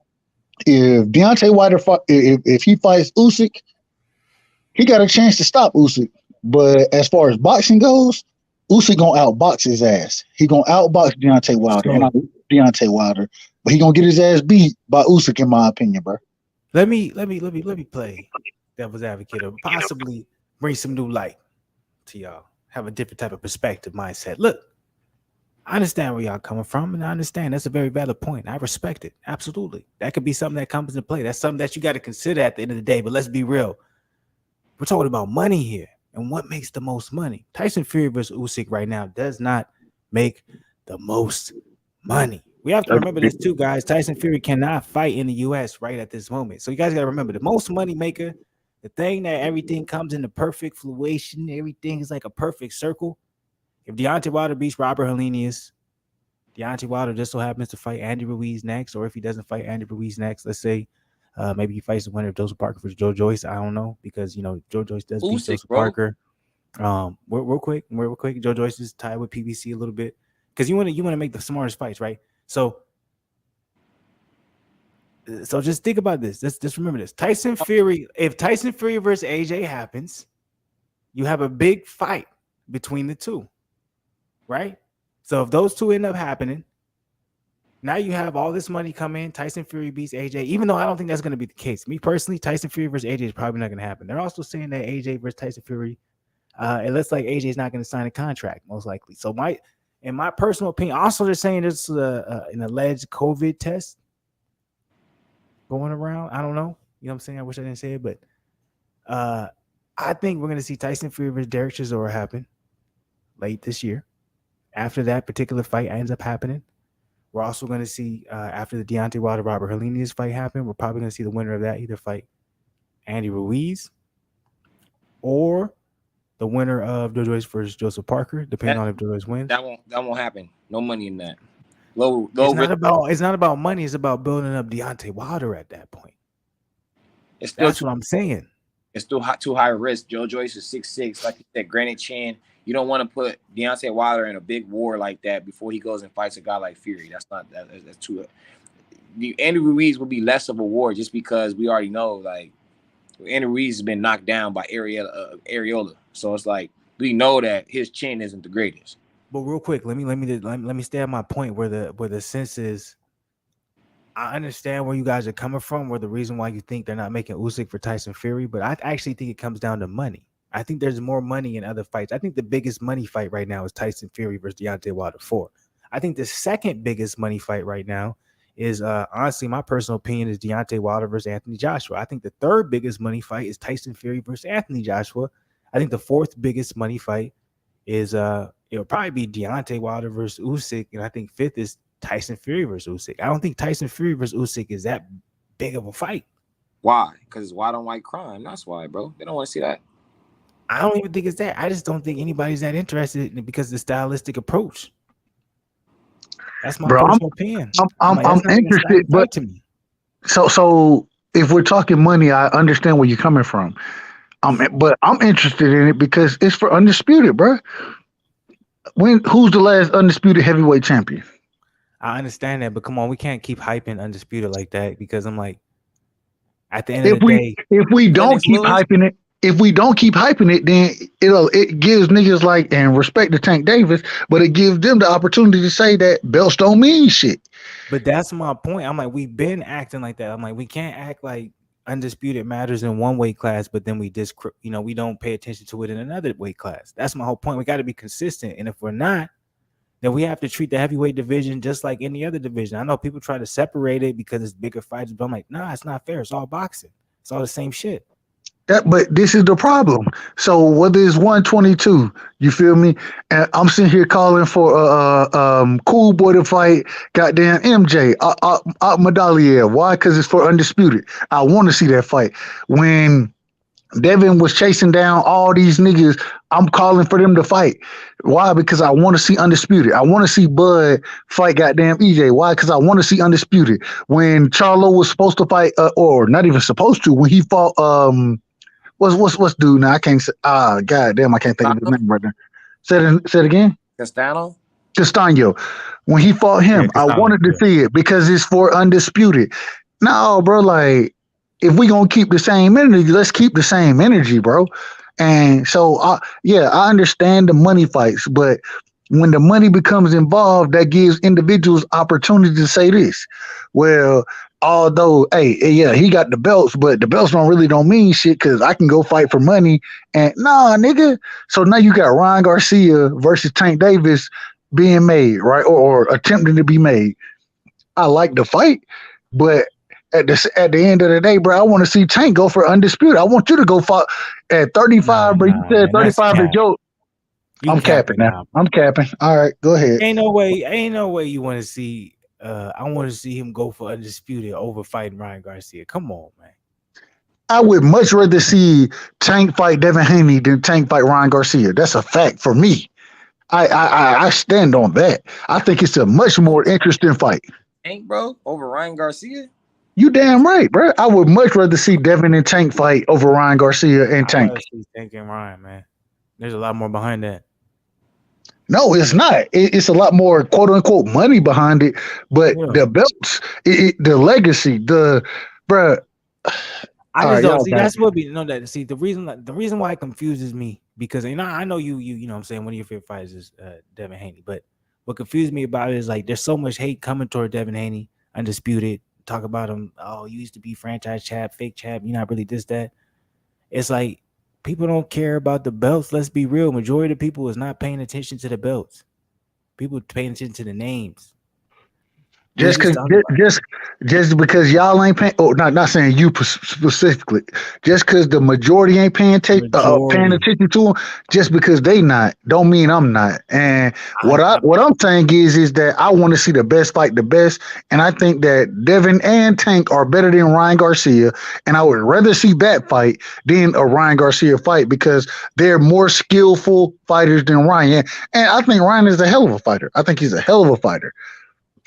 If Deontay Wilder if he fights Usyk, he got a chance to stop Usyk. But as far as boxing goes, Usyk gonna outbox his ass. He gonna outbox Deontay Wilder, and Deontay Wilder, but he gonna get his ass beat by Usyk, in my opinion, bro. Let me play devil's advocate or possibly bring some new light to y'all. Have a different type of perspective, mindset. Look, I understand where y'all coming from, and I understand that's a very valid point. I respect it. Absolutely. That could be something that comes into play. That's something that you got to consider at the end of the day. But let's be real. We're talking about money here. And what makes the most money? Tyson Fury versus Usyk right now does not make the most money. We have to remember this too, guys. Tyson Fury cannot fight in the U.S. right at this moment. So you guys got to remember the most money maker, the thing that everything comes into perfect fluation, everything is like a perfect circle. If Deontay Wilder beats Robert Helenius, Deontay Wilder just so happens to fight Andy Ruiz next, or if he doesn't fight Andy Ruiz next, let's say maybe he fights the winner of Joseph Parker versus Joe Joyce. I don't know because Joe Joyce does beat Joseph Parker. Real quick, Joe Joyce is tied with PBC a little bit because you want to make the smartest fights, right? So just think about this. Just remember this: Tyson Fury. If Tyson Fury versus AJ happens, you have a big fight between the two, right? So if those two end up happening. Now you have all this money come in. Tyson Fury beats AJ, even though I don't think that's going to be the case. Me personally, Tyson Fury versus AJ is probably not going to happen. They're also saying that AJ versus Tyson Fury, it looks like AJ is not going to sign a contract, most likely. So in my personal opinion, also they're saying there's an alleged COVID test going around. I don't know. You know what I'm saying? I wish I didn't say it, but I think we're going to see Tyson Fury versus Derek Chisora happen late this year. After that particular fight ends up happening, we're also going to see after the Deontay Wilder Robert Helenius fight happen, we're probably going to see the winner of that either fight Andy Ruiz or the winner of Joe Joyce versus Joseph Parker, depending on if Joe Joyce wins. That won't happen. No money in that. It's not about money. It's about building up Deontay Wilder at that point. That's what I'm saying. It's still too high risk. Joyce is 6'6", like you said, granite chin. You don't want to put Deontay Wilder in a big war like that before he goes and fights a guy like Fury. That's too. Andy Ruiz will be less of a war just because we already know like Andy Ruiz has been knocked down by Areola, so it's like we know that his chin isn't the greatest. But real quick, let me stay at my point where the sense is. I understand where you guys are coming from, where the reason why you think they're not making Usyk for Tyson Fury, but I actually think it comes down to money. I think there's more money in other fights. I think the biggest money fight right now is Tyson Fury versus Deontay Wilder 4. I think the second biggest money fight right now is honestly, my personal opinion is Deontay Wilder versus Anthony Joshua. I think the third biggest money fight is Tyson Fury versus Anthony Joshua. I think the fourth biggest money fight is it'll probably be Deontay Wilder versus Usyk, and I think fifth is Tyson Fury versus Usyk. I don't think Tyson Fury versus Usyk is that big of a fight. Why? Because it's white on white crime. That's why, bro. They don't want to see that. I don't even think it's that. I just don't think anybody's that interested in it because of the stylistic approach. That's my personal opinion. I'm interested, but to me. So if we're talking money, I understand where you're coming from. But I'm interested in it because it's for undisputed, bro. Who's the last undisputed heavyweight champion? I understand that, but come on, we can't keep hyping undisputed like that because I'm like, at the end of the day, if we don't keep hyping it, then it gives niggas like and respect to Tank Davis, but it gives them the opportunity to say that belts don't mean shit. But that's my point. I'm like, we've been acting like that. I'm like, we can't act like undisputed matters in one weight class, but then we we don't pay attention to it in another weight class. That's my whole point. We got to be consistent, and if we're not, then we have to treat the heavyweight division just like any other division. I know people try to separate it because it's bigger fights, but I'm like, nah, it's not fair. It's all boxing. It's all the same shit. But this is the problem. So whether it's 122, you feel me? And I'm sitting here calling for Cool Boy to fight goddamn MJ, Medallier. Why? Because it's for undisputed. I want to see that fight. When Devin was chasing down all these niggas, I'm calling for them to fight. Why? Because I want to see undisputed. I want to see Bud fight goddamn EJ. Why? Because I want to see undisputed. When Charlo was supposed to fight, or not even supposed to, when he fought what's dude now? I can't say goddamn, I can't think of his name right now. Say it again. Castano. When he fought him, I wanted to see it because it's for undisputed. No, bro, like if we gonna keep the same energy, let's keep the same energy, bro. And so, I understand the money fights, but when the money becomes involved, that gives individuals opportunity to say this. Well, although, he got the belts, but the belts don't mean shit because I can go fight for money. And nah, nigga. So now you got Ryan Garcia versus Tank Davis being made, right? Or attempting to be made. I like the fight, but at the end of the day, bro, I want to see Tank go for undisputed. I want you to go fight at 35, bro. You said 35 is your. I'm capping now. I'm capping. All right, go ahead. Ain't no way you want to see. I want to see him go for undisputed over fighting Ryan Garcia. Come on, man. I would much rather see Tank fight Devin Haney than Tank fight Ryan Garcia. That's a fact for me. I stand on that. I think it's a much more interesting fight. Tank, bro, over Ryan Garcia. You damn right, bro. I would much rather see Devin and Tank fight over Ryan Garcia and Tank. Tank and Ryan, man. There's a lot more behind that. No, it's not. It's a lot more quote unquote money behind it, but the belts, the legacy, bruh. I just don't see that's what we know that. See, the reason why it confuses me because I know you know what I'm saying one of your favorite fighters is Devin Haney, but what confused me about it is like there's so much hate coming toward Devin Haney, undisputed. Talk about him. Oh, you used to be franchise champ, fake champ. You're not really this, that. It's like people don't care about the belts. Let's be real. Majority of the people is not paying attention to the belts. People paying attention to the names. Just because y'all ain't paying, not saying you specifically, just because the majority ain't paying attention to them, just because they not, don't mean I'm not. And what I'm saying is that I want to see the best fight the best, and I think that Devin and Tank are better than Ryan Garcia, and I would rather see that fight than a Ryan Garcia fight because they're more skillful fighters than Ryan, and I think Ryan is a hell of a fighter. I think he's a hell of a fighter.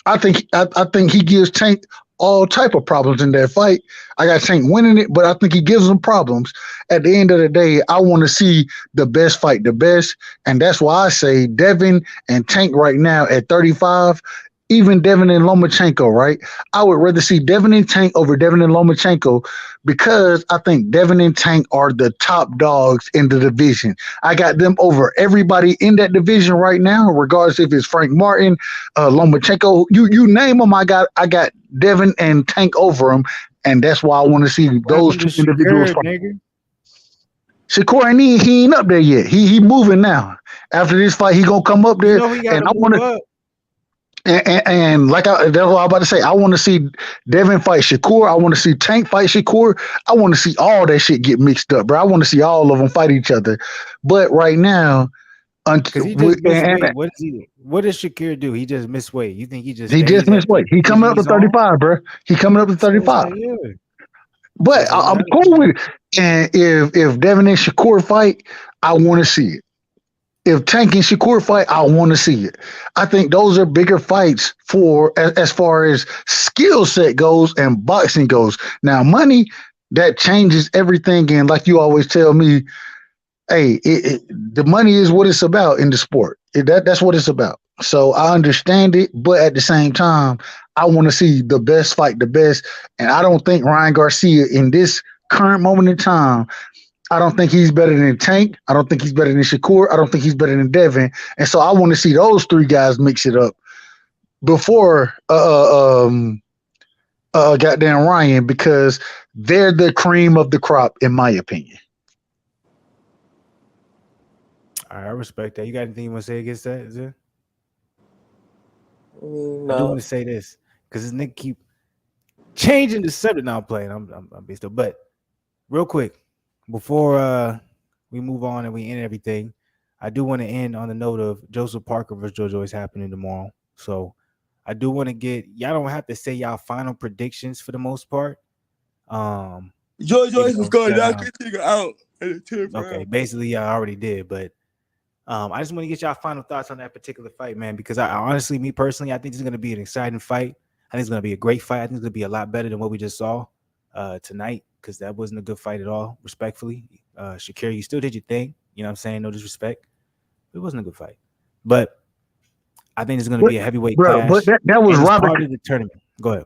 I think he gives Tank all type of problems in that fight. I got Tank winning it, but I think he gives them problems. At the end of the day, I want to see the best fight the best, and that's why I say Devin and Tank right now at 35. Even Devin and Lomachenko, right? I would rather see Devin and Tank over Devin and Lomachenko because I think Devin and Tank are the top dogs in the division. I got them over everybody in that division right now, regardless if it's Frank Martin, Lomachenko, you name them. I got Devin and Tank over them, and that's why I want to see those two individuals fight. Shakur he ain't up there yet. He moving now. After this fight, he gonna come up there, and I want to. And like that's what I was about to say. I want to see Devin fight Shakur. I want to see Tank fight Shakur. I want to see all that shit get mixed up, bro. I want to see all of them fight each other. But right now, because he just missed weight. What does Shakur do? He just missed weight. You think he just missed weight? He coming up to 35, bro. He coming up to 35. But I'm cool with it. And if Devin and Shakur fight, I want to see it. If Tank and Shakur fight, I want to see it. I think those are bigger fights for as far as skill set goes and boxing goes. Now, money, that changes everything. And like you always tell me, hey, the money is what it's about in the sport. That's what it's about. So I understand it, but at the same time, I want to see the best fight the best. And I don't think Ryan Garcia in this current moment in time, I don't think he's better than Tank. I don't think he's better than Shakur. I don't think he's better than Devin. And so I want to see those three guys mix it up before goddamn Ryan, because they're the cream of the crop, in my opinion. All right, I respect that. You got anything you want to say against that? Is there? No. I do want to say this because this nigga keep changing the subject. Now I'm playing. I'm being still. But real quick, before we move on and we end everything, I do want to end on the note of Joseph Parker versus Joyce happening tomorrow. So I do want to get y'all don't have to say y'all final predictions for the most part. Joyce was going to knock this nigga out. Okay, basically I already did, but I just want to get y'all final thoughts on that particular fight, man, because I honestly, me personally, I think it's going to be an exciting fight. I think it's going to be a great fight. I think it's going to be a lot better than what we just saw tonight, because that wasn't a good fight at all, respectfully. Shakur, you still did your thing. You know what I'm saying? No disrespect. It wasn't a good fight. But I think it's going to be a heavyweight clash. But that was part of the tournament. Go ahead.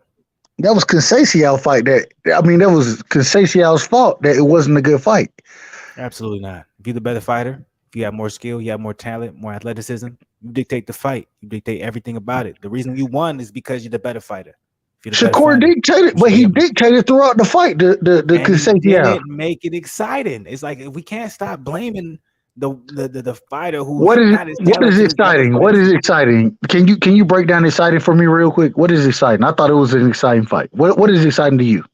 That was Conceicao fight. That was Conceicao's fault that it wasn't a good fight. Absolutely not. If you're the better fighter, if you have more skill, you have more talent, more athleticism, you dictate the fight. You dictate everything about it. The reason you won is because you're the better fighter. Shakur dictated, but he dictated throughout the fight. The Conceicao didn't make it exciting. It's like we can't stop blaming the fighter who. What is exciting? What is exciting? Can you break down exciting for me real quick? What is exciting? I thought it was an exciting fight. What is exciting to you?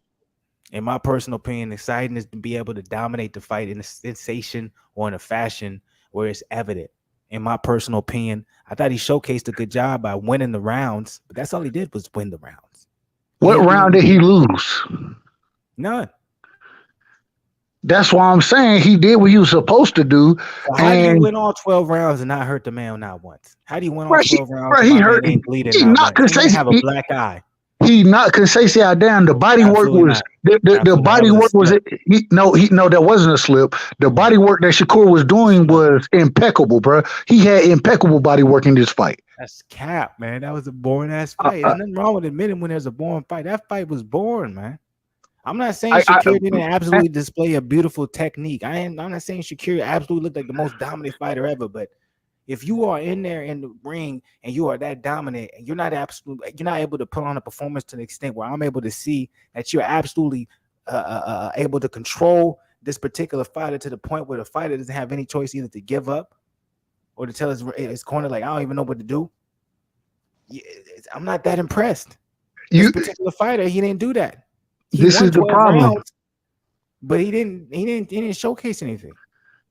In my personal opinion, exciting is to be able to dominate the fight in a sensation or in a fashion where it's evident. In my personal opinion, I thought he showcased a good job by winning the rounds, but that's all he did was win the rounds. What round did he lose? None. That's why I'm saying he did what he was supposed to do. So how do you win all 12 rounds and not hurt the man not once? How do you win all 12 rounds? He hurt. He not Conceicao. He have a black eye. He knocked Conceicao down. The body work was the body work was it. No, that wasn't a slip. The body work that Shakur was doing was impeccable, bro. He had impeccable body work in this fight. That's cap, man. That was a boring ass fight. There's nothing wrong with admitting when there's a boring fight. That fight was boring, man. I'm not saying Shakur didn't absolutely display a beautiful technique. I'm not saying Shakur absolutely looked like the most dominant fighter ever, but if you are in there in the ring and you are that dominant and you're not able to put on a performance to the extent where I'm able to see that you're absolutely able to control this particular fighter to the point where the fighter doesn't have any choice either to give up or to tell his corner, like, I don't even know what to do. I'm not that impressed. This particular fighter, he didn't do that. This is the problem. Rounds, but he didn't showcase anything.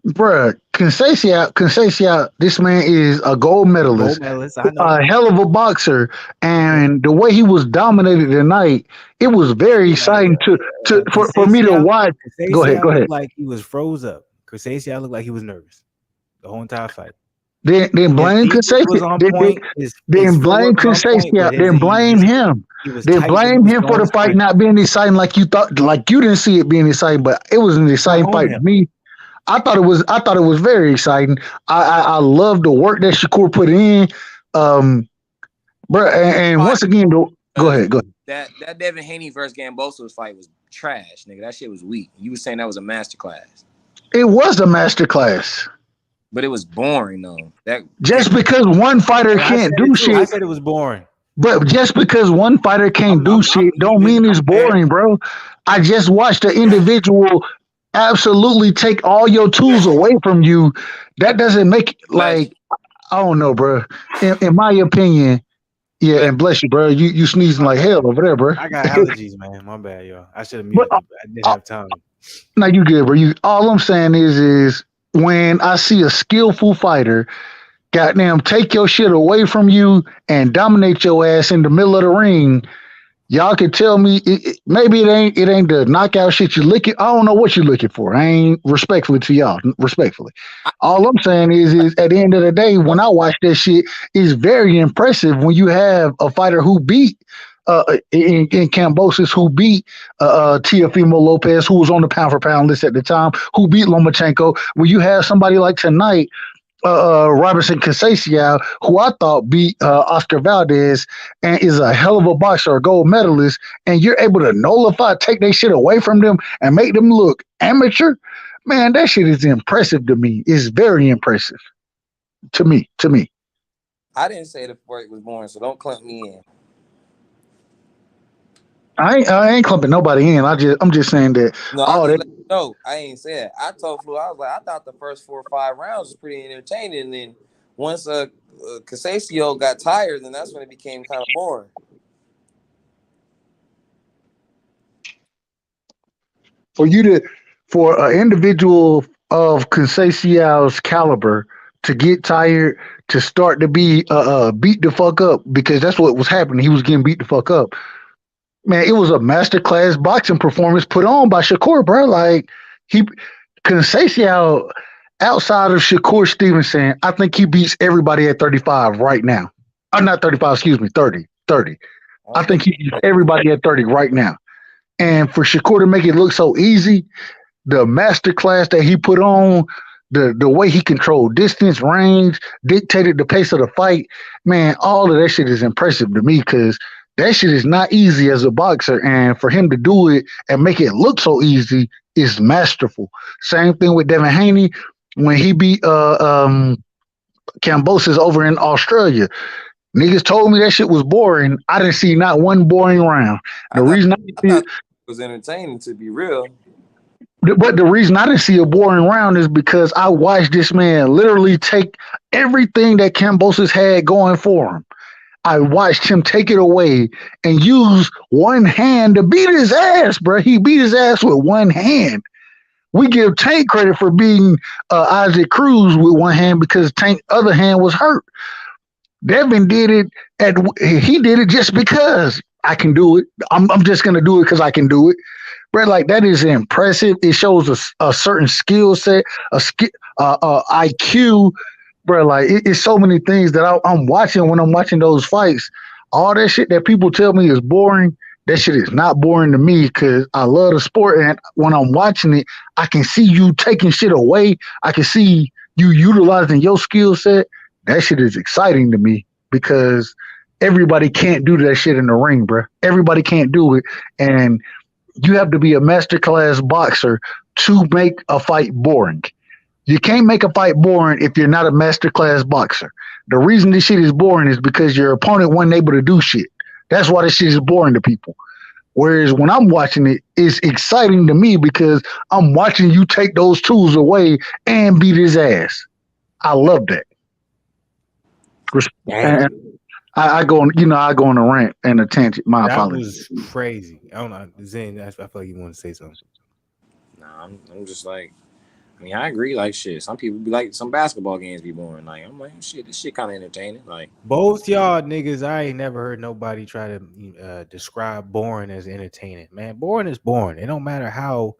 Bruh, Conceicao, this man is a gold medalist, a hell of a boxer, and the way he was dominated tonight, it was very exciting for me to watch. Go ahead. Looked like he was froze up. Conceicao looked like he was nervous the whole entire fight. Then His blame defense was Conceicao. on Then, then, point. His then footwork blame was on point, Conceicao. but Then blame him. he was Then tight when he blame was him for throwing the his fight punches. not being exciting like you thought. Like you didn't see it being exciting, but it was an Not exciting on fight to him. me. I thought it was very exciting. I love the work that Shakur put in. Um, bro, and Fight once again, go because ahead, go ahead. that Devin Haney versus Gambosa's fight was trash, nigga. That shit was weak. You was saying that was a masterclass, It was a masterclass. but it was boring though. That Just because one fighter And I said can't it do too. I shit, said it was boring. but just because one fighter can't do I'm shit, don't even. mean it's I'm fair. boring, bro. I just watched an individual absolutely take all your tools away from you. That doesn't make bless like you, I don't know, bro. In my opinion, yeah. bless And bless you, bro. You sneezing My like bad. hell over there, bro. I got allergies, man. My bad, y'all. I should have But muted you, but I didn't have time. now you good, bro. You all I'm saying is when I see a skillful fighter, goddamn, take your shit away from you and dominate your ass in the middle of the ring. Y'all can tell me maybe it ain't the knockout shit you looking. I don't know what you're looking for. I ain't respectfully to y'all. Respectfully, all I'm saying is at the end of the day, when I watch that shit, it's very impressive when you have a fighter who beat in Cambosis, who beat Teofimo Lopez, who was on the pound for pound list at the time, who beat Lomachenko. When you have somebody like tonight Robson Conceicao, who I thought beat Oscar Valdez and is a hell of a boxer, a gold medalist, and you're able to nullify, take that shit away from them and make them look amateur, man, that shit is impressive to me. It's very impressive to me. To me, I didn't say the fight was boring, so don't clamp me in. I ain't clumping nobody in. I'm just saying that No, I'm all just that. letting you know. I ain't say that. I told Flu, I was like, I thought the first 4 or 5 rounds was pretty entertaining. And then once Conceicao got tired, then that's when it became kind of boring. For you to for an individual of Conceicion's caliber to get tired, to start to be beat the fuck up, because that's what was happening. He was getting beat the fuck up. Man, it was a masterclass boxing performance put on by Shakur, bro. Like he Conceição outside of Shakur Stevenson, I think he beats everybody at 35 right now. I'm not 35, excuse me, 30. 30. I I don't think think he beats everybody at 30 right now. And for Shakur to make it look so easy, the master class that he put on, the way he controlled distance, range, dictated the pace of the fight, man, all of that shit is impressive to me because that shit is not easy as a boxer. And for him to do it and make it look so easy is masterful. Same thing with Devin Haney when he beat Cambosis over in Australia. Niggas told me that shit was boring. I didn't see not one boring round. I The thought reason I I did thought it was entertaining to be real. But the reason I didn't see a boring round is because I watched this man literally take everything that Cambosis had going for him. I watched him take it away and use one hand to beat his ass, bro. He beat his ass with one hand. We give Tank credit for beating Isaac Cruz with one hand because Tank's other hand was hurt. Devin did it he did it just because I can do it. I'm just gonna do it because I can do it. Bro, like that is impressive. It shows a certain skill set, IQ, bro. Like it's so many things that I'm watching when I'm watching those fights. All that shit that people tell me is boring. That shit is not boring to me because I love the sport, and when I'm watching it, I can see you taking shit away. I can see you utilizing your skill set. That shit is exciting to me because everybody can't do that shit in the ring, bro. Everybody can't do it, and you have to be a masterclass boxer to make a fight boring. You can't make a fight boring if you're not a masterclass boxer. The reason this shit is boring is because your opponent wasn't able to do shit. That's why this shit is boring to people. Whereas when I'm watching it, it's exciting to me because I'm watching you take those tools away and beat his ass. I love that. Damn, And I go on, I go on a rant and a tangent. My that apologies. was crazy. I don't know, Zen. I feel like you want to say something. Nah, I'm just like, I mean, I agree. Like shit, some people be like, some basketball games be boring. Like I'm like, shit, this shit kind of entertaining. Like Both y'all niggas, I ain't never heard nobody try to describe boring as entertaining. Man, boring is boring. It don't matter how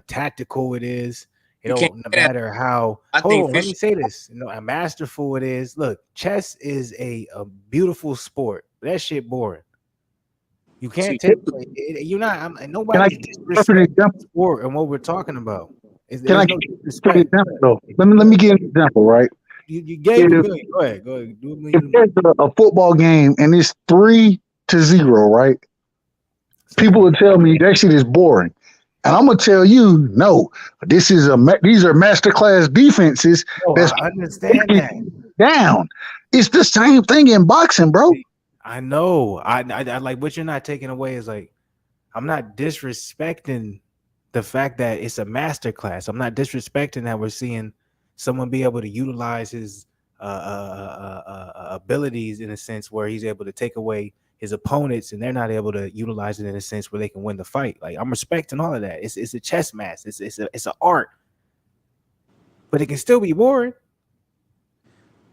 tactical it is. It You can't don't no say that. matter how. I Hold think on, let me fish. say this. A masterful it is. Look, chess is a beautiful sport. That shit boring. You So can't take away. You're not. Can I Nobody's give you an disrespecting example? the sport and what we're talking about. Can I There's give no you an disrespect. example though? Let me give you an example, right? You gave a If, million. Go ahead. Go ahead. Do a if million. there's a football game and it's 3-0, right? People will tell me that shit is boring. And I'm gonna tell you, no, these are masterclass defenses No, that's I understand that. down. It's the same thing in boxing, bro. I know. I like what you're not taking away is like I'm not disrespecting the fact that it's a master class. I'm not disrespecting that we're seeing someone be able to utilize his abilities in a sense where he's able to take away his opponents and they're not able to utilize it in a sense where they can win the fight. Like I'm respecting all of that. It's a chess match. It's an art, but it can still be boring.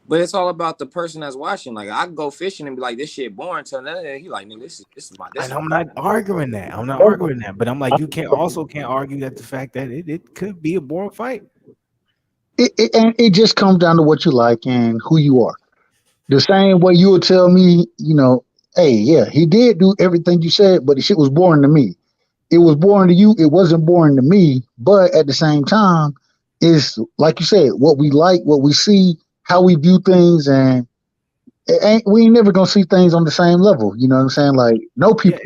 But it's all about the person that's watching. Like I can go fishing and be like, this shit boring. Till then he like, nigga, this is my And I'm not arguing that. I'm not arguing that. But I'm like, you can't argue that the fact that it could be a boring fight. And it just comes down to what you like and who you are. The same way you would tell me, hey, yeah, he did do everything you said, but the shit was boring to me. It was boring to you. It wasn't boring to me. But at the same time, it's like you said, what we like, what we see, how we view things, and we ain't never gonna see things on the same level. You know what I'm saying? Like no people.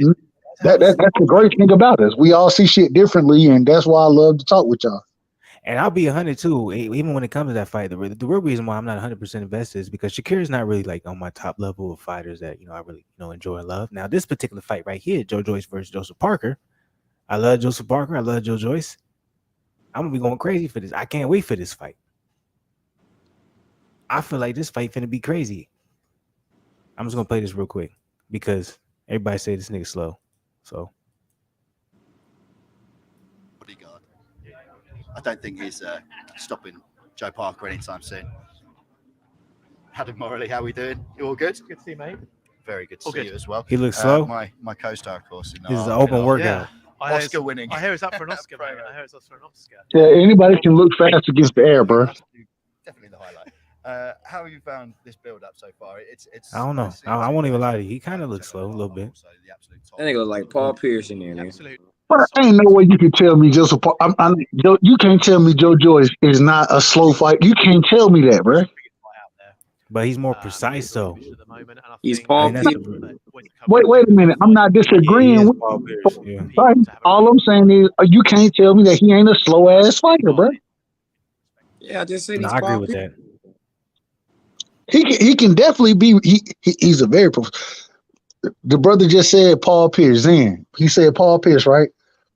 Yeah, That's the great thing about us. We all see shit differently, and that's why I love to talk with y'all. And I'll be 100 too. Even when it comes to that fight, the real reason why I'm not 100% invested is because Shakir is not really like on my top level of fighters that I really enjoy and love. Now this particular fight right here, Joe Joyce versus Joseph Parker. I love Joseph Parker. I love Joe Joyce. I'm gonna be going crazy for this. I can't wait for this fight. I feel like this fight finna be crazy. I'm just gonna play this real quick because everybody say this nigga slow. So bodyguard. I don't think he's stopping Joe Parker anytime soon. Adam Morley, how are we doing? You all good? Good to see you, mate. Very good to see you as well. he looks slow. My co-star, of course. This is an open workout. Oscar winning. I hear it's up for an Oscar, mate. I hear it's up for an Oscar. Yeah, anybody can look fast against the air, bro. Definitely the highlight. How have you found this build-up so far? It's. I don't know. I won't even lie to you. He kind of looks slow a little bit. That nigga look like Paul Pierce in there, nigga. Absolutely. But ain't no way you can tell me Joseph. You can't tell me Joe Joyce is not a slow fight. You can't tell me that, bro. But he's more precise though. He's Paul Pierce. Wait a minute. I'm not disagreeing with Paul Pierce. Yeah. right. All I'm saying is you can't tell me that he ain't a slow ass fighter, bro. Yeah, I just said No, he's I agree Paul with Pierce. He can definitely be. He's a very. The brother just said Paul Pierce. Then he said Paul Pierce, right?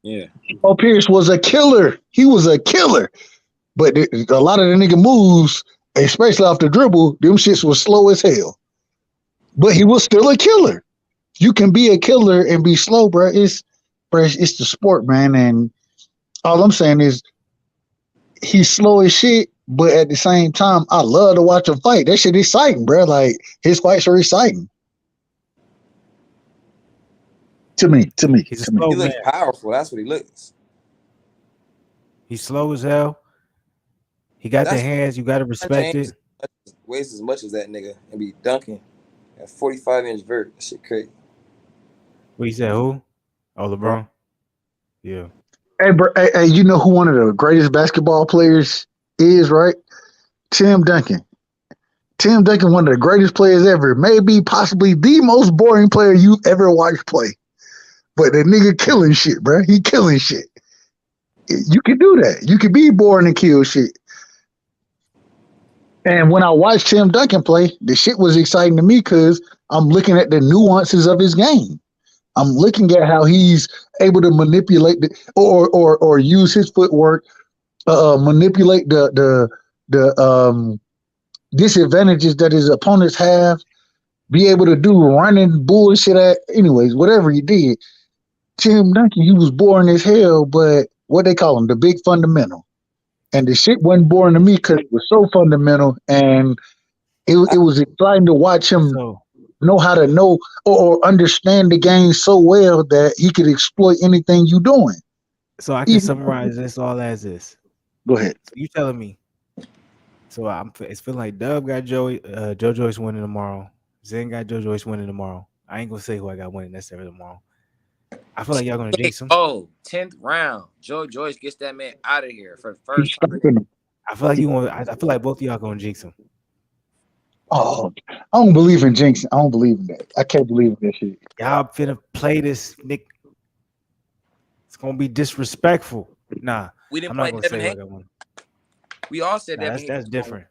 Yeah. Paul Pierce was a killer. He was a killer. But a lot of the nigga moves, especially off the dribble, them shits was slow as hell. But he was still a killer. You can be a killer and be slow, bro. It's the sport, man. And all I'm saying is he's slow as shit, but at the same time, I love to watch him fight. That shit exciting, bro. Like his fights are exciting. To me. He's a slow He man. looks powerful. That's what he looks. He's slow as hell. He got the hands. You got to respect it. Weighs as much as that nigga and be dunking at 45-inch vert. That shit crazy. What you said? Who? Oh, LeBron. Yeah. Hey, bro. Hey, you know who one of the greatest basketball players is, right? Tim Duncan. Tim Duncan, one of the greatest players ever. Maybe possibly the most boring player you've ever watched play. But the nigga killing shit, bro. He killing shit. You can do that. You can be boring and kill shit. And when I watched Tim Duncan play, the shit was exciting to me because I'm looking at the nuances of his game. I'm looking at how he's able to manipulate or use his footwork, manipulate the disadvantages that his opponents have, be able to do running bullshit anyways, whatever he did. Tim Duncan, he was boring as hell, but what they call him, the big fundamental. And the shit wasn't boring to me because it was so fundamental, and it was exciting to watch him know how to know or understand the game so well that he could exploit anything you doing. So I can summarize this all as this. Go ahead. So you telling me? So it's feeling like Dub got Joe Joyce winning tomorrow. Zen got Joe Joyce winning tomorrow. I ain't gonna say who I got winning necessarily tomorrow. I feel like y'all gonna jinx him. Oh, 10th round. Joyce gets that man out of here for the first time. I feel like you want. I feel like both of y'all gonna jinx him. Oh, I don't believe in jinxing. I don't believe in that. I can't believe in that shit. Y'all finna play this, Nick. It's gonna be disrespectful. Nah, We didn't I'm play not gonna Devin say who I Haney. got winning. We all said Nah, Devin that's different.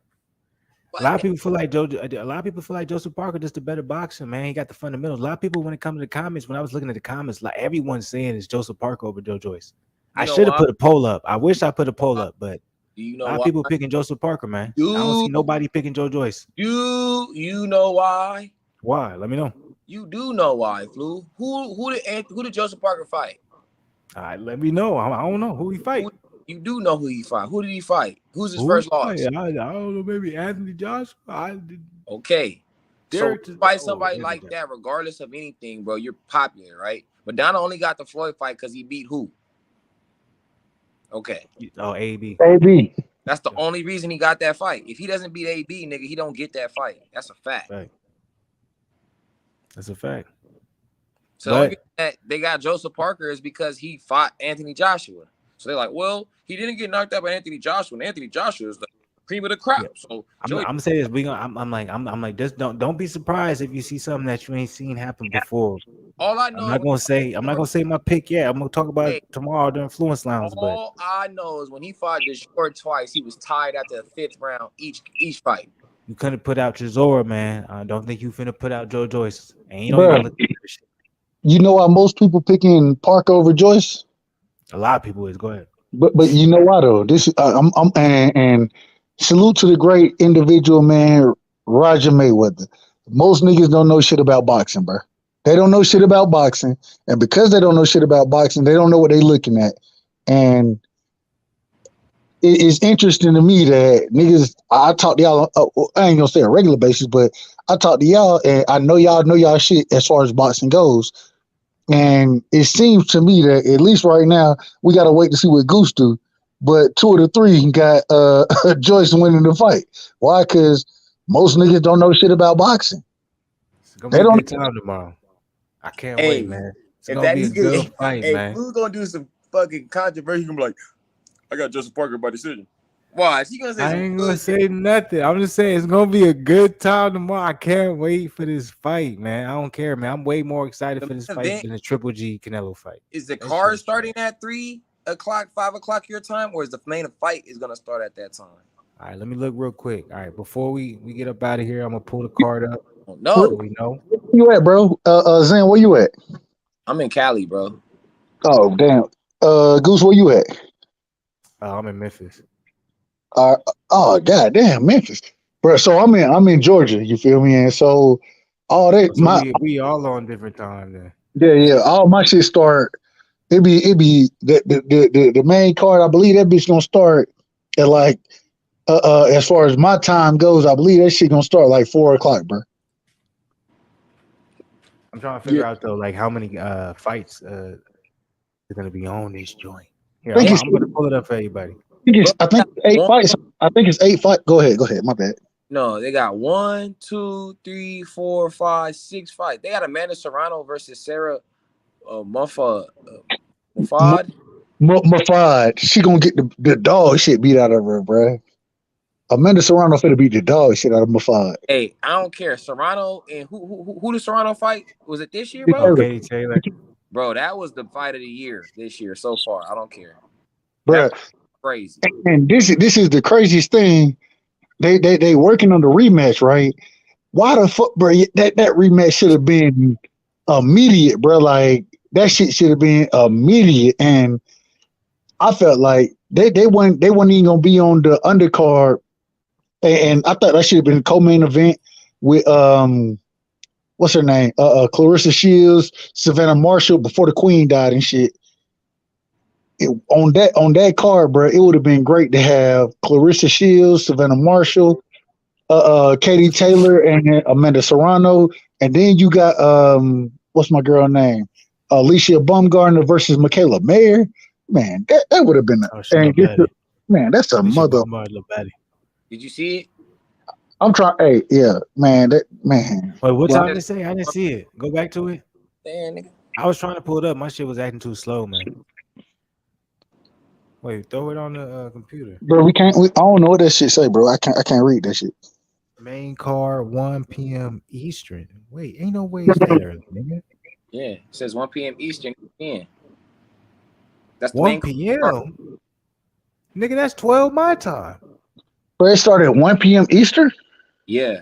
What? A lot of people feel like Joseph Parker just a better boxer, man. He got the fundamentals. A lot of people, when it comes to the comments, when I was looking at the comments, like everyone's saying it's Joseph Parker over Joe Joyce. I should have put a poll up. I wish I put a poll up, but do you a know lot why? of people picking Joseph Parker, man. I don't see nobody picking Joe Joyce. You know why? Why? Let me know. You do know why, Flu. Who did Joseph Parker fight? All right, let me know. I don't know who he fight. You do know who he fight. Who did he fight? Who's his Who first he loss? fight? I don't know. Maybe Anthony Joshua. Okay. Derek So fight somebody Anthony like Joshua. that, regardless of anything, bro. You're popular, right? But Donna only got the Floyd fight because he beat who? Okay. Oh, AB. AB. That's the only reason he got that fight. If he doesn't beat AB, nigga, he don't get that fight. That's a fact. That's a fact. So the only reason that they got Joseph Parker is because he fought Anthony Joshua. So they're like, well, he didn't get knocked out by Anthony Joshua, and Anthony Joshua is the cream of the crop. Yeah. So I'm gonna say this. I'm like, just don't be surprised if you see something that you ain't seen happen before. All I know, I'm not gonna say my pick yet. I'm gonna talk about it tomorrow during Fluence Lounge. All I know is when he fought Shakur twice, he was tied after the 5th round each fight. You couldn't put out Chisora, man. I don't think you finna put out Joe Joyce. And you don't even look at this shit. You know why most people picking Parker over Joyce? A lot of people is. Go ahead. But you know why though? This and salute to the great individual man, Roger Mayweather. Most niggas don't know shit about boxing, bro. They don't know shit about boxing, and because they don't know shit about boxing, they don't know what they're looking at. And it's interesting to me that niggas. I talk to y'all. I ain't gonna say a regular basis, but I talk to y'all, and I know y'all shit as far as boxing goes. And it seems to me that at least right now we gotta wait to see what Goose do. But 2 of the 3 got Joyce winning the fight. Why? Because most niggas don't know shit about boxing. It's gonna be a good time tomorrow. I can't wait, man. It's gonna be a good fight, man. Who's gonna do some fucking controversy? Gonna be like, I got Joseph Parker by decision. Why? She gonna say I ain't gonna say nothing. I'm just saying it's gonna be a good time tomorrow. I can't wait for this fight, man. I don't care, man. I'm way more excited for this fight than the Triple G Canelo fight. Is the card starting at 3 o'clock, 5 o'clock your time, or is the main fight is gonna start at that time? All right, let me look real quick. All right, before we get up out of here, I'm gonna pull the card up. Oh, no, so we know. Where you at, bro? Zen, where you at? I'm in Cali, bro. Oh damn. Goose, where you at? I'm in Memphis. Oh god damn, Memphis, bro. So I'm in Georgia. You feel me? And so all that we all on different time then. Yeah. All my shit start. It be the main card. I believe that bitch gonna start at like as far as my time goes. I believe that shit gonna start like 4 o'clock, bro. I'm trying to figure out though, like how many fights are gonna be on this joint. Here, I'm gonna pull it up for everybody. I think 8 fights. I think it's 8 fights. Go ahead. My bad. No, they got 1, 2, 3, 4, 5, 6 fights. They got Amanda Serrano versus Sarah Mufad. Mufad. She gonna get the dog shit beat out of her, bro. Amanda Serrano finna beat the dog shit out of Mufad. Hey, I don't care. Serrano and who did Serrano fight? Was it this year, bro? Okay, Taylor. Bro, that was the fight of the year this year so far. I don't care. Bro, crazy. And this is the craziest thing. They working on the rematch, right? Why the fuck, bro? That rematch should have been immediate, bro. Like that shit should have been immediate. And I felt like they weren't even gonna be on the undercard. And I thought that should have been a co-main event with what's her name? Clarissa Shields, Savannah Marshall before the Queen died and shit. On that card, bro, it would have been great to have Clarissa Shields, Savannah Marshall, Katie Taylor, and Amanda Serrano, and then you got what's my girl name? Alicia Baumgartner versus Michaela Mayer. Man, that would have been. Man, that's a This your mother. Walmart little baddie. Did you see it? I'm trying. Hey, yeah, man. That man. Wait, what Well, time did it say? I didn't see it. Go back to it. Damn, nigga. I was trying to pull it up. My shit was acting too slow, man. Wait, throw it on the computer. bro, we can't. I don't know what that shit say, bro. I can't read that shit. Main car, 1 p.m. Eastern. Wait, ain't no way it's that early, nigga. Yeah, it says 1 p.m. Eastern. Yeah. That's the 1 main p.m. Nigga, that's 12 my time. But it started at 1 p.m. Eastern. Yeah.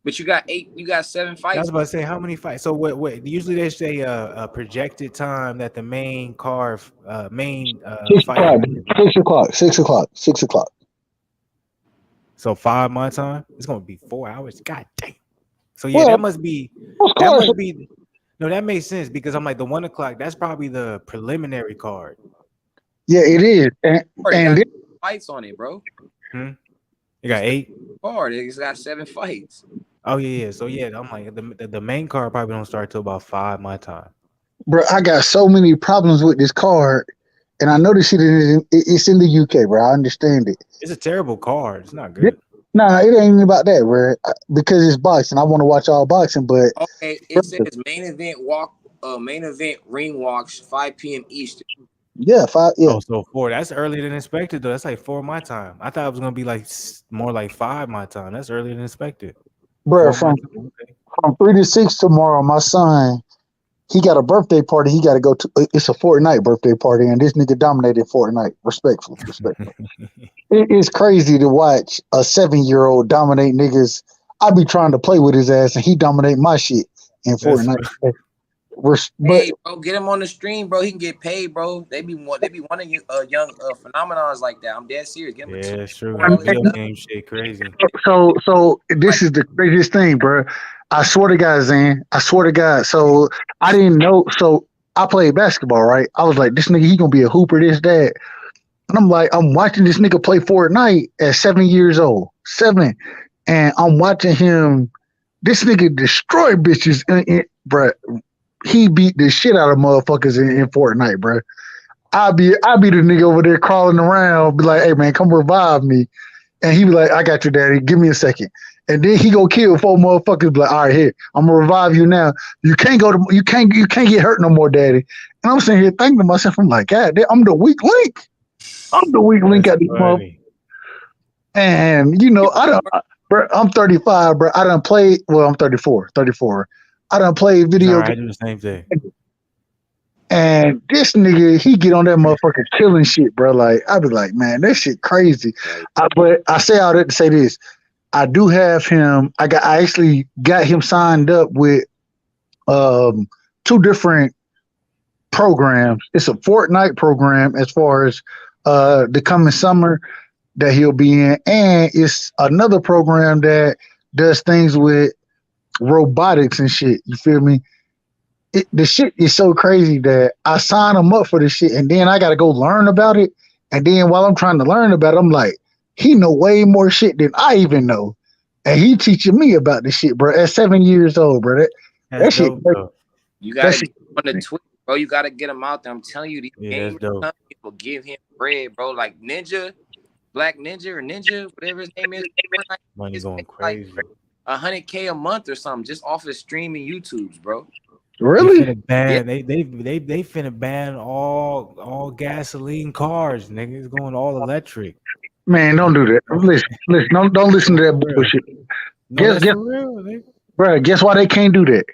But you got 7 I fights. was about to say how many fights. So what? Usually they say a projected time that the main car, 6 fight. o'clock. 6 o'clock. 6 o'clock. So 5 my time. It's gonna be 4 hours. God damn. So yeah, Well, that must be. Those That cars, must be. No, that makes sense because I'm like the 1 o'clock. That's probably the preliminary card. yeah, it is, and It and got this, fights on it, bro. You got 8. Hard. It's got 7 fights. Oh yeah. So yeah, I'm like the main card probably don't start till about 5 my time. bro, I got so many problems with this car, and I know this shit it's in the UK, bro. I understand it. It's a terrible card. It's not good. Nah, it ain't about that, bro. Because it's boxing. I want to watch all boxing, but Okay, it says main event ring walks 5 p.m. Eastern. yeah, 5. Yeah, Oh, so 4. That's earlier than expected though. That's like 4 my time. I thought it was gonna be like more like 5 my time. That's earlier than expected. bro. 4 my From time. Okay. from 3 to 6 tomorrow, my son, he got a birthday party. He got to go to. It's a Fortnite birthday party, and this nigga dominated Fortnite. Respectfully. It's crazy to watch a 7-year-old dominate niggas. I be trying to play with his ass, and he dominate my shit in That's Fortnite. But Hey, bro, get him on the stream, bro. He can get paid, bro. They be wanting you young phenomenons like that. I'm dead serious. Get him yeah, it's true. all That his video stuff. game shit crazy. so this is the craziest thing, bro. I swear to God, Zan. I swear to God. So I didn't know. So I played basketball, right? I was like, this nigga, he gonna be a hooper, this, that. And I'm like, I'm watching this nigga play Fortnite at 7 years old. 7. And I'm watching him. This nigga destroy bitches. Bruh, he beat the shit out of motherfuckers in Fortnite, bruh. I be the nigga over there crawling around, be like, hey man, come revive me. And he be like, I got you, daddy. Give me a second. And then he go kill 4 motherfuckers. Be like, all right, here, I'm gonna revive you now. You can't get hurt no more, daddy. And I'm sitting here thinking to myself, I'm like, God, I'm the weak link. I'm the weak link That's at this motherfucker. funny. And bro, I'm 35, bro. I done played. Well, I'm 34. I done played It's video all right. I games, do the same thing. and this nigga, he get on that motherfucker killing shit, bro. Like I be like, man, that shit crazy. But I say all that to say this: I do have him. I actually got him signed up with 2 different programs. It's a Fortnite program as far as the coming summer that he'll be in, and it's another program that does things with robotics and shit. You feel me? The shit is so crazy that I sign him up for this shit, and then I got to go learn about it. And then while I'm trying to learn about it, I'm like, he know way more shit than I even know, and he teaching me about this shit, bro. At 7 years old, bro. That shit. Dope, though. You gotta get him on the Twitch, bro. You gotta get him out there. I'm telling you, these Yeah, that's gamers dope. will give him bread, bro. Like Ninja, Black Ninja or Ninja, whatever his name is. Money It's going like crazy. 100K a month or something just off of streaming YouTubes, bro. Really? They finna ban. They finna ban all gasoline cars. Nigga, it's going all electric. Man, don't do that. Listen. Don't listen to that bullshit. No, that's for real, nigga. Bro, guess why they can't do that?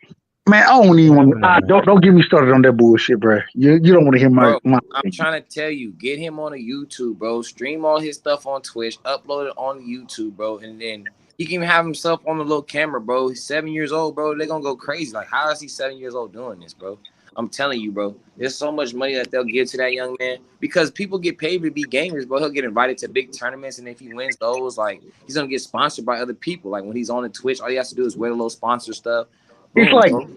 Man, I don't even want. Don't get me started on that bullshit, bro. You don't want to hear my. I'm trying to tell you, get him on a YouTube, bro. Stream all his stuff on Twitch, upload it on YouTube, bro, and then he can even have himself on the little camera, bro. He's 7 years old, bro. They're gonna go crazy. Like, how is he 7 years old doing this, bro? I'm telling you, bro. There's so much money that they'll give to that young man because people get paid to be gamers, bro. He'll get invited to big tournaments, and if he wins those, like, he's gonna get sponsored by other people. Like when he's on the Twitch, all he has to do is wear the little sponsor stuff. Boom, It's like, bro.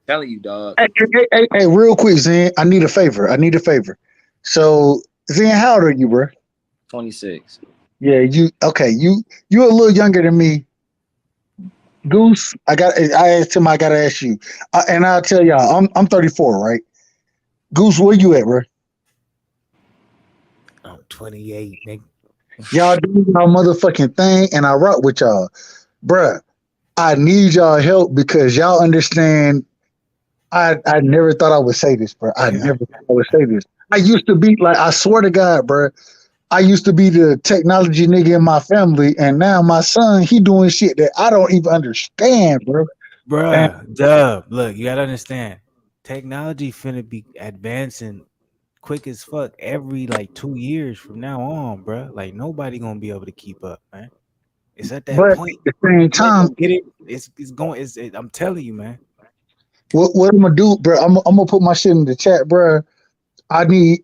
Telling you, dog. hey, real quick, Zen. I need a favor. So, Zen, how old are you, bro? 26. Yeah, you okay? You're a little younger than me. Goose, I asked him. I gotta ask you, and I'll tell y'all. I'm 34, right? Goose, where you at, bro? 28, nigga. Y'all do y'all motherfucking thing, and I rock with y'all, bruh. I need y'all help because y'all understand. I never thought I would say this, bro. I never thought I would say this. I used to be like, I swear to God, bro. I used to be the technology nigga in my family, and now my son, he doing shit that I don't even understand, bro. And Bruh, Dub, look, you gotta understand. Technology finna be advancing quick as fuck every like 2 years from now on, bruh. Like nobody gonna be able to keep up, man. It's at that but at point. the same You ain't time, gonna get it. It's going. I'm telling you, man. what I'm gonna do, bro? I'm gonna put my shit in the chat, bro. I need,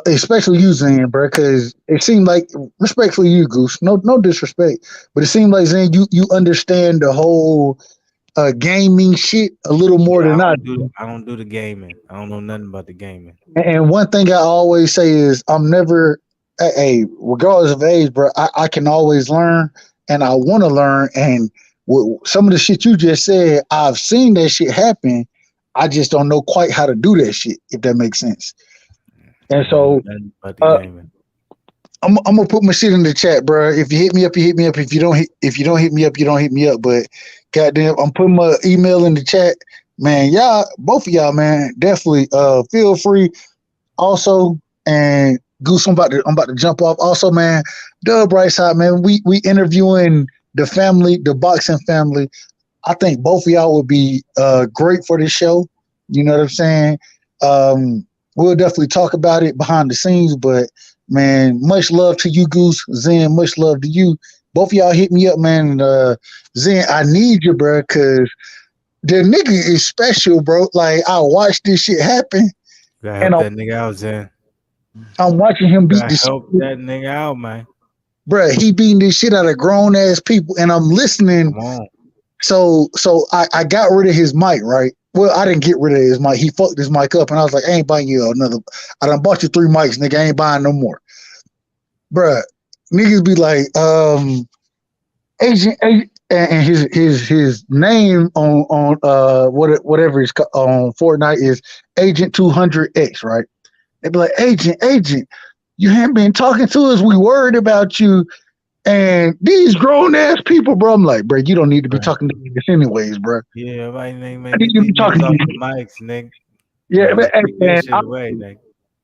especially you, Zan, bro, because it seemed like, respectfully, you, Goose, no disrespect, but it seemed like Zan, you understand the whole gaming shit a little more Yeah, than I do. I don't do the gaming. I don't know nothing about the gaming. And one thing I always say is I'm never, hey, regardless of age, bro, I can always learn and I want to learn. And some of the shit you just said, I've seen that shit happen. I just don't know quite how to do that shit, if that makes sense. And I don't know so nothing about the uh, gaming. I'm gonna put my shit in the chat, bro. If you hit me up, you hit me up. If you don't hit me up, you don't hit me up. But goddamn, I'm putting my email in the chat, man. Y'all, both of y'all, man, definitely feel free. Also, and Goose, I'm about to jump off. Also, man, Doug Brightside, man, we interviewing the family, the boxing family. I think both of y'all would be great for this show. You know what I'm saying? We'll definitely talk about it behind the scenes, but man, much love to you, Goose. Zen, much love to you. Both of y'all hit me up, man. Zen, I need you, bro, because the nigga is special, bro. Like, I watched this shit happen, You gotta and help that nigga out, Zen. I'm watching him You beat gotta this help shit. that nigga out, man. Bruh, he beating this shit out of grown ass people, and I'm listening. Come on. So I got rid of his mic, right? Well, I didn't get rid of his mic. He fucked his mic up, and I was like, I ain't buying you another. I done bought you 3 mics, nigga. I ain't buying no more. Bruh, niggas be like, agent, and his name on whatever it's on Fortnite is Agent 200X, right? They be like, agent, you haven't been talking to us. We worried about you. And these grown ass people, bro, I'm like, bro, you don't need to be Right. talking to this anyways, bro. Yeah, right, nigga, I man. need Get you to be these talking niggas to off you. the mics, nigga. Yeah, Like, take that shit and, away, nigga.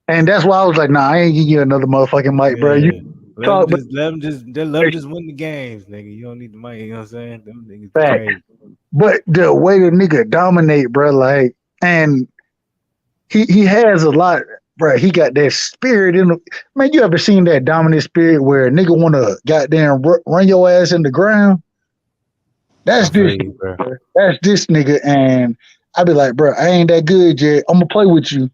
and that's why I was like, nah, I ain't giving you another motherfucking mic, bro. You Yeah. talk, but Let them just win the games, nigga. You don't need the mic, you know what I'm saying? Them niggas fact. crazy. But the way the nigga dominate, bro, like, and he has a lot, bro. He got that spirit in him. Man, you ever seen that dominant spirit where a nigga want to goddamn run your ass in the ground? That's I feel this. you, bro. That's this nigga, and I be like, bro, I ain't that good yet. I'm gonna play with you,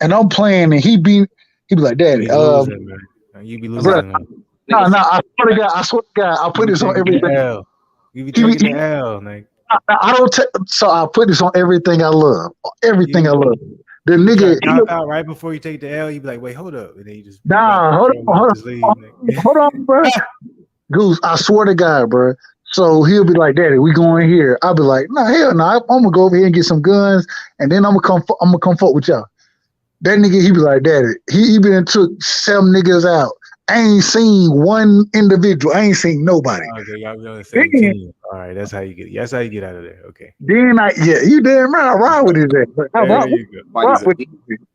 and I'm playing, and he be like, You Daddy, be losing, man. You be bro, losing, man. no, Nigga, I swear to God, I You put be this on taking the everything. L. You be He, taking he, the L, nigga. I don't so I put this on everything I love, everything I Yeah. love. The You be trying nigga, to cop out right before you take the L. You be like, wait, hold up, and then you just drop the nah, controller and just leave, nigga. hold on, bro. Goose, I swear to God, bro. So he'll be like, Daddy, we going here. I'll be like, nah, hell no. I'm gonna go over here and get some guns, and then I'm gonna come fuck with y'all. That nigga, he be like, Daddy, he been took 7 niggas out. I ain't seen one individual. I ain't seen nobody. Okay, y'all be on the same Then, team. All right, that's how you get. That's how you get out of there. Okay, yeah, you damn right. I ride with his ass. But I there ride, you go. nobody's a with, beast.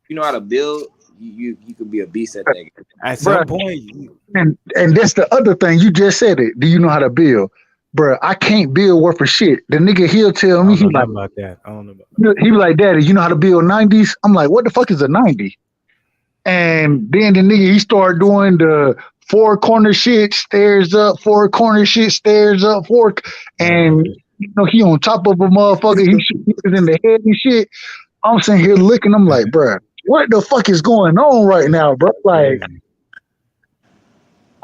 You know how to build. You could be a beast at that game. At bro. some point, And that's the other thing. You just said it. Do you know how to build? Bro, I can't build worth of shit. The nigga, he'll tell I me, don't know nothing about that. I don't know about. he be like, Daddy, you know how to build 90s? I'm like, what the fuck is a 90? And then the nigga, he started doing the 4 corner shit, stairs up, 4 corner shit, stairs up, 4. And, Okay. you know, he on top of a motherfucker. He shoot niggas in the head and shit. I'm sitting here looking. I'm like, bro, what the fuck is going on right now, bro? Like, Crazy.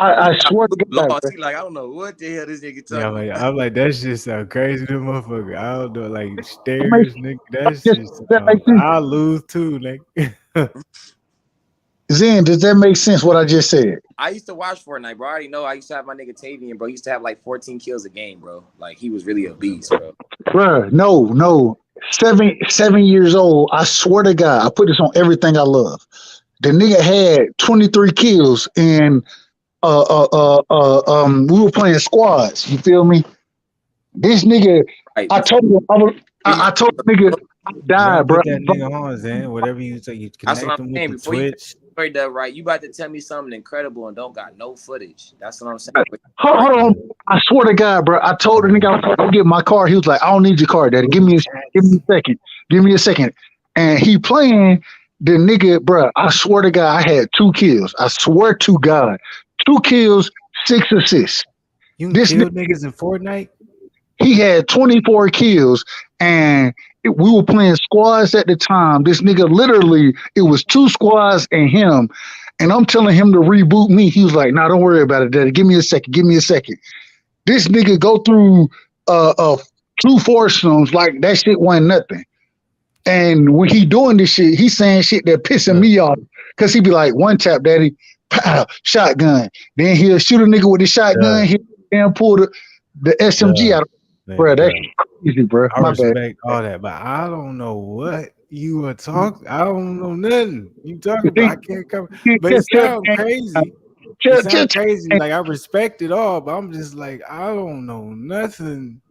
I swear to God, Lost. bro. He like, I don't know what the hell this nigga Yeah, talking about. I'm like that shit sound crazy, to motherfucker. I don't know, like That makes, stairs, nigga. That just, shit that sound. makes sense. I'll lose too, nigga. Zen, does that make sense what I just said? I used to watch Fortnite, bro. I already know. I used to have my nigga Tavian, bro. He used to have like 14 kills a game, bro. Like he was really a beast, bro. Bruh, no. 7 years old. I swear to God, I put this on everything I love. The nigga had 23 kills, and we were playing squads. You feel me? This nigga, Right. I told him, I told the nigga I You gotta died, bro. put that nigga on, Zan. Whatever you say, you That's what connect I'm him with saying. the Before you Twitch. heard that, right? You about to tell me something incredible and don't got no footage. That's what I'm saying. Hold on. I swear to God, bro. I told the nigga I was going to go get my car. He was like, I don't need your car, daddy. Give me a second. Give me a second. And he playing the nigga, bro. I swear to God, I had 2 kills. I swear to God. 2 kills, 6 assists. You can This kill nigga, niggas in Fortnite. he had 24 kills, and we were playing squads at the time. This nigga literally, it was 2 squads and him. And I'm telling him to reboot me. He was like, nah, don't worry about it, daddy. Give me a second. Give me a second. This nigga go through 2 foursomes like that shit wasn't nothing. And when he doing this shit, he saying shit that pissing me off. Cause he be like, one tap, daddy, pow, shotgun. Then he'll shoot a nigga with the shotgun. He'll damn pull the SMG out of bro. That's crazy, bro. I My respect bad. all that, but I don't know what you are talking. I don't know nothing you talking about. I can't come, but it sounds crazy. It sounds crazy. Like I respect it all, but I'm just like I don't know nothing.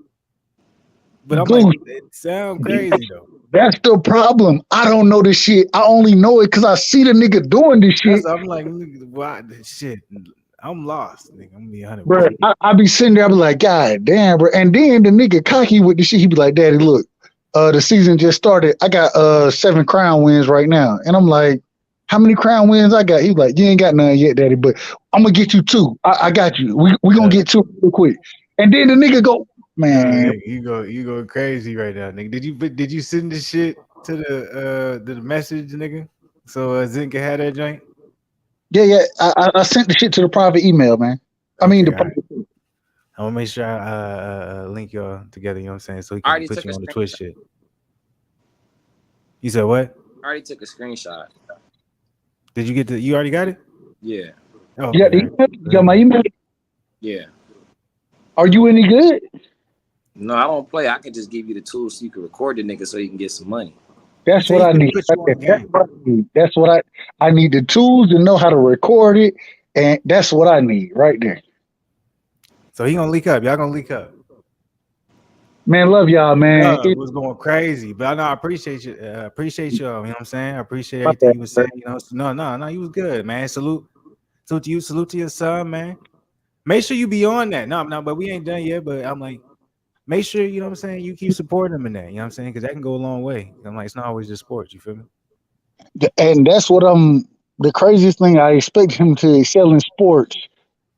But I'm like, it sounds crazy though. That's the problem. I don't know this shit. I only know it because I see the nigga doing this shit. I'm like, why this shit? I'm lost, nigga. I'm gonna be 100. Bro, I be sitting there, I be like, God damn, bro. And then the nigga cocky with the shit. He be like, Daddy, look, the season just started. I got 7 crown wins right now. And I'm like, how many crown wins I got? He like, you ain't got none yet, Daddy, but I'm gonna get you 2. I got you. We gonna get 2 real quick. And then the nigga go, man, you go crazy right now, nigga. Did you send this shit to the message, nigga? So Zen can have that joint. Yeah. I sent the shit to the private email, man. I mean, the right. I'm gonna make sure I link y'all together. You know what I'm saying? So he can put you on the Twitch shit. You said what? I already took a screenshot. Did you get you already got it? Yeah. Oh, yeah, you got my email? Yeah. Are you any good? No, I don't play. I can just give you the tools so you can record the nigga so you can get some money. That's what I need. That's what I need the tools to know how to record it, and that's what I need right there. So he gonna leak up. Y'all gonna leak up. Man, love y'all, man. It was going crazy, but I know I appreciate you. Appreciate y'all. You know what I'm saying? I appreciate everything you was saying. You know, no, you was good, man. Salute to you. Salute to your son, man. Make sure you be on that. No, but we ain't done yet. But I'm like, make sure you know what I'm saying. You keep supporting him in that. You know what I'm saying? Because that can go a long way. I'm like, it's not always just sports. You feel me? And that's what the craziest thing. I expect him to excel in sports,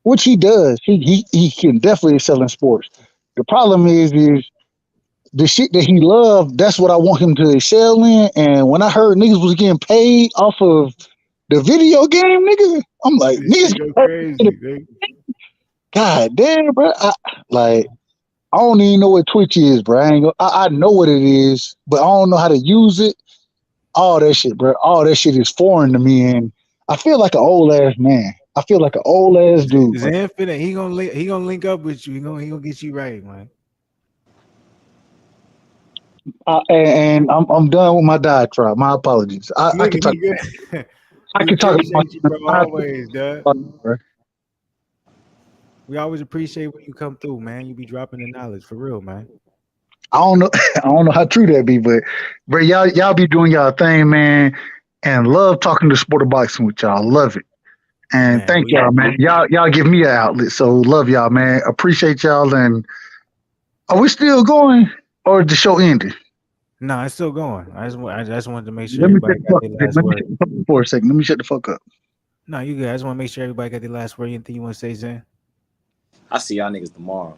which he does. He can definitely excel in sports. The problem is the shit that he loved. That's what I want him to excel in. And when I heard niggas was getting paid off of the video game, nigga, I'm like, niggas go crazy. God damn, bro. I don't even know what Twitch is, bro. I know what it is, but I don't know how to use it. All that shit, bro. All that shit is foreign to me, and I feel like an old ass man. I feel like an old ass dude. It's infinite. He gonna link up with you. He gonna get you right, man. And I'm done with my diatribe. My apologies. I can talk. I can talk about you, bro, always, dude. We always appreciate when you come through, man. You be dropping the knowledge for real, man. I don't know how true that be, but y'all be doing y'all thing, man, and love talking to sport of boxing with y'all. Love it. And man, thank y'all, man. Y'all give me an outlet. So love y'all, man. Appreciate y'all. And are we still going or the show ended? No, it's still going. I just wanted to make sure everybody got their last word. For a second. Let me shut the fuck up. No, you good. I just want to make sure everybody got their last word. Anything you want to say, Zen? I see y'all niggas tomorrow.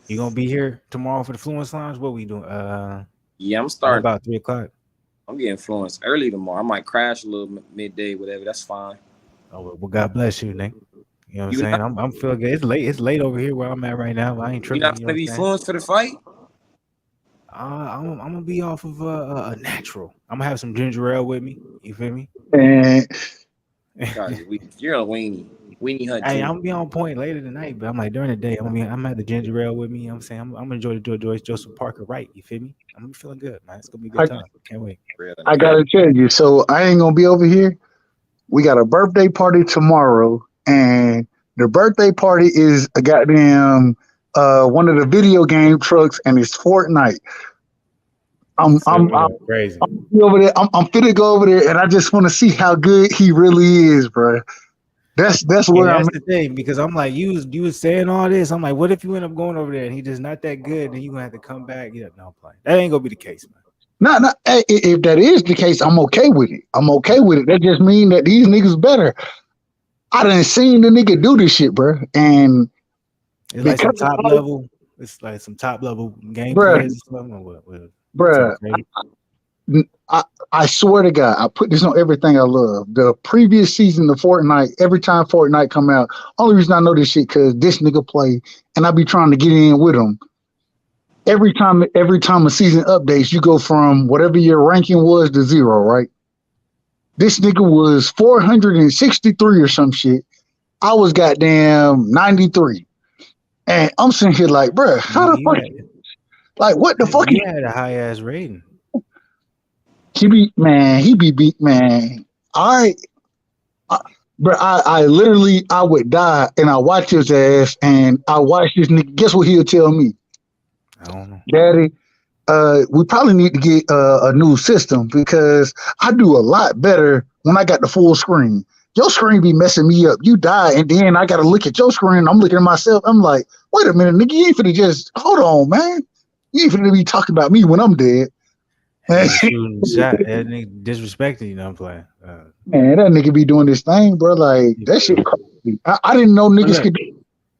You gonna be here tomorrow for the Fluence Lounge? What we doing? Yeah, I'm starting about 3:00. I'm getting Fluence early tomorrow. I might crash a little midday, whatever. That's fine. Oh well, God bless you, Nick. You know what I'm saying? I'm feeling good. It's late over here where I'm at right now. I ain't tripping. You not gonna be Fluence for the fight? I'm gonna be off of a natural. I'm gonna have some ginger ale with me. You feel me? And You're a weenie hut. Hey, Junior. I'm gonna be on point later tonight, but I'm like during the day, I'm gonna have the ginger ale with me. You know what I'm saying I'm gonna enjoy the Joyce Joseph Parker right. You feel me? I'm gonna be feeling good, man. It's gonna be a good I, time. Can't wait. Real I nigga. gotta tell you, so I ain't gonna be over here. We got a birthday party tomorrow, and the birthday party is a goddamn one of the video game trucks, and it's Fortnite. I'm Crazy. over there. I'm finna go over there, and I just want to see how good he really is, bro. That's And where I'm that's at. the thing because I'm like you was saying all this. I'm like, what if you end up going over there and he just not that good? Then you gonna have to come back. Yeah, no, I'm playing. That ain't gonna be the case, man. Not if that is the case, I'm okay with it. I'm okay with it. That just mean that these niggas better. I done seen the nigga do this shit, bro, and It's like some because top level. It's like some top level game bro, players or something. Or what, bro, something crazy. I swear to God, I put this on everything I love. The previous season of Fortnite, every time Fortnite come out, only reason I know this shit because this nigga play, and I be trying to get in with him. Every time a season updates, you go from whatever your ranking was to zero, right? This nigga was 463 or some shit. I was goddamn 93. And I'm sitting here like, bruh, how the fuck? Like, what the fuck? You had a high ass rating. He be beat, man. Bro, I literally, I would die and I watch his ass and I watch this nigga. Guess what he'll tell me? I don't know. Daddy, we probably need to get a new system because I do a lot better when I got the full screen. Your screen be messing me up. You die, and then I got to look at your screen. I'm looking at myself. I'm like, wait a minute, nigga, you ain't finna just hold on, man. You ain't finna be talking about me when I'm dead. Man, Shooting shot. That nigga disrespecting you. Know I'm playing. man, that nigga be doing this thing, bro. Like that shit crazy. I didn't know niggas could.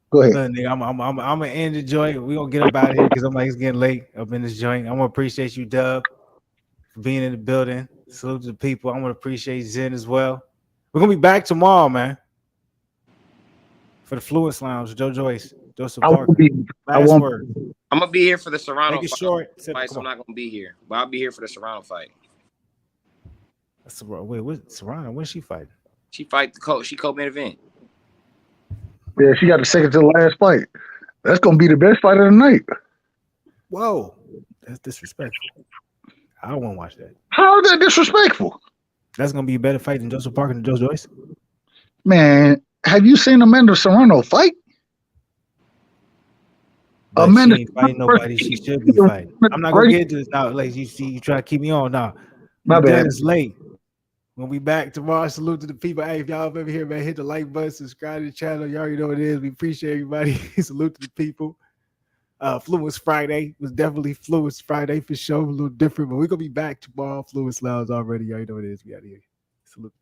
Go ahead. Look, nigga, I'm gonna end the joint. We gonna get up out of here because I'm like it's getting late up in this joint. I'm gonna appreciate you, Dub, for being in the building. Salute to the people. I'm gonna appreciate Zen as well. We're gonna be back tomorrow, man, for the Fluence Lounge. Joyce, Joseph I Parker. won't be. I Last won't. word. I'm gonna be here for the Serrano Make it fight. short. So I'm not gonna be here, but I'll be here for the Serrano fight. Wait, what? Serrano? When's she fighting? She fight the coach. She co-main event. Yeah, she got the second to the last fight. That's gonna be the best fight of the night. Whoa, that's disrespectful. I don't want to watch that. How is that disrespectful? That's gonna be a better fight than Joseph Parker and Joe Joyce. Man, have you seen Amanda Serrano fight? But Amanda she ain't fighting nobody she should be fighting. I'm not gonna get into this now. Like you try to keep me on now. My bad. It's late. We'll be back tomorrow. Salute to the people. Hey, if y'all ever here, man, hit the like button, subscribe to the channel. You already know what it is. We appreciate everybody. Salute to the people. Fluence Friday was definitely Fluence Friday for sure. A little different, but we're gonna be back tomorrow. Fluence Lounge already. You already know what it is. We out here. Salute.